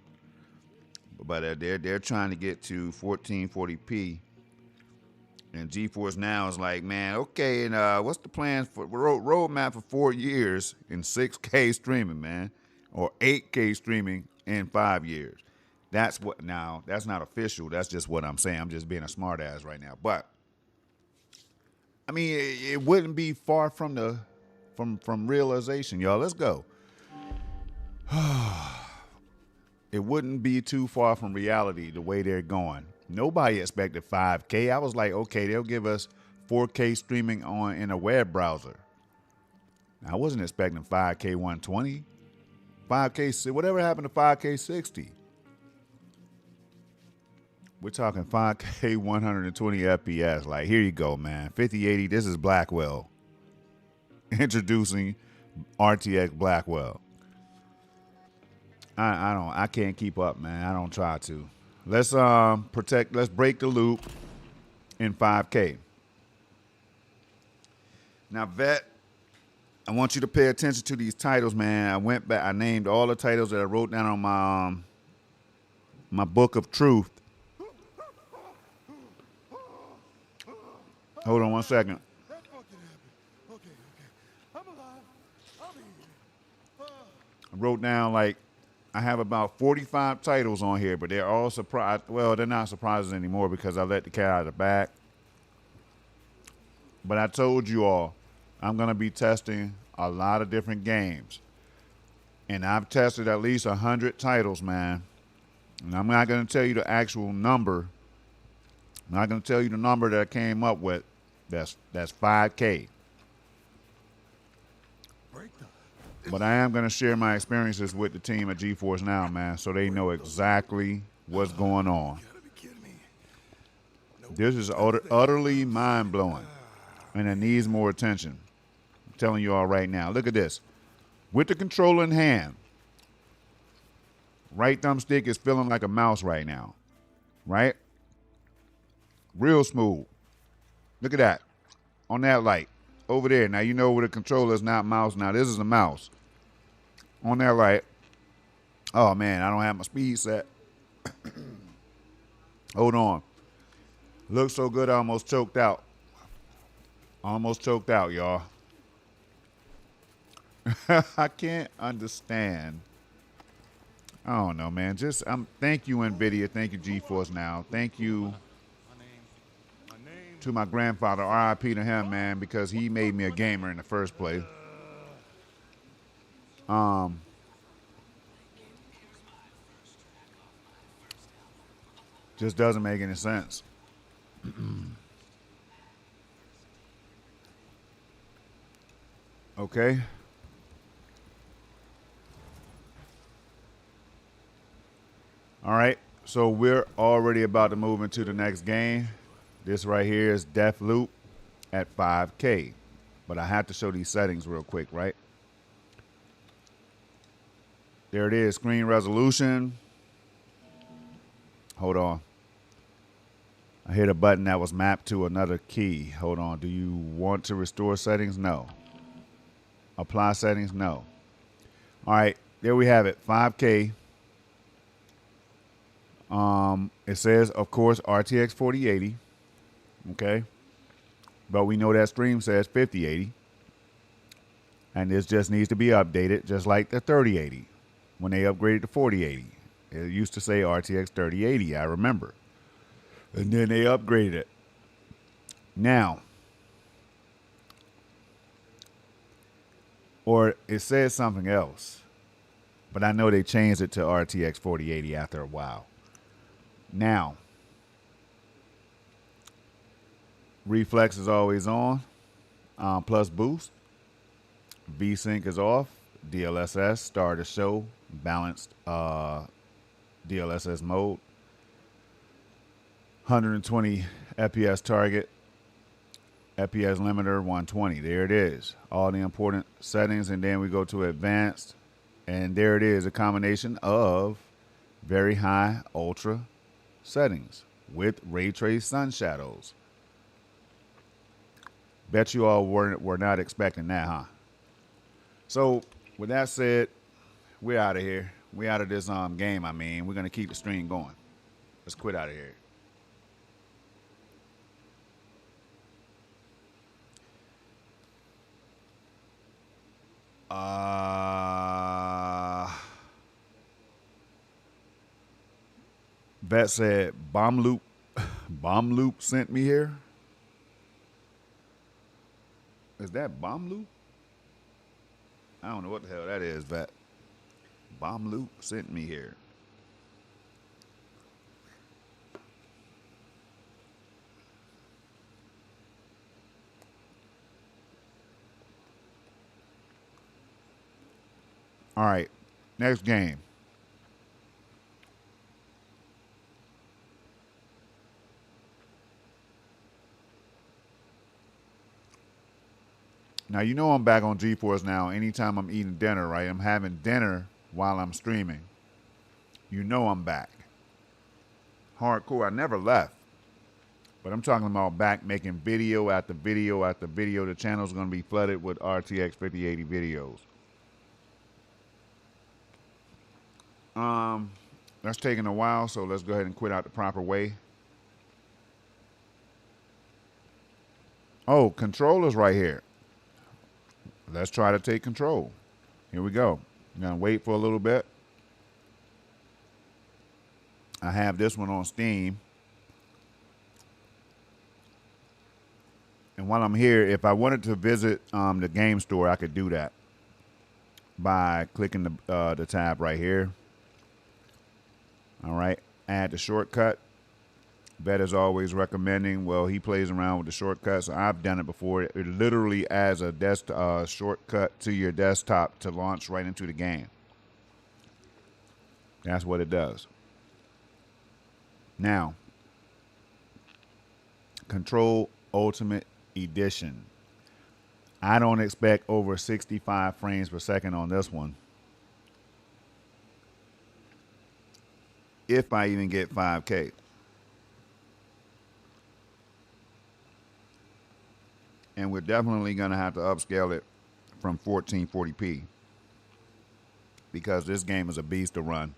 But they're trying to get to 1440p. And GeForce Now is like, man, okay, and what's the plan for roadmap for 4 years in 6K streaming, man, or 8K streaming in 5 years? That's what. Now that's not official. That's just what I'm saying. I'm just being a smartass right now. But I mean, it wouldn't be far from the from realization, y'all. Let's go. It wouldn't be too far from reality the way they're going. Nobody expected 5K. I was like, okay, they'll give us 4K streaming in a web browser. I wasn't expecting 5K 120. 5K, whatever happened to 5K 60? We're talking 5K 120 FPS. Like, here you go, man. 5080, this is Blackwell. Introducing RTX Blackwell. I can't keep up, man. I don't try to. Let's break the loop in 5K. Now, Vet, I want you to pay attention to these titles, man. I went back, I named all the titles that I wrote down on my my book of truth. Hold on one second. I wrote down like I have about 45 titles on here, but they're all surprise. Well, they're not surprises anymore because I let the cat out of the bag. But I told you all, I'm going to be testing a lot of different games. And I've tested at least 100 titles, man. And I'm not going to tell you the actual number. I'm not going to tell you the number that I came up with. That's 5K. But I am going to share my experiences with the team at GeForce Now, man, so they know exactly what's going on. This is utterly mind-blowing, and it needs more attention. I'm telling you all right now. Look at this. With the controller in hand, right thumbstick is feeling like a mouse right now, right? Real smooth. Look at that. On that light. Over there. Now, you know where the controller is not mouse. Now, this is a mouse. On that light. Oh, man, I don't have my speed set. Hold on. Looks so good, I almost choked out. Almost choked out, y'all. I can't understand I don't know, man. Just thank you, NVIDIA. Thank you, GeForce Now. Thank you to my grandfather, RIP to him, man, because he made me a gamer in the first place. Just doesn't make any sense. Okay. All right. So we're already about to move into the next game. This right here is Deathloop at 5K. But I have to show these settings real quick, right? There it is, screen resolution. Hold on. I hit a button that was mapped to another key. Hold on. Do you want to restore settings? No. Apply settings? No. All right. There we have it. 5K. It says, of course, RTX 4080. Okay. But we know that stream says 5080. And this just needs to be updated, just like the 3080 when they upgraded to 4080. It used to say RTX 3080, I remember. And then they upgraded it. Now, or it says something else, but I know they changed it to RTX 4080 after a while. Now, reflex is always on, plus boost. VSync is off. DLSS, start to show, balanced DLSS mode. 120 FPS target. FPS limiter 120. There it is. All the important settings, and then we go to advanced, and there it is, a combination of very high ultra settings with ray trace sun shadows. Bet you all were not expecting that, huh? So with that said, we're out of here. We're out of this game. I mean, we're gonna keep the stream going. Let's quit out of here. Vet said bomb loop sent me here. Is that bomb loop? I don't know what the hell that is, Vet. Bomb loop sent me here. All right, next game. Now, you know I'm back on GeForce Now anytime I'm eating dinner, right? I'm having dinner while I'm streaming. You know I'm back. Hardcore, I never left. But I'm talking about back making video after video after video. The channel's going to be flooded with RTX 5080 videos. That's taking a while, so let's go ahead and quit out the proper way. Oh, controller's right here. Let's try to take control. Here we go. I'm going to wait for a little bit. I have this one on Steam. And while I'm here, if I wanted to visit the game store, I could do that by clicking the tab right here. All right, add the shortcut. Bet is always recommending. Well, he plays around with the shortcuts. I've done it before. It literally adds a shortcut to your desktop to launch right into the game. That's what it does. Now, Control Ultimate Edition. I don't expect over 65 frames per second on this one. If I even get 5K. And we're definitely going to have to upscale it from 1440p. Because this game is a beast to run.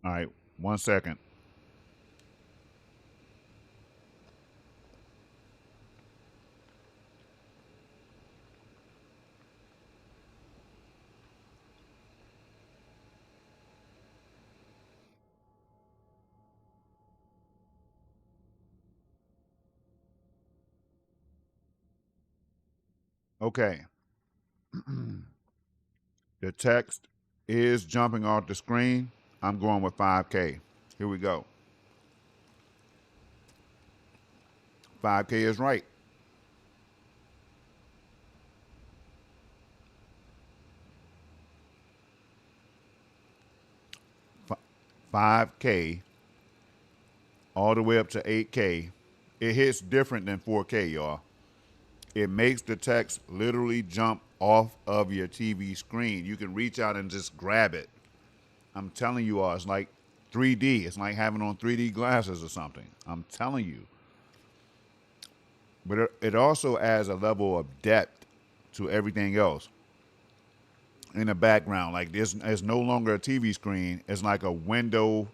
All right, 1 second. Okay. The text is jumping off the screen. I'm going with 5K. Here we go. 5K is right. 5K all the way up to 8K. It hits different than 4K, y'all. It makes the text literally jump off of your TV screen. You can reach out and just grab it. I'm telling you all, it's like 3D. It's like having on 3D glasses or something. I'm telling you. But it also adds a level of depth to everything else in the background. Like it's no longer a TV screen. It's like a window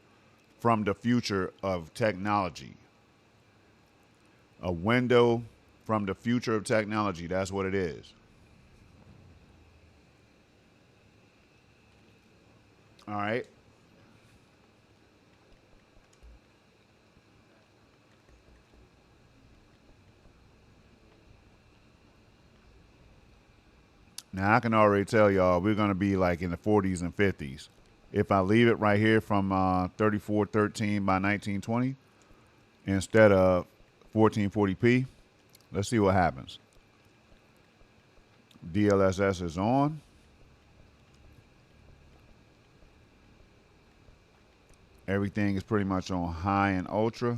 from the future of technology. A window from the future of technology. That's what it is. All right. Now, I can already tell y'all we're going to be like in the 40s and 50s. If I leave it right here from 3413 by 1920 instead of 1440p, let's see what happens. DLSS is on. Everything is pretty much on high and ultra.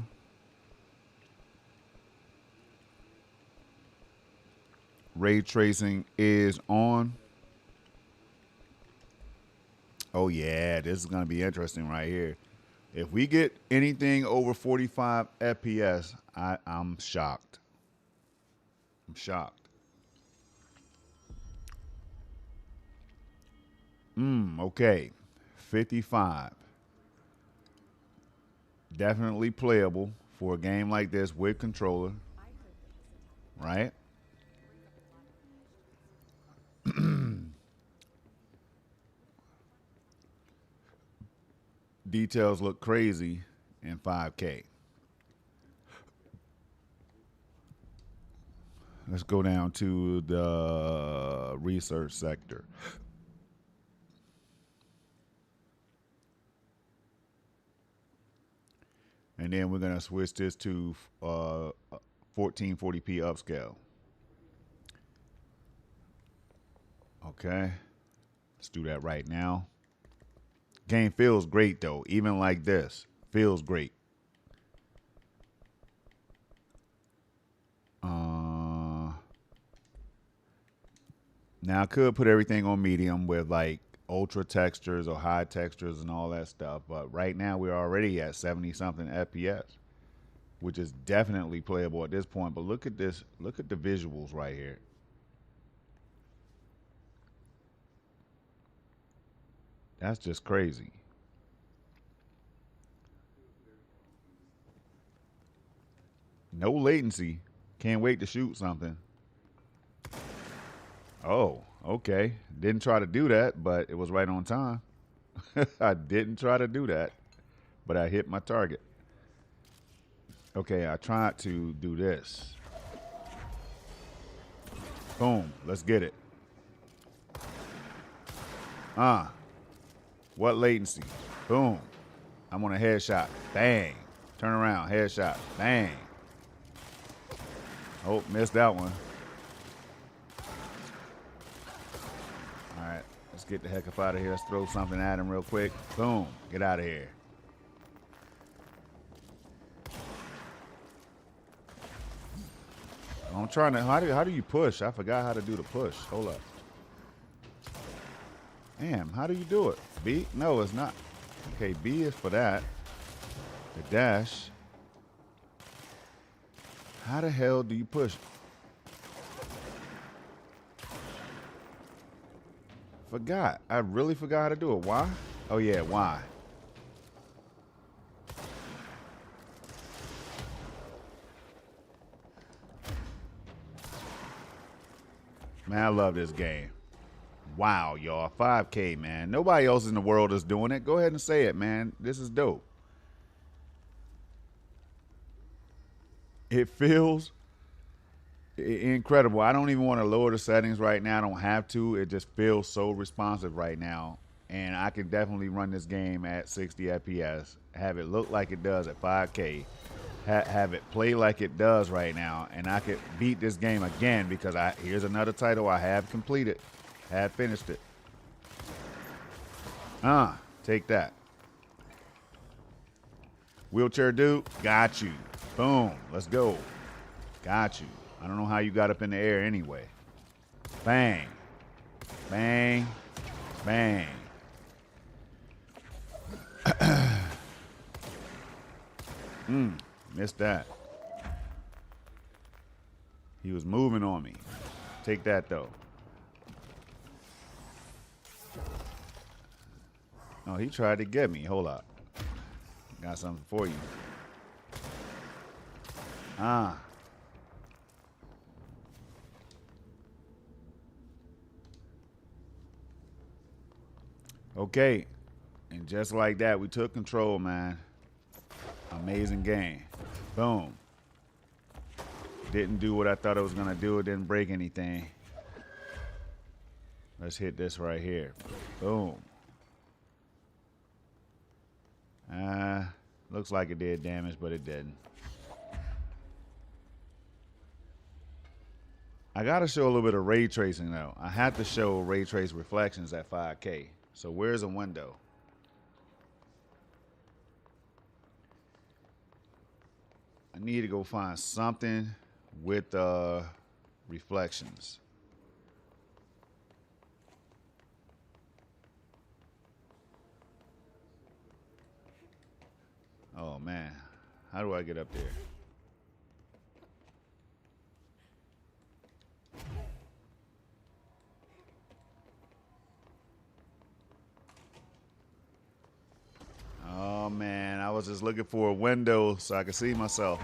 Ray tracing is on. Oh yeah, this is going to be interesting right here. If we get anything over 45 FPS, I'm shocked. I'm shocked. Okay. 55. Definitely playable for a game like this with controller. Right? Details look crazy in 5K. Let's go down to the research sector. And then we're going to switch this to 1440p upscale. Okay. Let's do that right now. Game feels great, though. Even like this. Feels great. Now, I could put everything on medium with, like, ultra textures or high textures and all that stuff. But right now, we're already at 70-something FPS, which is definitely playable at this point. But look at this. Look at the visuals right here. That's just crazy. No latency. Can't wait to shoot something. Oh, okay. Didn't try to do that, but it was right on time. I didn't try to do that, but I hit my target. Okay, I tried to do this. Boom. Let's get it. What latency? Boom. I'm on a headshot. Bang. Turn around. Headshot. Bang. Oh, missed that one. All right. Let's get the heck up out of here. Let's throw something at him real quick. Boom. Get out of here. I'm trying to. How do you push? I forgot how to do the push. Hold up. Damn, how do you do it? B? No, it's not. Okay, B is for that. The dash. How the hell do you push? Forgot. I really forgot how to do it. Why? Oh, yeah, why? Man, I love this game. Wow, y'all. 5K, man. Nobody else in the world is doing it. Go ahead and say it, man. This is dope. It feels incredible. I don't even want to lower the settings right now. I don't have to. It just feels so responsive right now. And I can definitely run this game at 60 FPS, have it look like it does at 5K, have it play like it does right now, and I could beat this game again because here's another title I have completed, have finished it. Take that. Wheelchair dude, got you. Boom, let's go. Got you. I don't know how you got up in the air anyway. Bang. Bang. Bang. Missed that. He was moving on me. Take that though. Oh, he tried to get me. Hold up. Got something for you. Okay. And just like that, we took control, man. Amazing game. Boom. Didn't do what I thought it was going to do. It didn't break anything. Let's hit this right here. Boom. Looks like it did damage, but it didn't. I got to show a little bit of ray tracing, though. I have to show ray trace reflections at 5K. So where's a window? I need to go find something with reflections. Oh man, how do I get up there? Oh man, I was just looking for a window so I could see myself.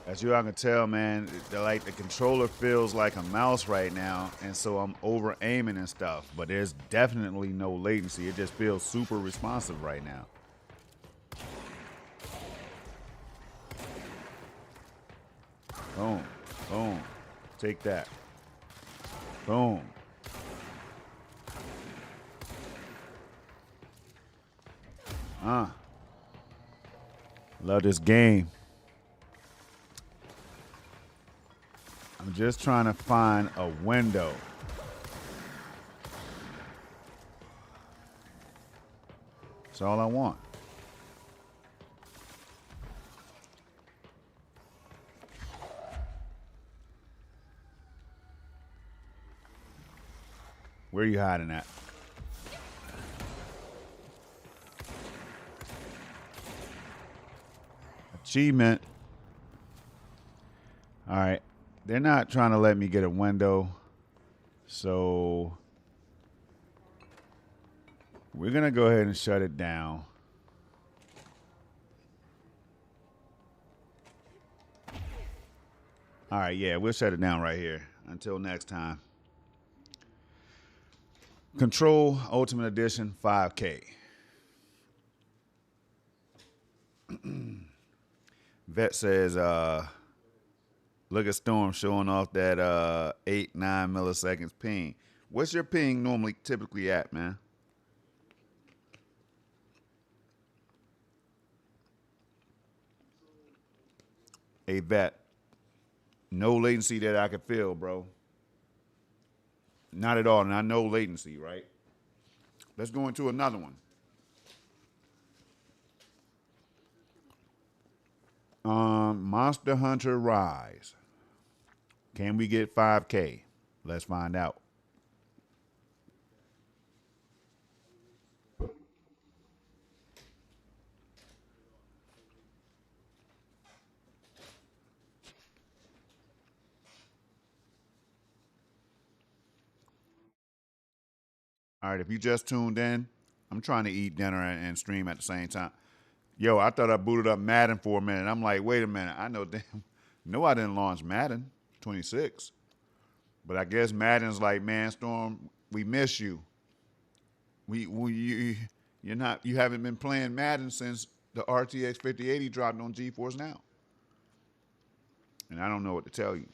As you all can tell, man, the controller feels like a mouse right now, and so I'm over aiming and stuff, but there's definitely no latency. It just feels super responsive right now. Boom, boom, take that. Boom. Love this game. I'm just trying to find a window. That's all I want. Where are you hiding at? Achievement. All right. They're not trying to let me get a window. So we're going to go ahead and shut it down. All right, yeah, we'll shut it down right here. Until next time. Control Ultimate Edition 5K. Vet says, look at Storm showing off that 8-9 milliseconds ping. What's your ping normally typically at, man? Hey, Vet. No latency that I could feel, bro. Not at all. Not no latency, right? Let's go into another one. Monster Hunter Rise. Can we get 5K? Let's find out. All right, if you just tuned in, I'm trying to eat dinner and stream at the same time. Yo, I thought I booted up Madden for a minute. I'm like, wait a minute. I know damn. No, I didn't launch Madden 26. But I guess Madden's like, man, Storm, we miss you. You haven't been playing Madden since the RTX 5080 dropped on GeForce Now. And I don't know what to tell you.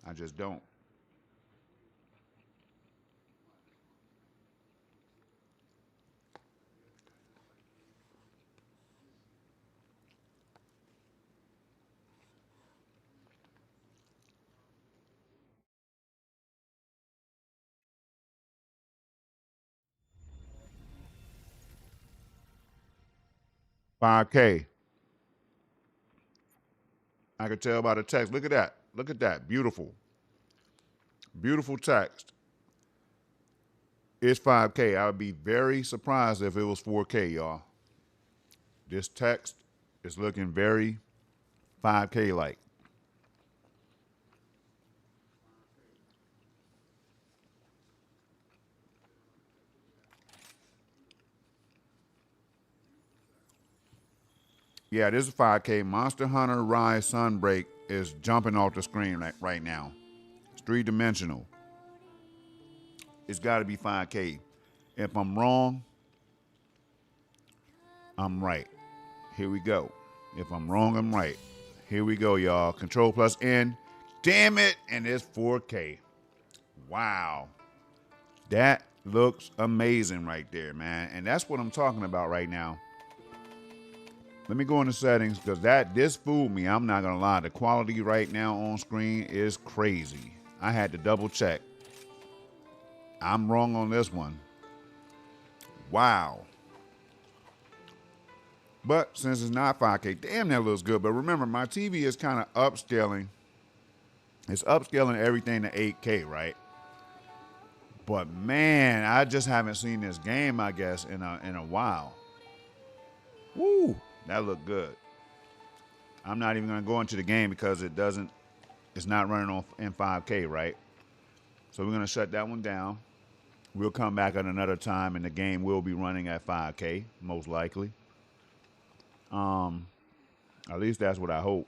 I just don't. $5K. I could tell by the text. Look at that. Look at that. Beautiful. Beautiful text. It's 5K. I would be very surprised if it was 4K, y'all. This text is looking very 5K like. Yeah, this is 5K. Monster Hunter Rise Sunbreak is jumping off the screen right now. It's 3-dimensional. It's got to be 5K. If I'm wrong, I'm right. Here we go. If I'm wrong, I'm right. Here we go, y'all. Control plus N. Damn it. And it's 4K. Wow. That looks amazing right there, man. And that's what I'm talking about right now. Let me go into settings because this fooled me. I'm not going to lie. The quality right now on screen is crazy. I had to double check. I'm wrong on this one. Wow. But since it's not 5K, damn, that looks good. But remember, my TV is kind of upscaling. It's upscaling everything to 8K, right? But man, I just haven't seen this game, I guess, in a while. Woo, that looked good. I'm not even gonna go into the game because it's not running on in 5K, right? So we're gonna shut that one down. We'll come back at another time and the game will be running at 5K, most likely. At least that's what I hope.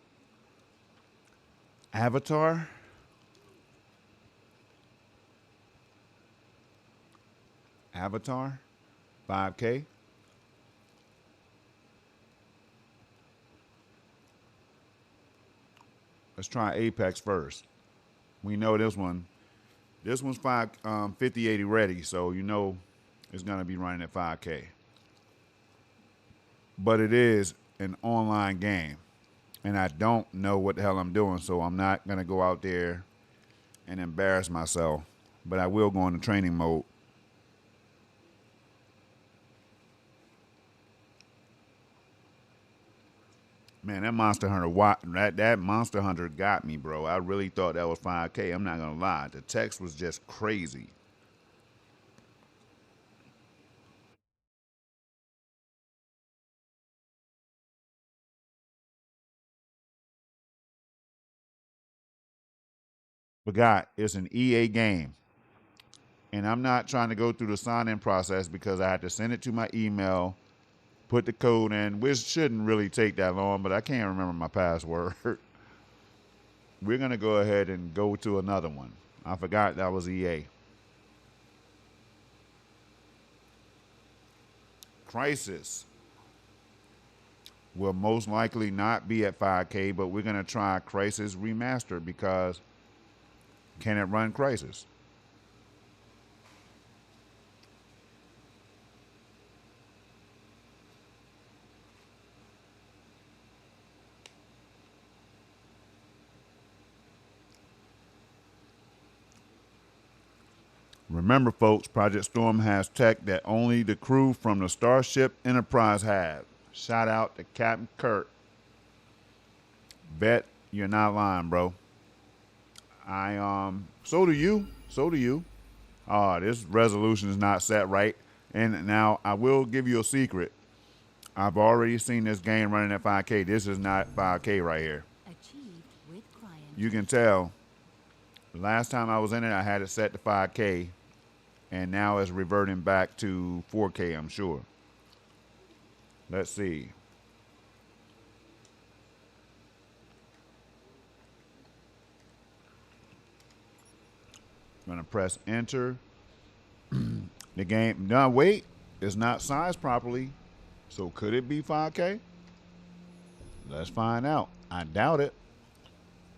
Avatar? Avatar? 5K? Let's try Apex first. We know this one. This one's 5080 ready, so you know it's gonna be running at 5K. But it is an online game, and I don't know what the hell I'm doing, so I'm not gonna go out there and embarrass myself. But I will go into training mode. Man, that Monster Hunter, that Monster Hunter got me, bro. I really thought that was 5K. I'm not gonna lie. The text was just crazy. Forgot, it's an EA game. And I'm not trying to go through the sign-in process because I had to send it to my email, put the code in, which shouldn't really take that long, but I can't remember my password. We're going to go ahead and go to another one. I forgot that was EA. Crisis will most likely not be at 5K, but we're going to try Crisis Remastered because can it run Crisis? Remember, folks, Project Storm has tech that only the crew from the Starship Enterprise have. Shout out to Captain Kirk. Bet you're not lying, bro. So do you. So do you. This resolution is not set right. And now I will give you a secret. I've already seen this game running at 5K. This is not 5K right here. Achieved with Ryan. You can tell. The last time I was in it, I had it set to 5K. and now it's reverting back to 4K, I'm sure. Let's see. I'm gonna press enter. The game, no, wait, it's not sized properly. So could it be 5K? Let's find out. I doubt it.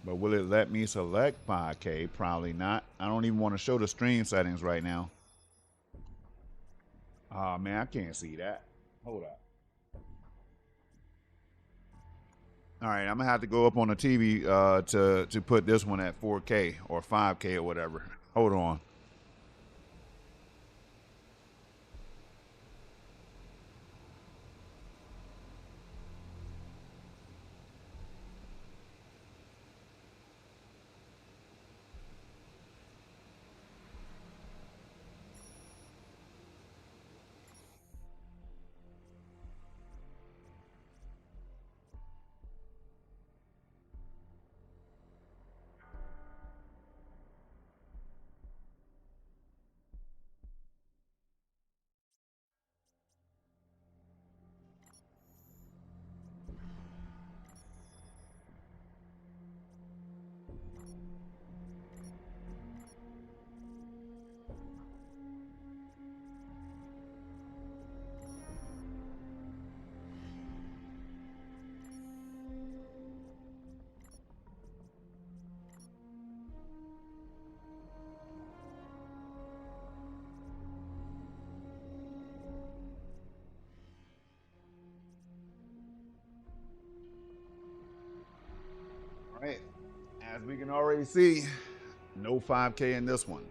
But will it let me select 5K? Probably not. I don't even want to show the stream settings right now. Oh man, I can't see that. Hold up. All right, I'm gonna have to go up on the TV to put this one at 4K or 5K or whatever. Hold on. All right. As we can already see, no 5K in this one.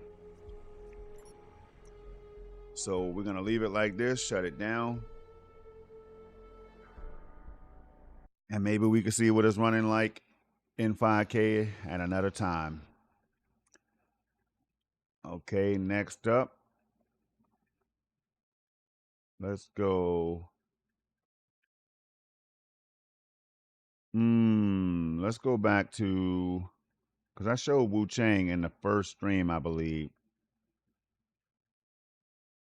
So we're gonna leave it like this, shut it down. And maybe we can see what it's running like in 5K at another time. Okay, next up. Let's go. Let's go back to, because I showed Wu Chang in the first stream, I believe.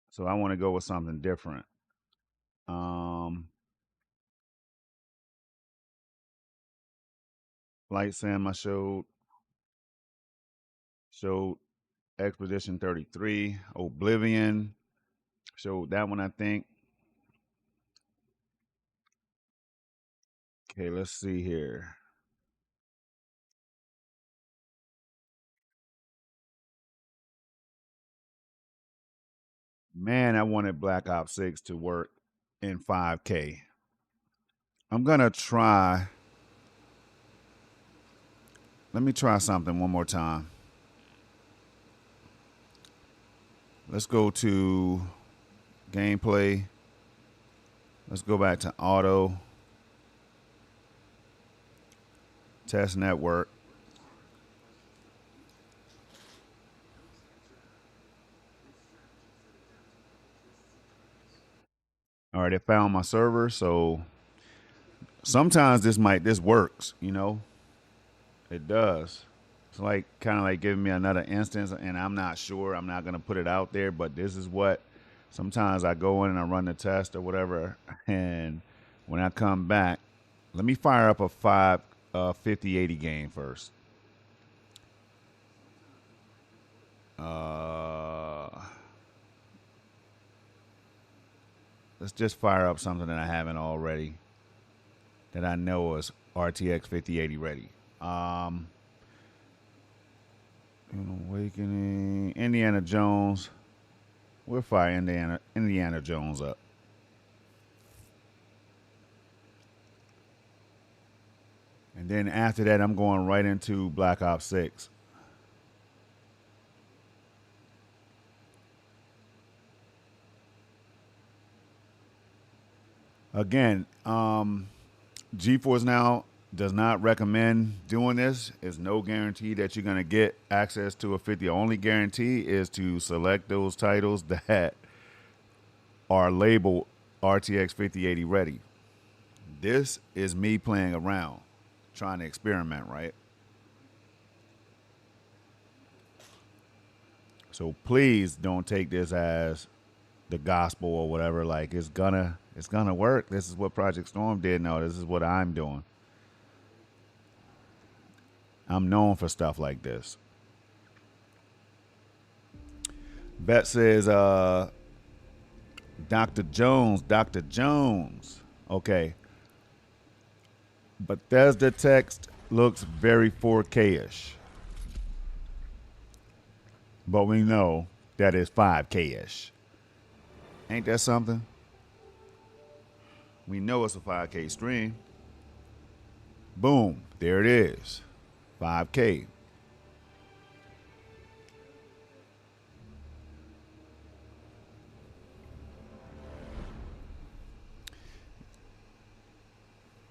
So I want to go with something different. Light Sim I showed Expedition 33, Oblivion, showed that one I think. Okay, let's see here. Man, I wanted Black Ops 6 to work in 5K. I'm gonna try. Let me try something one more time. Let's go to gameplay. Let's go back to auto. Test network. All right, it found my server, so sometimes this works, you know. It does. It's like kind of like giving me another instance, and I'm not sure. I'm not gonna put it out there, but this is what sometimes I go in and I run the test or whatever, and when I come back, let me fire up a 5080 game first. Let's just fire up something that I haven't already, that I know is RTX 5080 ready. Awakening, Indiana Jones. We'll fire Indiana Jones up. And then after that, I'm going right into Black Ops 6. Again, GeForce Now does not recommend doing this. It's no guarantee that you're going to get access to a 50. The only guarantee is to select those titles that are labeled RTX 5080 ready. This is me playing around, trying to experiment, right? So please don't take this as the gospel or whatever. Like it's gonna work. This is what Project Storm did. No, this is what I'm doing. I'm known for stuff like this. Bet says, Dr. Jones. Okay. Bethesda text looks very 4K-ish. But we know that it's 5K-ish. Ain't that something? We know it's a 5K stream. Boom. There it is. 5K.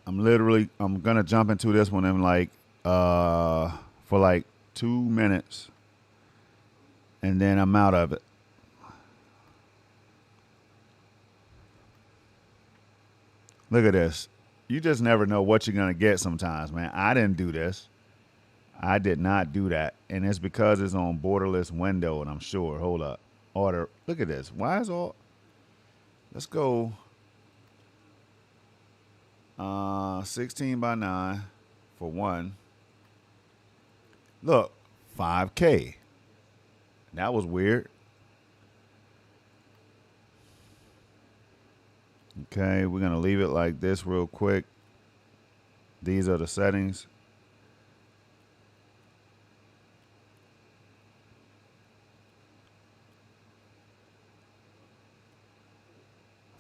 I'm gonna jump into this one in like for like 2 minutes and then I'm out of it. Look at this. You just never know what you're gonna get sometimes, man. I didn't do this. I did not do that. And it's because it's on borderless window, and I'm sure. Hold up. Order. Look at this. Why is all let's go 16 by 9 for one. Look, 5K. That was weird. Okay, we're going to leave it like this real quick. These are the settings.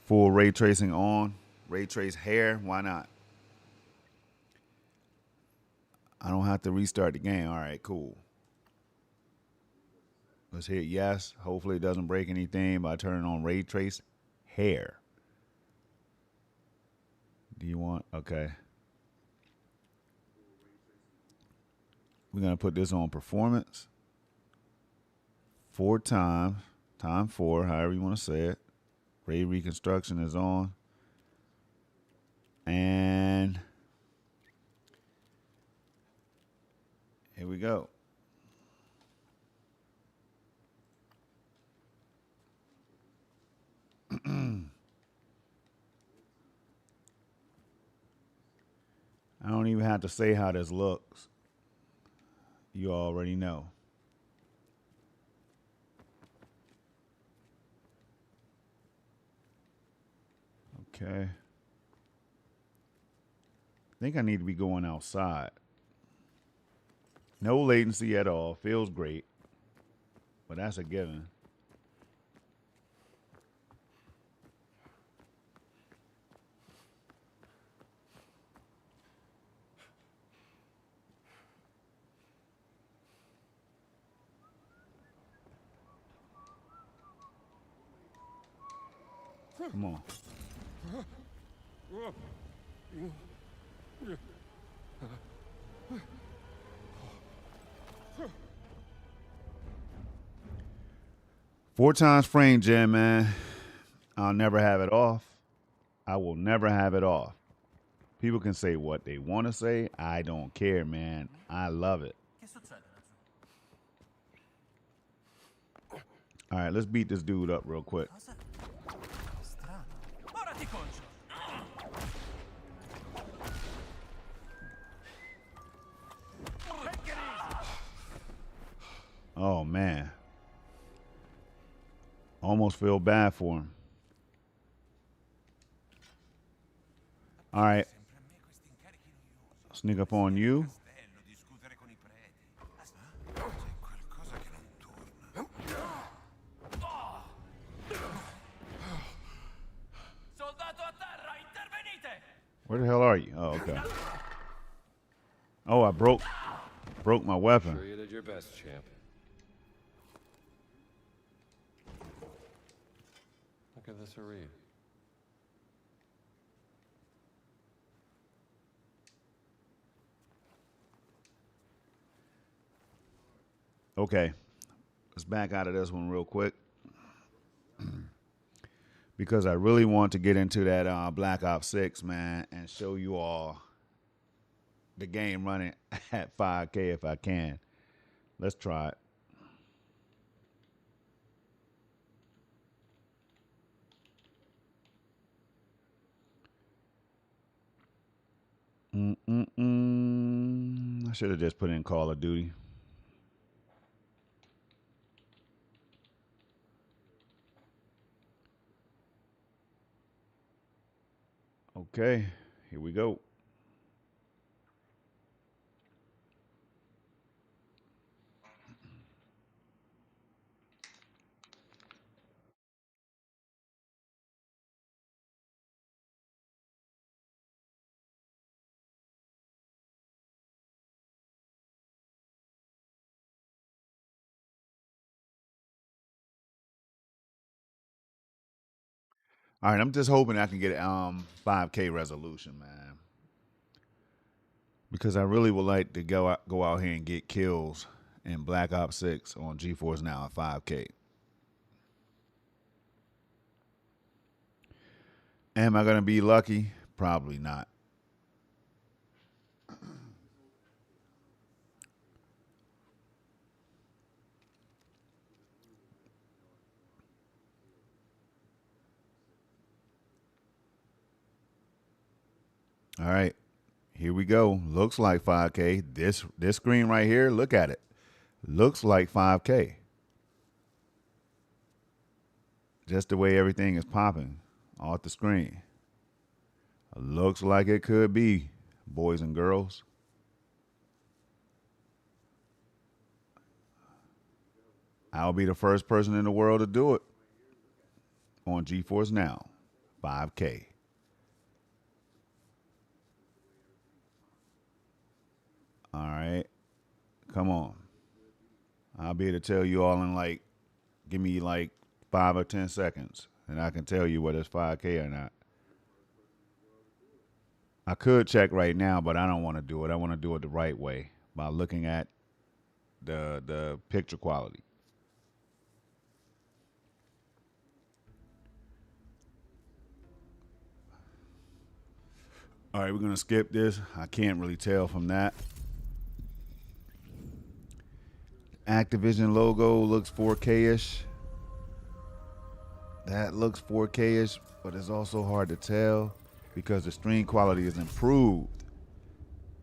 Full ray tracing on. Ray trace hair. Why not? I don't have to restart the game. All right, cool. Let's hit yes. Hopefully it doesn't break anything by turning on ray trace hair. Do you want? Okay. We're going to put this on performance. 4 times. Time 4, however you want to say it. Ray reconstruction is on. And here we go. I don't even have to say how this looks. You already know. Okay. I think I need to be going outside. No latency at all. Feels great. But that's a given. Come on. 4 times frame gen, man. I'll never have it off. I will never have it off. People can say what they want to say. I don't care, man. I love it. All right, let's beat this dude up real quick. Oh, man. Almost feel bad for him. All right. Sneak up on you. Where the hell are you? Oh, okay. Oh, I broke my weapon. Sure you did your best, champ. Look at this arena. Okay. Let's back out of this one real quick. Because I really want to get into that Black Ops 6, man, and show you all the game running at 5K if I can. Let's try it. I should have just put in Call of Duty. Okay, here we go. All right, I'm just hoping I can get 5K resolution, man, because I really would like to go out here and get kills in Black Ops 6 on GeForce Now at 5K. Am I gonna be lucky? Probably not. All right, here we go. Looks like 5K. This screen right here, look at it. Looks like 5K. Just the way everything is popping off the screen. Looks like it could be, boys and girls. I'll be the first person in the world to do it on GeForce Now, 5K. All right, come on. I'll be able to tell you all in like, give me like 5 or 10 seconds, and I can tell you whether it's 5K or not. I could check right now, but I don't want to do it. I want to do it the right way by looking at the picture quality. All right, we're going to skip this. I can't really tell from that. Activision logo looks 4K-ish. That looks 4K-ish, but it's also hard to tell because the stream quality is improved.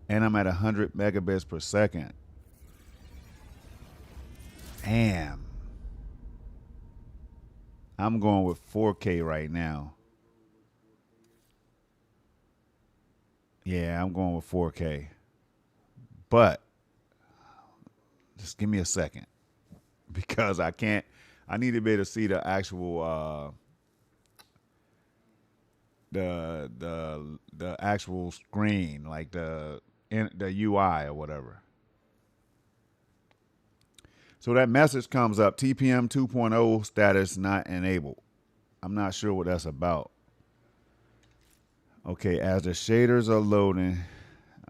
And I'm at 100 megabits per second. Damn. I'm going with 4K right now. Yeah, I'm going with 4K. But just give me a second because I need to be able to see the actual the actual screen, like the UI or whatever. So that message comes up, TPM 2.0 status not enabled. I'm not sure what that's about. Okay, as the shaders are loading,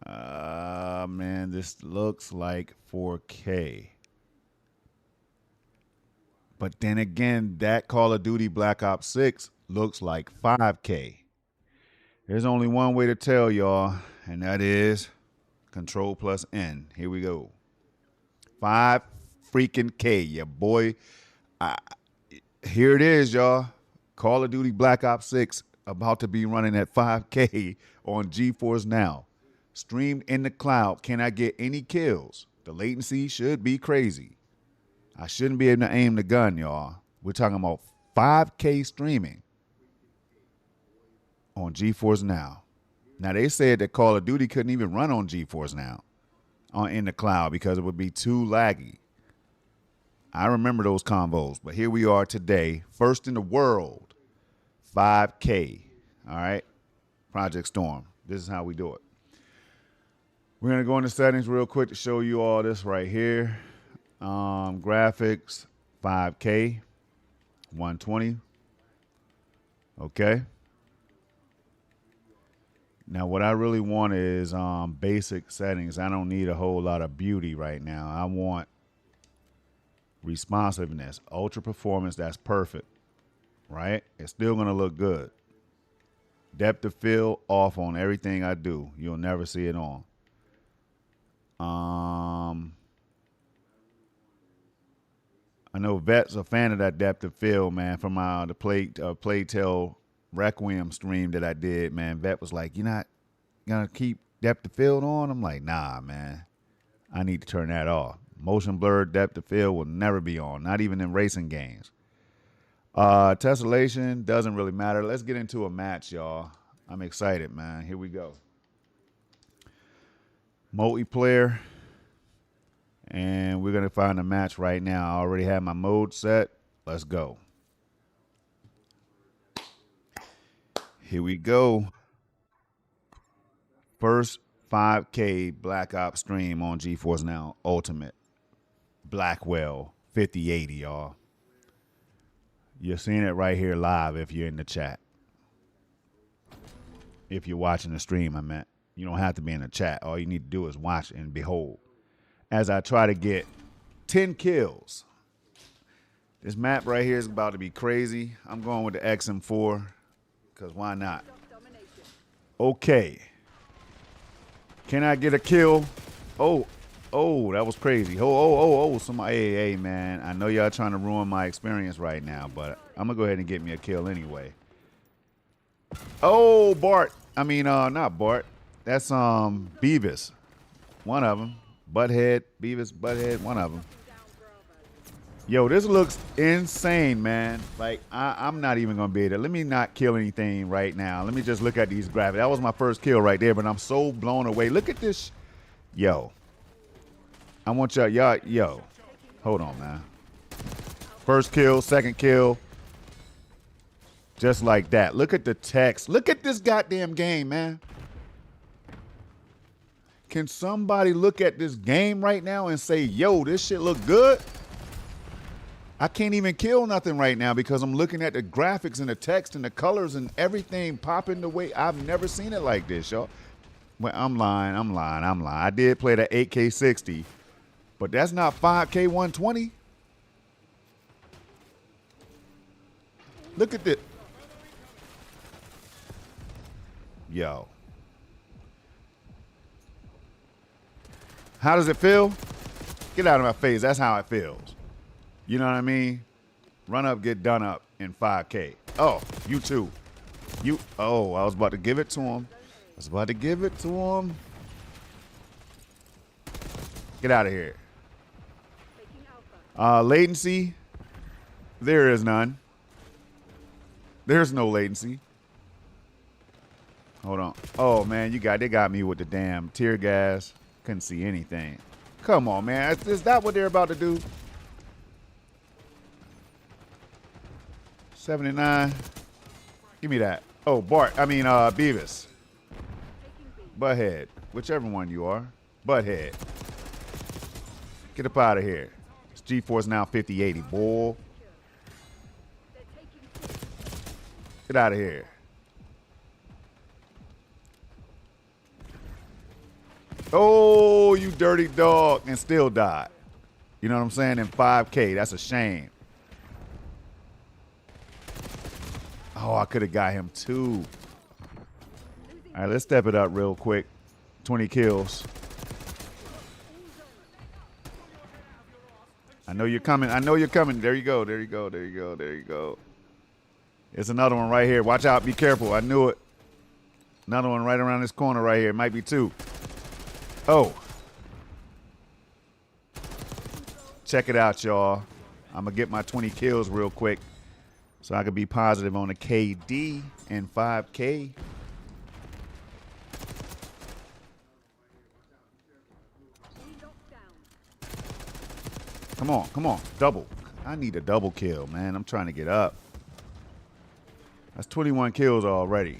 man, this looks like 4K. But then again, that Call of Duty Black Ops 6 looks like 5K. There's only one way to tell y'all, and that is Control plus N. Here we go. 5 freaking K, yeah, boy. Here it is, y'all. Call of Duty Black Ops 6 about to be running at 5K on GeForce Now. Streamed in the cloud. Can I get any kills? The latency should be crazy. I shouldn't be able to aim the gun, y'all. We're talking about 5K streaming on GeForce Now. Now, they said that Call of Duty couldn't even run on GeForce Now in the cloud because it would be too laggy. I remember those combos, but here we are today, first in the world, 5K. All right, Project Storm. This is how we do it. We're going to go into settings real quick to show you all this right here. Graphics, 5K, 120. Okay. Now, what I really want is basic settings. I don't need a whole lot of beauty right now. I want responsiveness, ultra performance. That's perfect, right? It's still going to look good. Depth of field off on everything I do. You'll never see it on. I know Vet's a fan of that depth of field, man, from the Plague Tale Requiem stream that I did, man. Vet was like, you're not going to keep depth of field on. I'm like, nah, man. I need to turn that off. Motion blur depth of field will never be on, not even in racing games. Tessellation doesn't really matter. Let's get into a match, y'all. I'm excited, man. Here we go. Multiplayer. And we're going to find a match right now. I already have my mode set. Let's go. Here we go. First 5K Black Ops stream on GeForce Now Ultimate. Blackwell 5080, y'all. You're seeing it right here live if you're in the chat. If you're watching the stream, I meant. You don't have to be in the chat. All you need to do is watch and behold. As I try to get 10 kills. This map right here is about to be crazy. I'm going with the XM4 because why not? Okay. Can I get a kill? Oh, that was crazy. Somebody, hey, man. I know y'all trying to ruin my experience right now, but I'm going to go ahead and get me a kill anyway. Oh, Bart. I mean, not Bart. That's Beavis. One of them. Butthead, Beavis, Butthead, one of them. Yo, this looks insane, man. Like, I'm not even going to be able to. Let me not kill anything right now. Let me just look at these graphics. That was my first kill right there, but I'm so blown away. Look at this. Yo. I want y'all, yo. Hold on, man. First kill, second kill. Just like that. Look at the text. Look at this goddamn game, man. Can somebody look at this game right now and say, yo, this shit look good? I can't even kill nothing right now because I'm looking at the graphics and the text and the colors and everything popping the way. I've never seen it like this, y'all. Well, I'm lying. I did play the 8K 60, but that's not 5K 120. Look at this. Yo. How does it feel? Get out of my face. That's how it feels. You know what I mean? Run up, get done up in 5K. Oh, you too. I was about to give it to him. Get out of here. Latency. There is none. There's no latency. Hold on. Oh, man, they got me with the damn tear gas. Couldn't see anything. Come on, man. Is that what they're about to do? 79. Give me that. Oh, Beavis. Butthead. Whichever one you are. Butthead. Get up out of here. It's GeForce Now 5080, boy. Get out of here. Oh, you dirty dog. And still died. You know what I'm saying? In 5K. That's a shame. Oh, I could have got him too. All right, let's step it up real quick. 20 kills. I know you're coming. There you go. There's another one right here. Watch out. Be careful. I knew it. Another one right around this corner right here. It might be two. Oh. Check it out, y'all. I'm going to get my 20 kills real quick so I can be positive on the KD and 5K. Come on. Double. I need a double kill, man. I'm trying to get up. That's 21 kills already.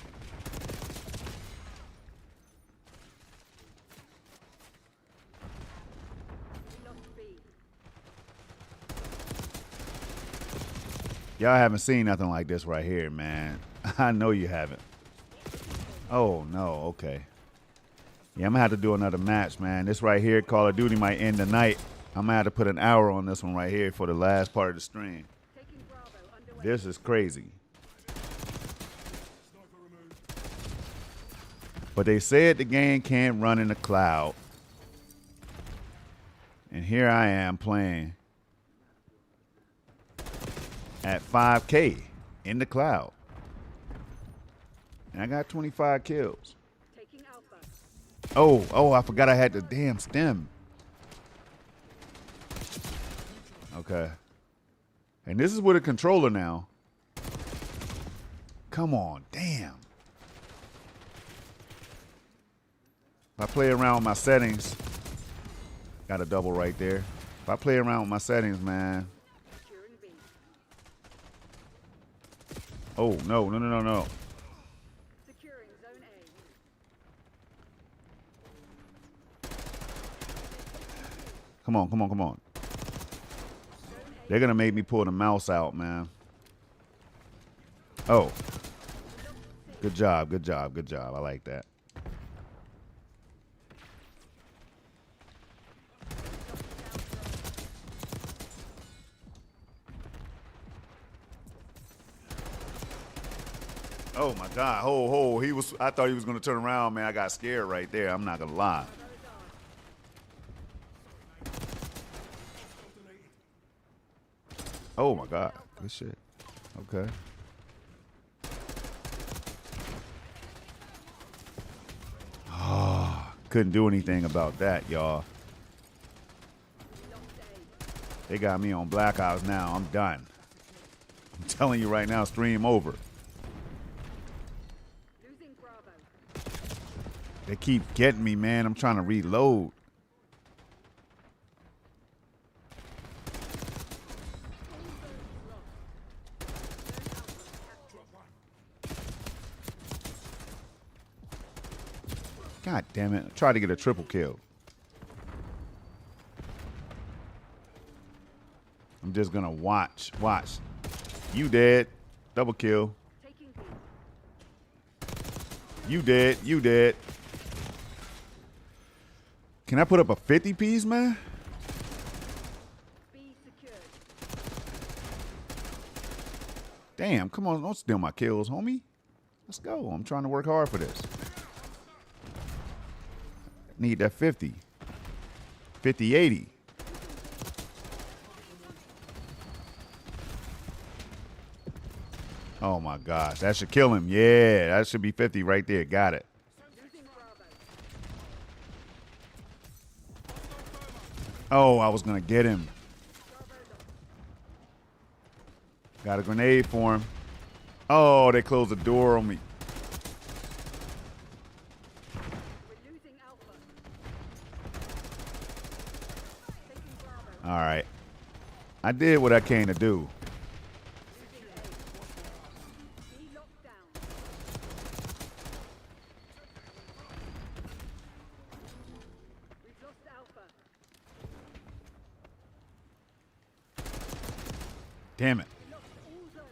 Y'all haven't seen nothing like this right here, man. I know you haven't. Oh, no. Okay. Yeah, I'm going to have to do another match, man. This right here, Call of Duty might end the night. I'm going to have to put an hour on this one right here for the last part of the stream. This is crazy. But they said the game can't run in the cloud. And here I am playing at 5K in the cloud. And I got 25 kills. Oh, I forgot I had the damn stem. Okay. And this is with a controller now. Come on, damn. If I play around with my settings, got a double right there. If I play around with my settings, man. Oh, no. Securing zone A. Come on. They're going to make me pull the mouse out, man. Oh. Good job. I like that. Oh my God. I thought he was going to turn around, man. I got scared right there. I'm not going to lie. Oh my God. Good shit. Okay. Oh, couldn't do anything about that, y'all. They got me on Black Ops now. I'm done. I'm telling you right now, stream over. They keep getting me, man. I'm trying to reload. God damn it. I tried to get a triple kill. I'm just going to watch. You dead. Double kill. You dead. Can I put up a 50 piece, man? Damn, come on. Don't steal my kills, homie. Let's go. I'm trying to work hard for this. Need that 50. 50, 80. Oh my gosh. That should kill him. Yeah, that should be 50 right there. Got it. Oh, I was going to get him. Got a grenade for him. Oh, they closed the door on me. All right. I did what I came to do. Damn it.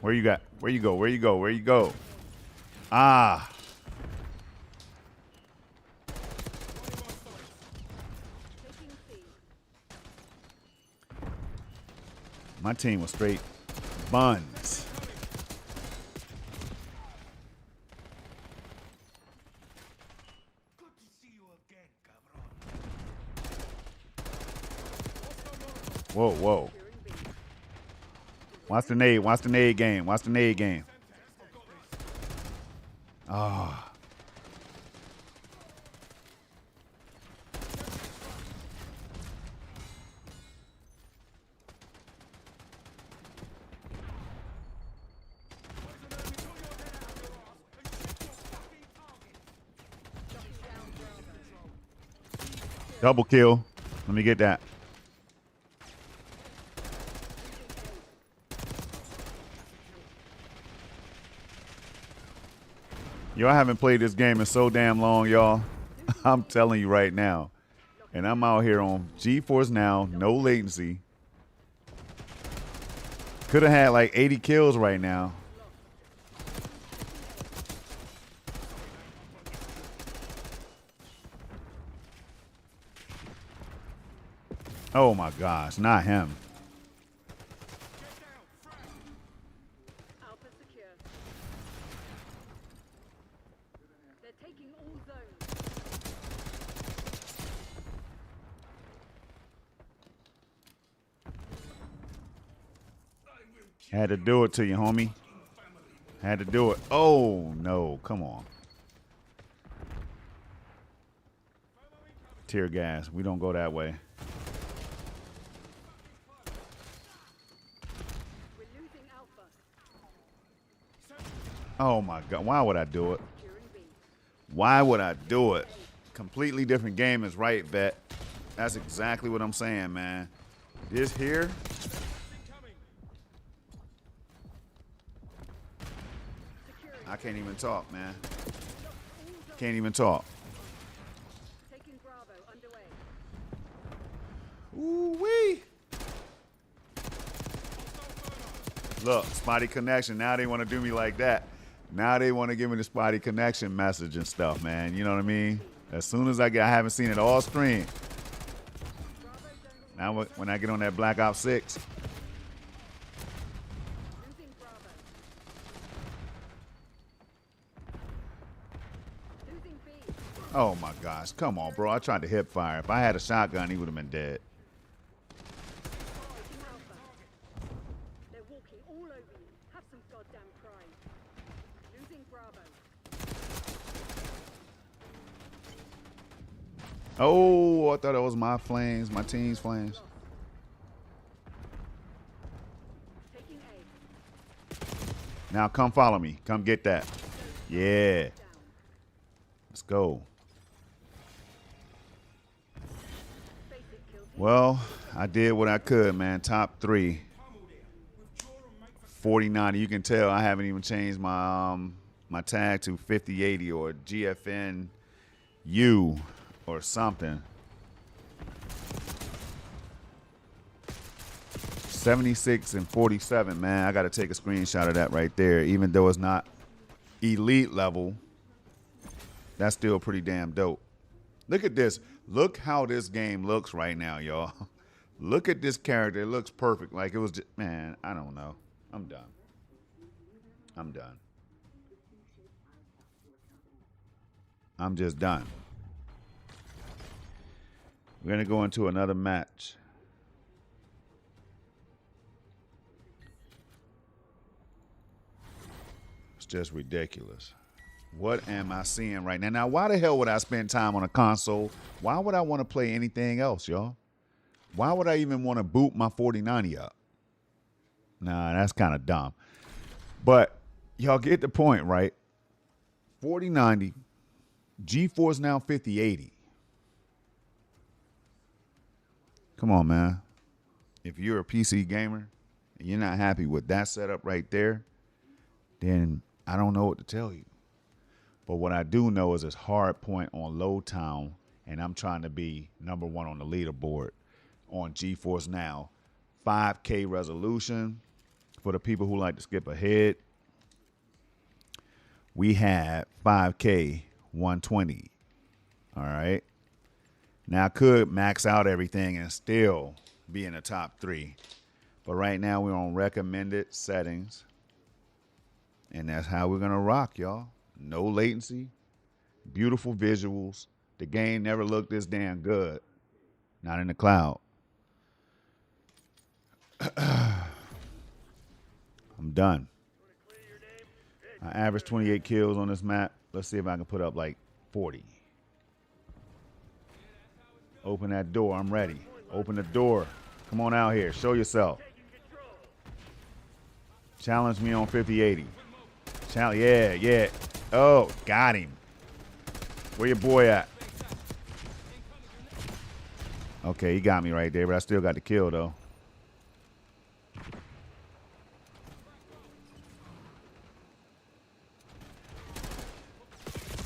Where you got? Where you go? Ah. My team was straight buns. Whoa. Watch the nade game. Ah. Double kill. Let me get that. Yo, I haven't played this game in so damn long, y'all. I'm telling you right now. And I'm out here on GeForce Now, no latency. Could have had like 80 kills right now. Oh my gosh, not him. Had to do it to you, homie. Had to do it. Oh, no. Come on. Tear gas. We don't go that way. Oh my God. Why would I do it? Why would I do it? Completely different game is right, vet. That's exactly what I'm saying, man. This here. I can't even talk, man. Can't even talk. Ooh-wee. Look, spotty connection. Now they want to do me like that. Now they want to give me the spotty connection message and stuff, man. You know what I mean? As soon as I haven't seen it all screen. Now when I get on that Black Ops 6. Oh my gosh, come on, bro. I tried to hip fire. If I had a shotgun, he would have been dead. Oh, I thought it was my flames, my team's flames. Now come follow me. Come get that. Yeah. Let's go. Well, I did what I could, man. Top 3. 49. You can tell I haven't even changed my my tag to 5080 or GFNU or something. 76 and 47, man. I got to take a screenshot of that right there. Even though it's not elite level, that's still pretty damn dope. Look at this. Look how this game looks right now, y'all. Look at this character. It looks perfect. Like it was just, man, I don't know. I'm done. I'm done. I'm just done. We're going to go into another match. It's just ridiculous. What am I seeing right now? Now, why the hell would I spend time on a console? Why would I want to play anything else, y'all? Why would I even want to boot my 4090 up? Nah, that's kind of dumb. But y'all get the point, right? 4090, GeForce Now 5080. Come on, man. If you're a PC gamer and you're not happy with that setup right there, then I don't know what to tell you. But what I do know is it's hard point on Low Town, and I'm trying to be number 1 on the leaderboard on GeForce Now. 5K resolution for the people who like to skip ahead. We had 5K 120. All right. Now I could max out everything and still be in the top 3. But right now we're on recommended settings. And that's how we're going to rock, y'all. No latency, beautiful visuals. The game never looked this damn good. Not in the cloud. I'm done. I averaged 28 kills on this map. Let's see if I can put up like 40. Open that door. I'm ready. Open the door. Come on out here. Show yourself. Challenge me on 5080. Yeah, yeah. Oh, got him. Where your boy at? Okay, he got me right there, but I still got the kill, though.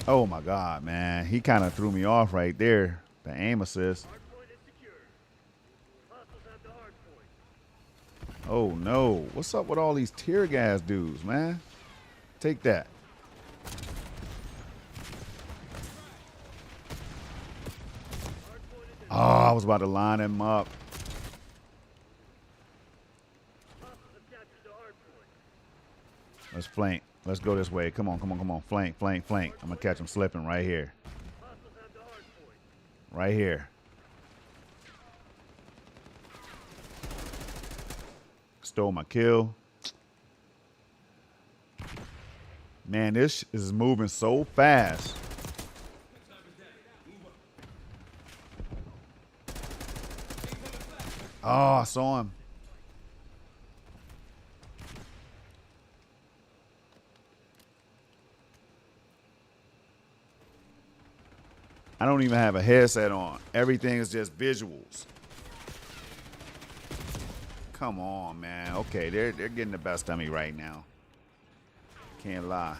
Oh, my God, man. He kind of threw me off right there. The aim assist. Oh, no. What's up with all these tear gas dudes, man? Take that. Oh, I was about to line him up. Let's flank. Let's go this way. Come on, come on, come on. Flank, flank, flank. I'm going to catch him slipping right here. Right here. Stole my kill. Man, this is moving so fast. Oh, I saw him. I don't even have a headset on. Everything is just visuals. Come on, man. Okay, they're getting the best of me right now. Can't lie.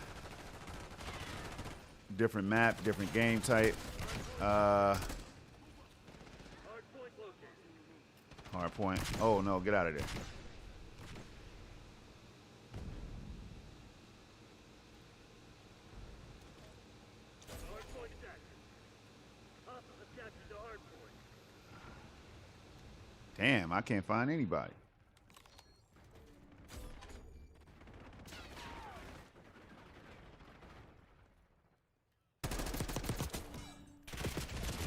Different map, different game type. Hard point. Oh no, get out of there. Damn, I can't find anybody.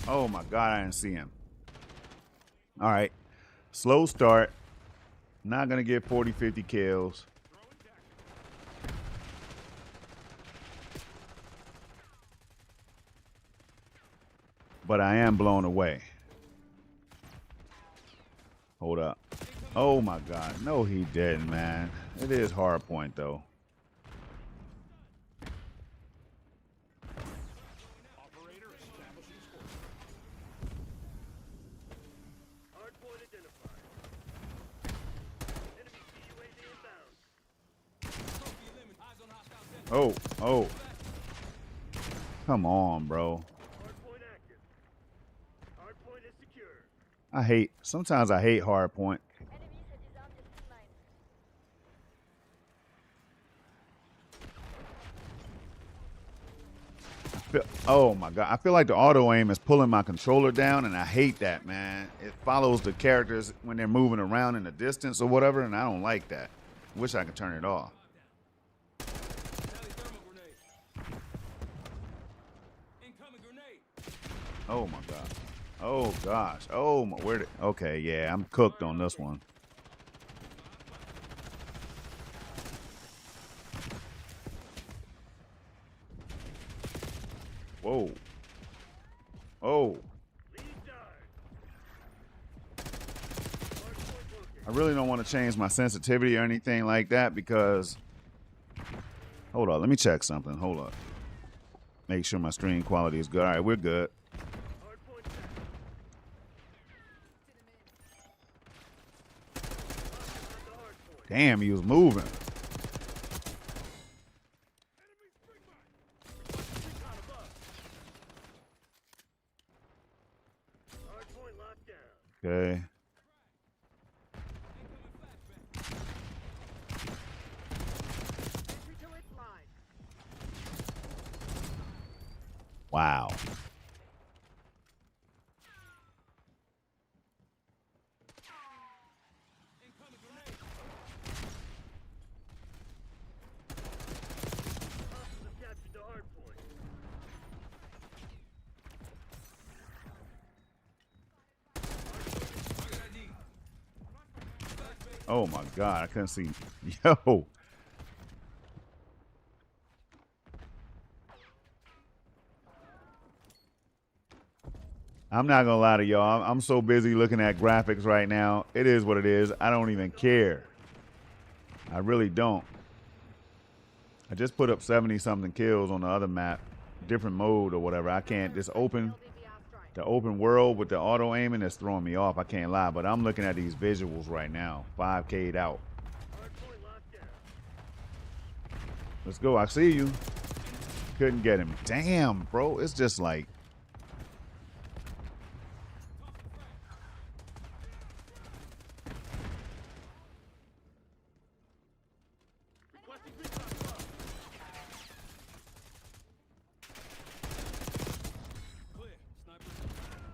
Oh my God, I didn't see him. All right. Slow start. Not going to get 40, 50 kills. But I am blown away. Hold up. Oh my God. No, he didn't, man. It is hard point, though. Oh, oh. Come on, bro. Sometimes I hate hard point. Oh my God. I feel like the auto aim is pulling my controller down, and I hate that, man. It follows the characters when they're moving around in the distance or whatever, and I don't like that. Wish I could turn it off. Oh my God. Oh gosh. Oh my, okay, yeah, I'm cooked on this one. Whoa. Oh. I really don't want to change my sensitivity or anything like that because, hold on, let me check something. Hold up. Make sure my stream quality is good. All right, we're good. Damn, he was moving. Okay. Wow. Oh my God, I couldn't see. Yo. I'm not gonna lie to y'all. I'm so busy looking at graphics right now. It is what it is. I don't even care. I really don't. I just put up 70 something kills on the other map, different mode or whatever. I can't just open the open world with the auto aiming is throwing me off. I can't lie, but I'm looking at these visuals right now. 5K'd out. Let's go. I see you. Couldn't get him. Damn, bro. It's just like.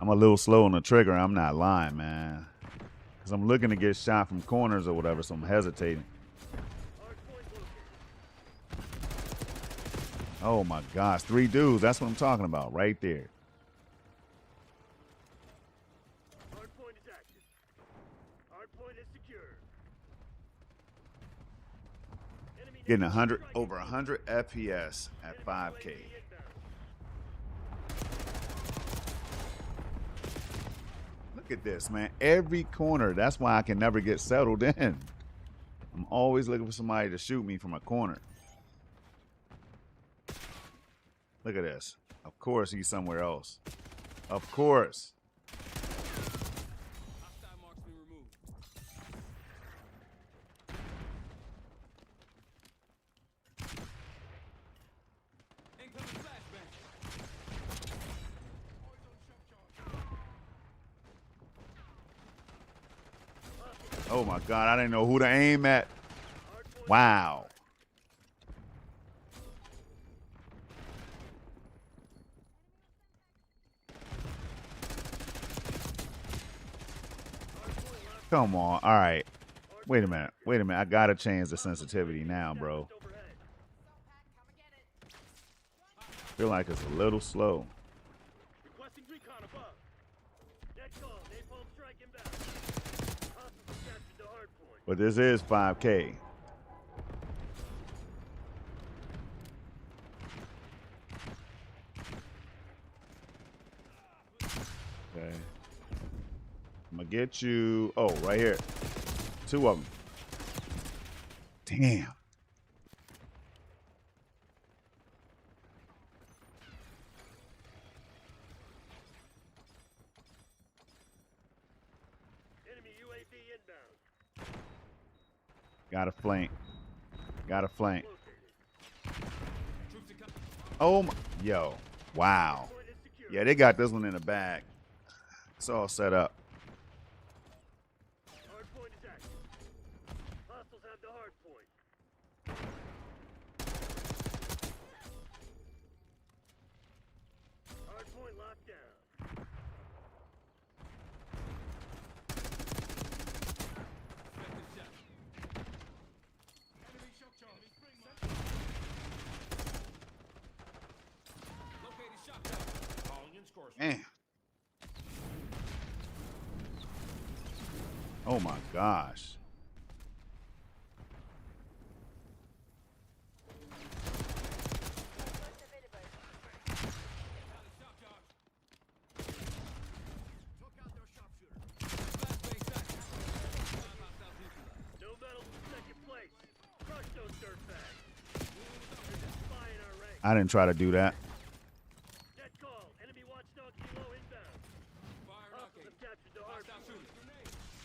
I'm a little slow on the trigger. I'm not lying, man. Because I'm looking to get shot from corners or whatever, so I'm hesitating. Oh, my gosh. 3 dudes. That's what I'm talking about right there. Hardpoint is active. Hardpoint is secure. Getting over 100 FPS at 5K. Look at this, man. Every corner. That's why I can never get settled in. I'm always looking for somebody to shoot me from a corner. Look at this. Of course he's somewhere else. Of course. Hostile marksman removed. Incoming flashbang. Oh my God, I didn't know who to aim at. Wow. Come on. All right. Wait a minute. Wait a minute. I gotta change the sensitivity now, bro. Feel like it's a little slow. Requesting recon above. Next call, napalm strike inbound. Hostiles have captured the hard point. But this is 5K. Okay. I'm gonna get you. Oh, right here. 2 of them. Damn. Enemy UAV inbound. Got a flank. Got a flank. Located. Troops are coming. Oh my. Yo. Wow. Point is secure. Yeah, they got this one in the bag. It's all set up. Hard point is active. Hostiles have the hard point. Hard point locked down. Effective shot. Enemy shock charge. Located shock charge. Calling in score. Man. Oh my gosh. Shock charge. Took out their sharpshooter. Flashbang sight. 5 hostiles neutralized. No medals in second place. Crush those dirtbags. There's a spy in our ranks. I didn't try to do that. Net call. Enemy watchdog kilo inbound. Fire Hostiles knockade. have captured the hard Hostile point. shooter.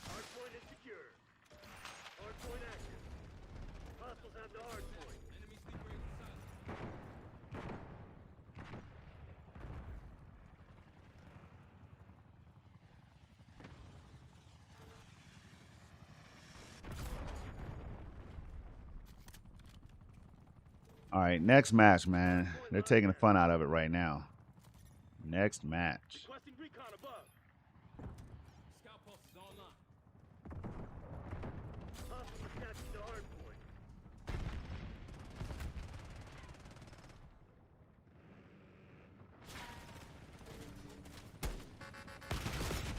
Hard point is secure. Hard point active. Hostiles have the hard point. Enemy sleeper in silence. All right, next match, man. They're taking the fun out of it right now. Next match. Requesting recon above. Scout pulse is online. Hostiles have captured the hard point.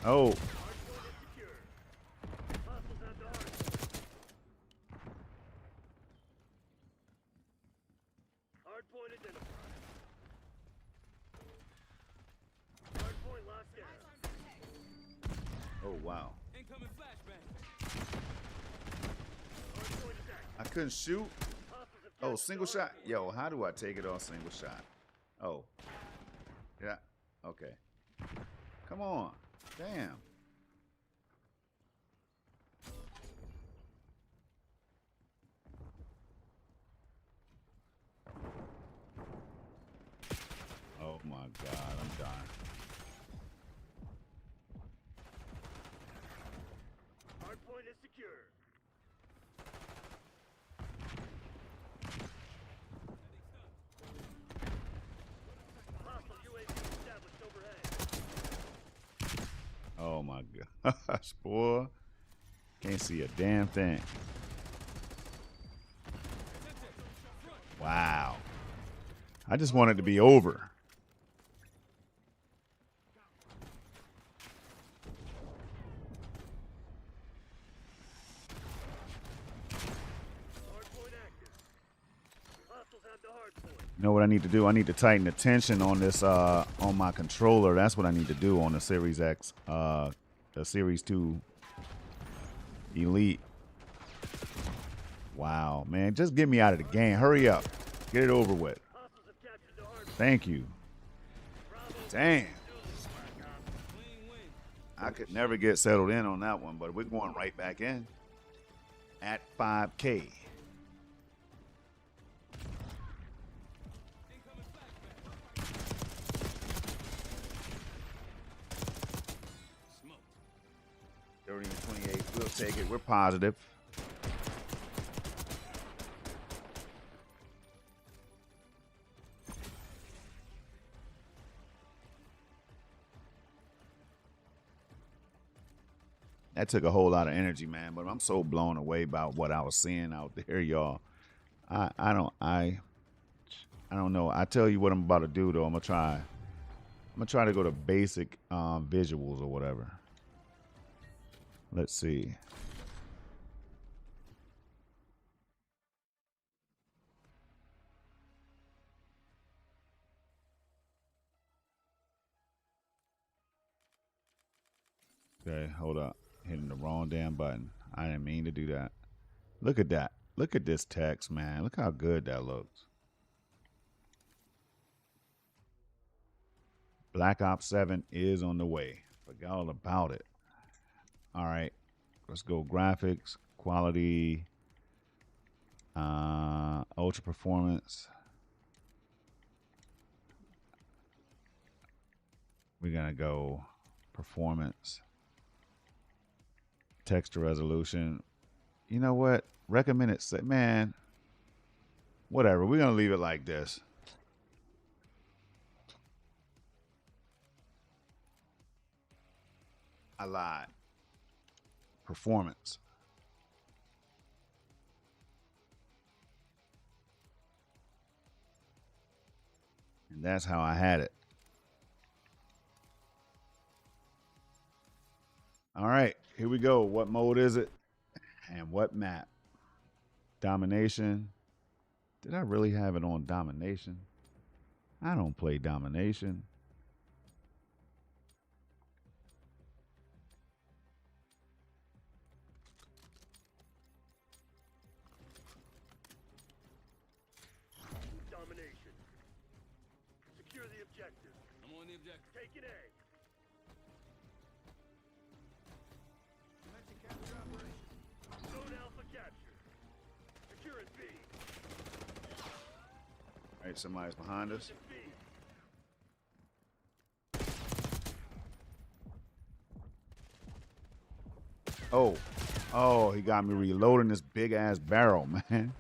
Oh, Hard point is secure. Hostiles have the hard point. Hard point identified. Hard point locked down. oh wow. Incoming flashbang. Hard point is active. I couldn't shoot. Hostiles have Oh, captured single the hard shot. point. Yo, how do I take it off single shot? Oh. Yeah. Okay. Come on. Damn. Oh my God, I'm dying. Hard point is secure. Hostile UAV established overhead. Oh my gosh, boy. Can't see a damn thing. Wow. I just want it to be over. Hard point active. Hostiles have the hard point. You know what I need to do? I need to tighten the tension on this on my controller. That's what I need to do on the Series X the Series 2 Elite. Wow, man. Just get me out of the game. Hurry up. Get it over with. Thank you. Damn. I could never get settled in on that one, but we're going right back in at 5K. $30 and $28. We'll take it. We're positive. That took a whole lot of energy, man. But I'm so blown away by what I was seeing out there, y'all. I don't know. I tell you what I'm about to do though. I'm gonna try to go to basic visuals or whatever. Let's see. Okay, hold up. Hitting the wrong damn button. I didn't mean to do that. Look at that. Look at this text, man. Look how good that looks. Black Ops 7 is on the way. Forgot all about it. All right. Let's go graphics, quality, ultra performance. We're going to go performance. Texture resolution. You know what? Recommended set, man. Whatever. We're gonna leave it like this. I lied. Performance. And that's how I had it. All right, here we go. What mode is it? And what map? Domination. Did I really have it on domination? I don't play domination. Domination. Secure the objective. I'm on the objective. Taking A. Zone Alpha captured. Securing B. All right, somebody's behind us. Oh, oh, he got me reloading this big ass barrel, man.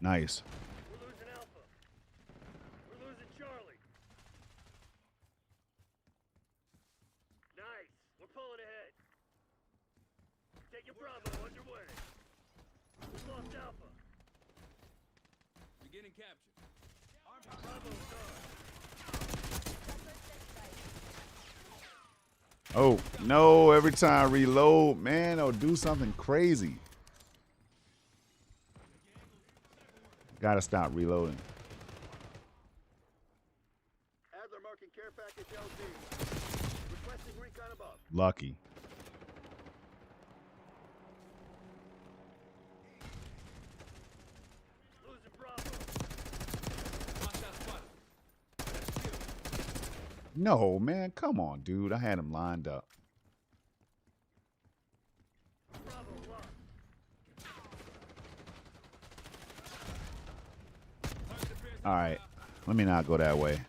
Nice. We're losing Alpha. We're losing Charlie. Nice. We're pulling ahead. Taking Bravo underway. We've lost Alpha. Beginning capture. Bravo's on. Oh, no, every time I reload, man, I'll do something crazy. Gotta stop reloading. Adler marking care package LZ. Requesting recon above. Lucky. Losing Bravo. No, man, come on, dude. I had him lined up. Bravo lost. All right, let me not go that way.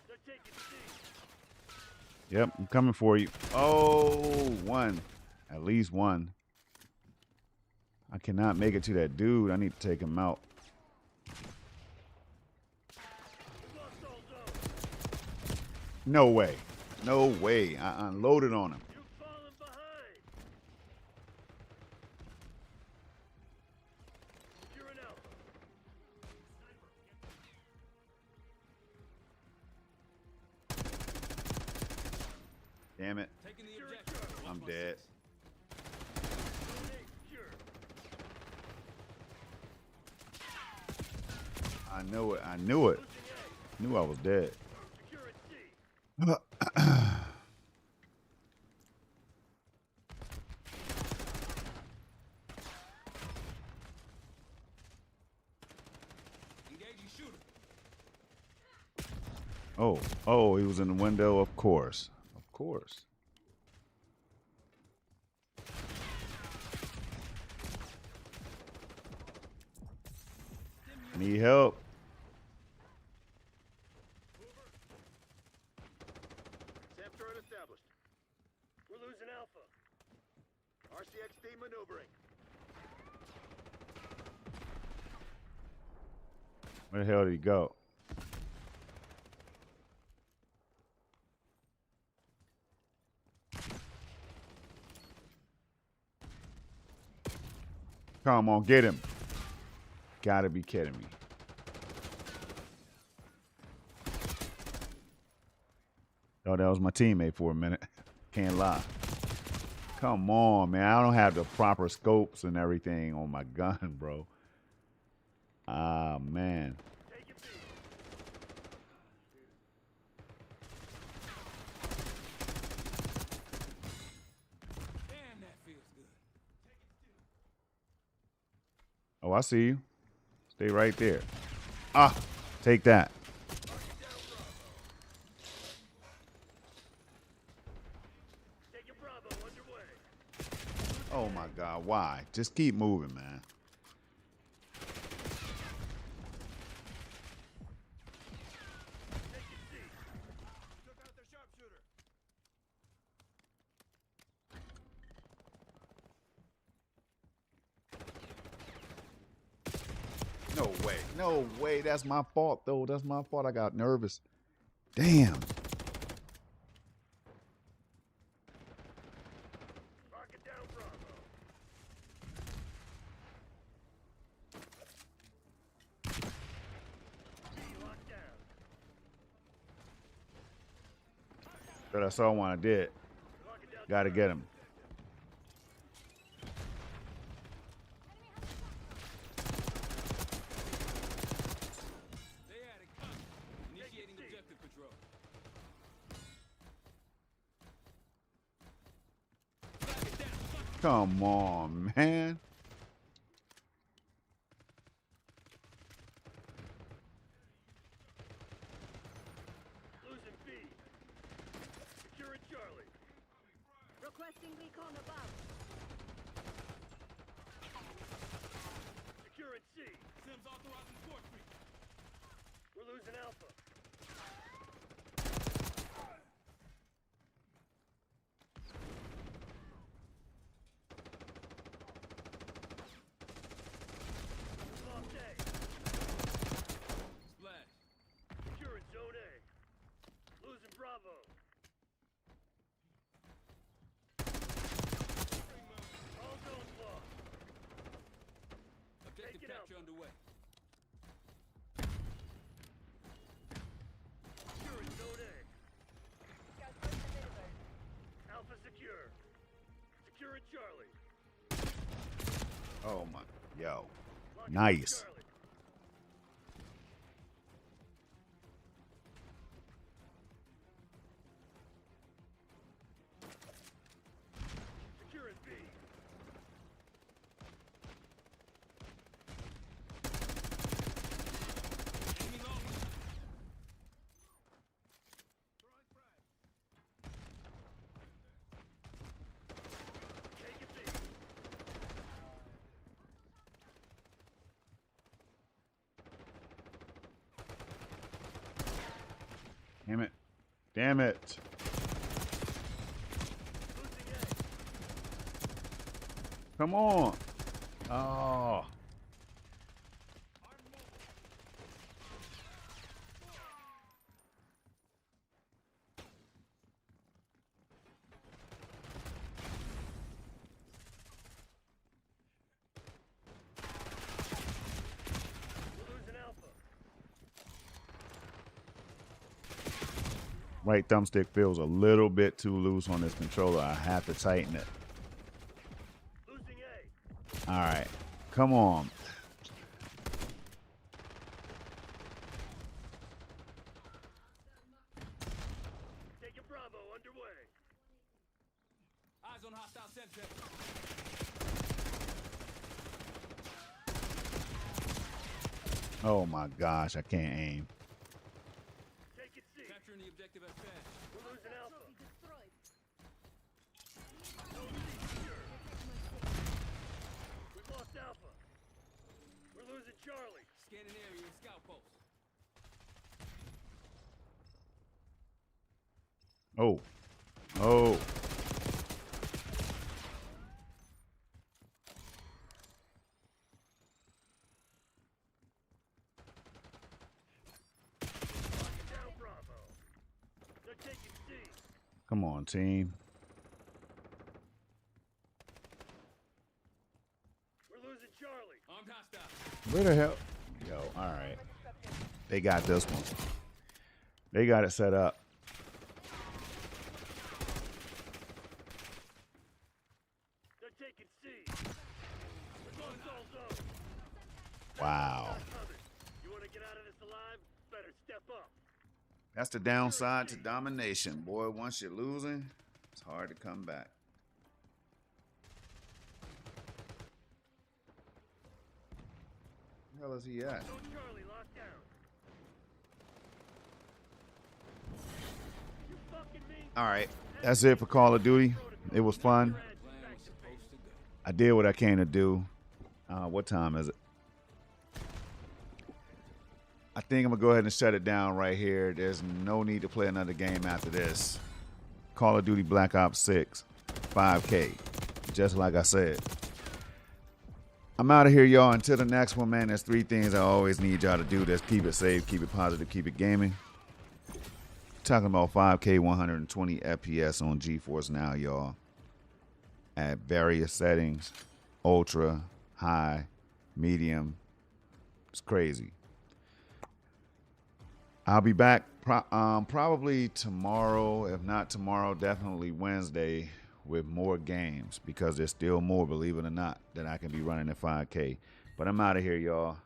They're taking C. Yep, I'm coming for you. Oh, one. At least one. I cannot make it to that dude. I need to take him out. Lost all zone. No way. No way. I unloaded on him. You've fallen behind. Damn it. Taking the objective. I'm dead. I knew it. I knew it. Knew I was dead. Engaging shooter. Oh, he was in the window. Of course. Of course. Need help. SAM turret established. We're losing Alpha. RCXD maneuvering. Where the hell did he go? Come on, get him. Gotta be kidding me. Oh, that was my teammate for a minute. Can't lie. Come on, man. I don't have the proper scopes and everything on my gun, bro. Ah, man. Damn, that feels good. Oh, I see you. Stay right there. Ah, take that. Oh my God, why? Just keep moving, man. No way. No way. That's my fault, though. That's my fault. I got nervous. Damn. But I saw one I did. Gotta get him. They had it covered. Initiating objective control. Come on, man. Losing B. Securing Charlie. Requesting recon above. Securing C. Sims authorizing port creep. We're losing Alpha. Lost A. Splash. Securing Zone A. Losing Bravo. All zones lost. Objective capture underway. Securing Zone A. Alpha secure. Securing Charlie. Oh, my. Yo. Locking Nice. Charlie. Securing B. Enemy long. Taking B. Damn it. Damn it. Losing A. Come on. Oh. We're losing Alpha. Right thumbstick feels a little bit too loose on this controller. I have to tighten it. Losing A. All right, come on. Taking Bravo underway. Eyes on hostile sentry. Oh my gosh, I can't aim. Taking C. Capturing the objective at fast. We're losing Alpha. We've lost Alpha. We're losing Charlie. Scanning area and scout post. Oh. Oh. Down Bravo. They're taking C. Come on, team. We're losing Charlie. Armed hostile. Where the hell? Yo, all right. They got this one. They got it set up. They're taking C. We're lost all zone. Wow. Not coming. You want to get out of this alive? Better step up. That's the downside to domination, boy. Once you're losing, it's hard to come back. Where the hell is he at? No Charlie locked down. You fucking mean? All right, that's it for Call of Duty. It was fun. I did what I came to do. What time is it? I think I'm gonna go ahead and shut it down right here. There's no need to play another game after this. Call of Duty Black Ops 6, 5K, just like I said. I'm out of here, y'all. Until the next one, man, there's 3 things I always need y'all to do. Just keep it safe, keep it positive, keep it gaming. Talking about 5K 120 FPS on GeForce Now, y'all. At various settings, ultra, high, medium. It's crazy. I'll be back probably tomorrow. If not tomorrow, definitely Wednesday with more games, because there's still more, believe it or not, that I can be running at 5K. But I'm out of here, y'all.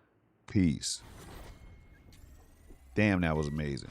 Peace. Damn, that was amazing.